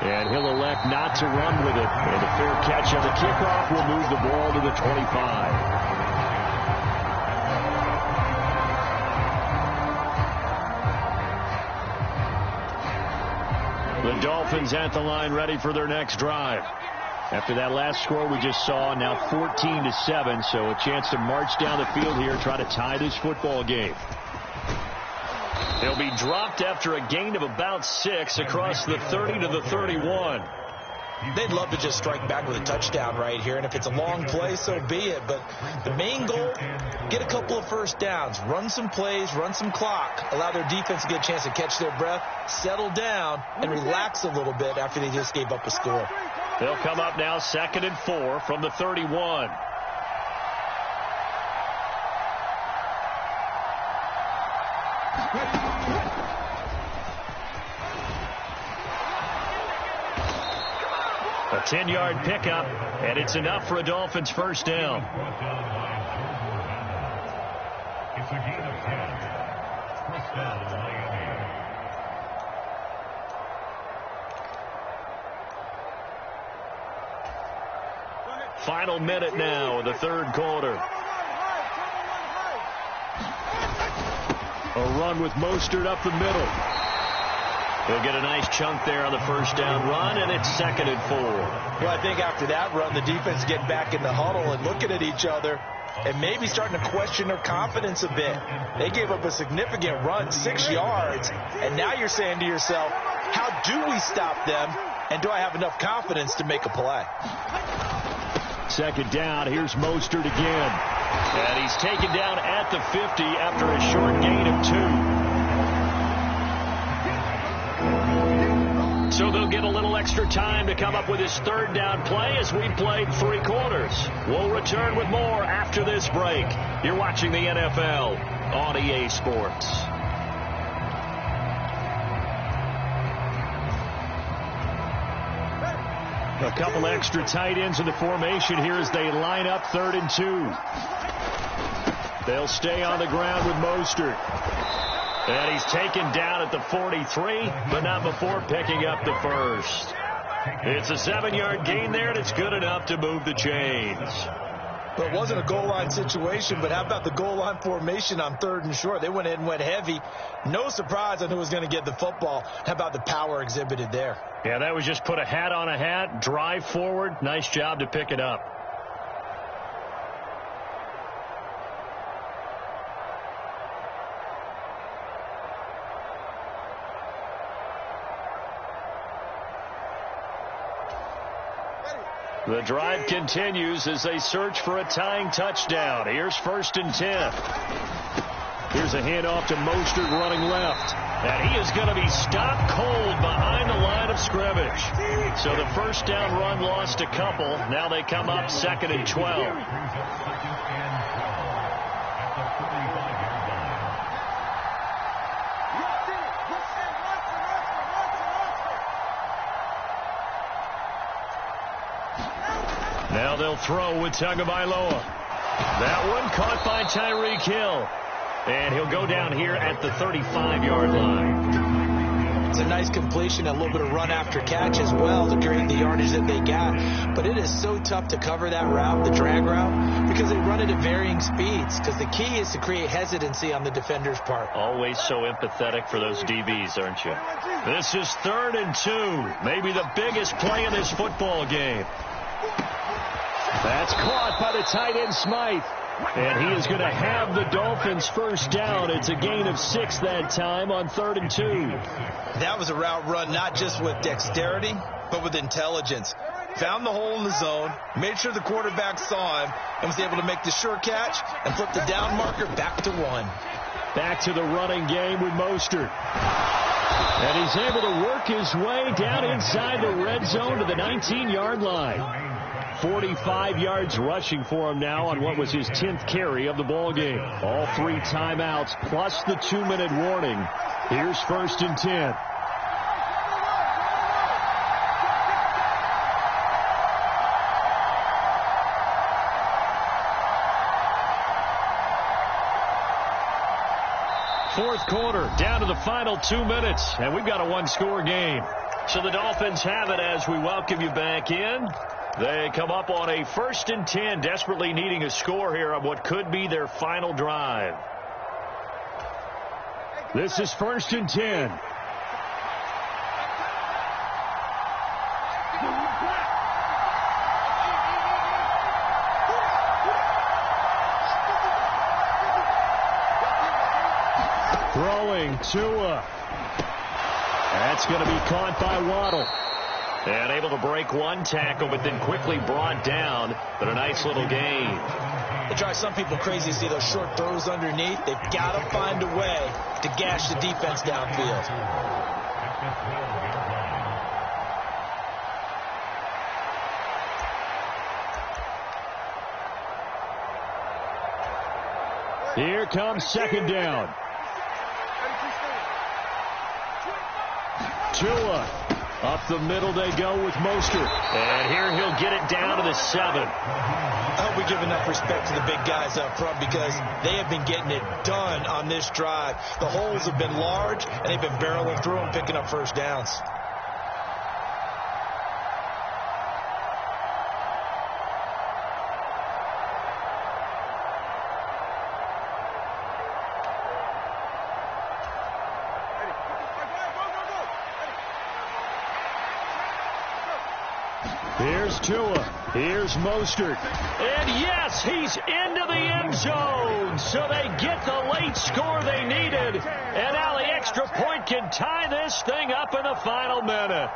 And he'll elect not to run with it. And a fair catch on the kickoff will move the ball to the 25. The Dolphins at the line ready for their next drive. After that last score we just saw, now 14-7, so a chance to march down the field here, try to tie this football game. They'll be dropped after a gain of about 6 across the 30 to the 31. They'd love to just strike back with a touchdown right here, and if it's a long play, so be it. But the main goal, get a couple of 1st downs, run some plays, run some clock, allow their defense to get a chance to catch their breath, settle down, and relax a little bit after they just gave up a score. They'll come up now 2nd and 4 from the 31. A 10-yard pickup, and it's enough for a Dolphins first down. It's a gain of 10. First down, Miami. Final minute now of the third quarter. A run with Mostert up the middle. He'll get a nice chunk there on the first down run, and it's 2nd and 4. Well, I think after that run, the defense getting back in the huddle and looking at each other and maybe starting to question their confidence a bit. They gave up a significant run, 6 yards, and now you're saying to yourself, how do we stop them, and do I have enough confidence to make a play? 2nd down, here's Mostert again. And he's taken down at the 50 after a short gain of 2. So they'll get a little extra time to come up with his 3rd down play as we played 3 quarters. We'll return with more after this break. You're watching the NFL on EA Sports. A couple extra tight ends in the formation here as they line up 3rd and 2. They'll stay on the ground with Mostert. And he's taken down at the 43, but not before picking up the first. It's a 7-yard gain there, and it's good enough to move the chains. But it wasn't a goal line situation, but how about the goal line formation on 3rd and short? They went in and went heavy. No surprise on who was going to get the football. How about the power exhibited there? Yeah, that was just put a hat on a hat, drive forward. Nice job to pick it up. The drive continues as they search for a tying touchdown. Here's 1st and 10. Here's a handoff to Mostert running left. And he is going to be stopped cold behind the line of scrimmage. So the first down run lost a couple. Now they come up 2nd and 12. Now they'll throw with Tagovailoa. That one caught by Tyreek Hill. And he'll go down here at the 35-yard line. It's a nice completion, a little bit of run after catch as well to create the yardage that they got. But it is so tough to cover that route, the drag route, because they run it at varying speeds. Because the key is to create hesitancy on the defender's part. Always so empathetic for those DBs, aren't you? This is 3rd and 2. Maybe the biggest play in this football game. That's caught by the tight end Smythe. And he is going to have the Dolphins first down. It's a gain of 6 that time on 3rd and 2. That was a route run not just with dexterity, but with intelligence. Found the hole in the zone, made sure the quarterback saw him, and was able to make the sure catch and flip the down marker back to 1. Back to the running game with Mostert. And he's able to work his way down inside the red zone to the 19-yard line. 45 yards rushing for him now on what was his 10th carry of the ball game. All 3 timeouts plus the 2-minute warning. Here's 1st and 10. Fourth quarter, down to the final 2 minutes, and we've got a 1-score game. So the Dolphins have it as we welcome you back in. They come up on a 1st and 10, desperately needing a score here on what could be their final drive. This is 1st and 10. Throwing Tua. That's going to be caught by Waddle. And able to break one tackle, but then quickly brought down. But a nice little gain. It drives some people crazy to see those short throws underneath. They've got to find a way to gash the defense downfield. Here comes 2nd down. Tua Up the middle they go with Mostert. And here he'll get it down to the 7. I hope we give enough respect to the big guys up front because they have been getting it done on this drive. The holes have been large, and they've been barreling through them, picking up first downs. Here's Tua. Here's Mostert. And yes, he's into the end zone. So they get the late score they needed. And now the extra point can tie this thing up in the final minute.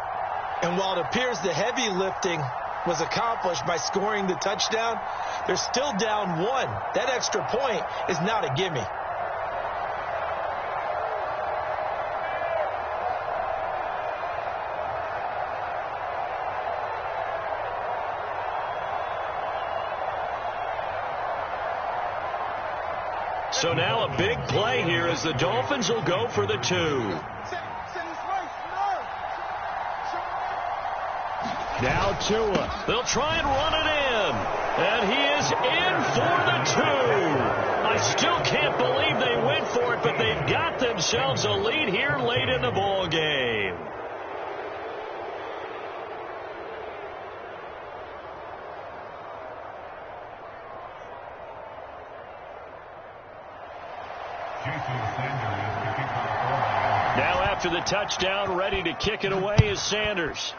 And while it appears the heavy lifting was accomplished by scoring the touchdown, they're still down 1. That extra point is not a gimme. So now a big play here as the Dolphins will go for the 2. Now Tua. They'll try and run it in. And he is in for the 2. I still can't believe they went for it, but they've got themselves a lead here late in the ball game. Now after the touchdown, ready to kick it away is Sanders.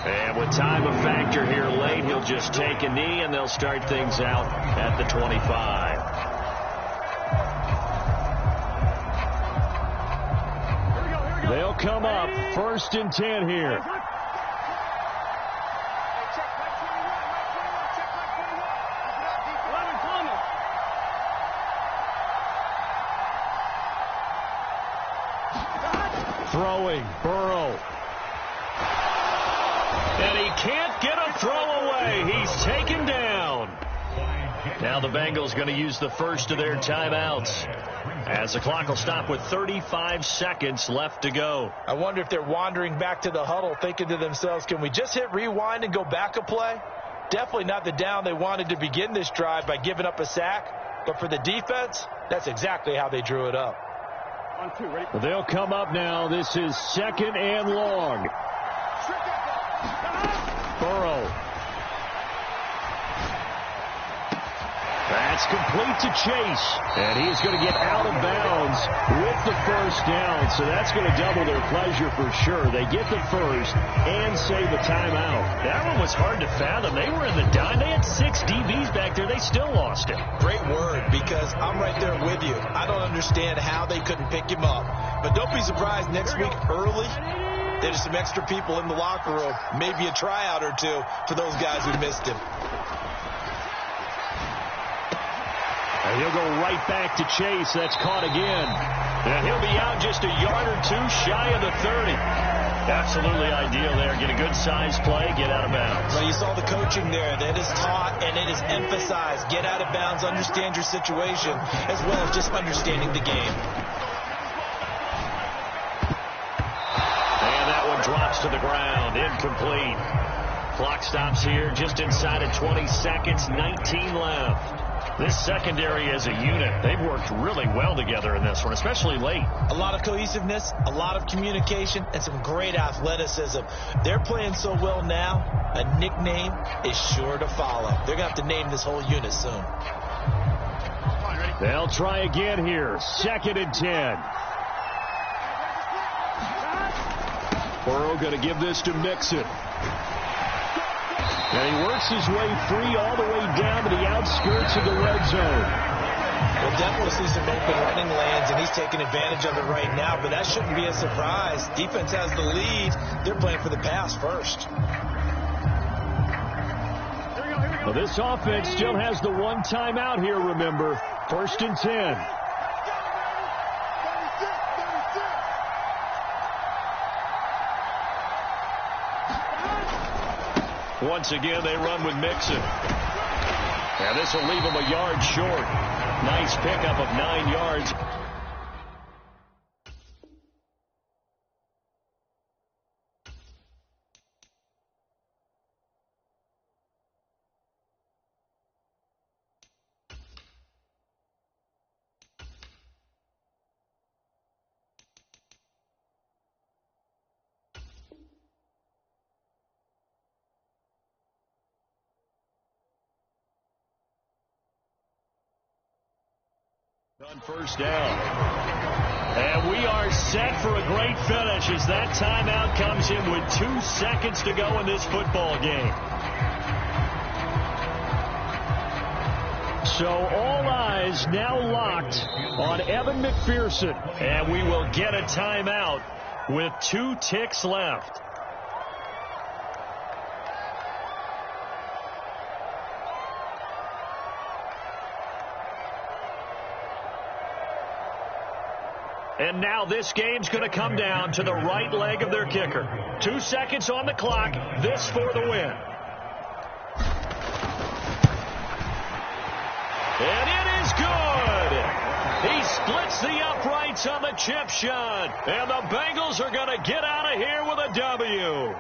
And with time a factor here late, he'll just take a knee and they'll start things out at the 25. They'll come up 1st and 10 here. Throwing, Burrow. And he can't get a throw away. He's taken down. Now the Bengals going to use the first of their timeouts as the clock will stop with 35 seconds left to go. I wonder if they're wandering back to the huddle thinking to themselves, can we just hit rewind and go back a play? Definitely not the down they wanted to begin this drive by giving up a sack. But for the defense, that's exactly how they drew it up. They'll come up now. This is 2nd and long. Burrow. That's complete to Chase. And he's going to get out of bounds with the first down. So that's going to double their pleasure for sure. They get the first and save a timeout. That one was hard to fathom. They were in the dime. They had 6 DBs back there. They still lost it. Great word, because I'm right there with you. I don't understand how they couldn't pick him up. But don't be surprised next week early, there's some extra people in the locker room. Maybe a tryout or two for those guys who missed him. And he'll go right back to Chase. That's caught again. And he'll be out just a yard or 2 shy of the 30. Absolutely ideal there. Get a good size play, get out of bounds. Well, you saw the coaching there. That is taught and it is emphasized. Get out of bounds, understand your situation, as well as just understanding the game. And that one drops to the ground. Incomplete. Clock stops here just inside of 20 seconds. 19 left. This secondary as a unit, they've worked really well together in this one, especially late. A lot of cohesiveness, a lot of communication, and some great athleticism. They're playing so well now, a nickname is sure to follow. They're going to have to name this whole unit soon. They'll try again here. 2nd and 10. Burrow going to give this to Mixon. And he works his way free all the way down to the outskirts of the red zone. We'll definitely see some open running lanes, and he's taking advantage of it right now, but that shouldn't be a surprise. Defense has the lead. They're playing for the pass first. Well, this offense still has the 1 timeout here, remember. 1st and 10. Once again, they run with Mixon. And this will leave them a yard short. Nice pickup of 9 yards. On first down. And we are set for a great finish as that timeout comes in with 2 seconds to go in this football game. So all eyes now locked on Evan McPherson. And we will get a timeout with 2 ticks left. And now this game's going to come down to the right leg of their kicker. 2 seconds on the clock. This for the win. And it is good. He splits the uprights on the chip shot. And the Bengals are going to get out of here with a W.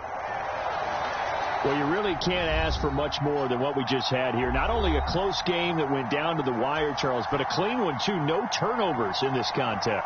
Well, you really can't ask for much more than what we just had here. Not only a close game that went down to the wire, Charles, but a clean one, too. No turnovers in this contest.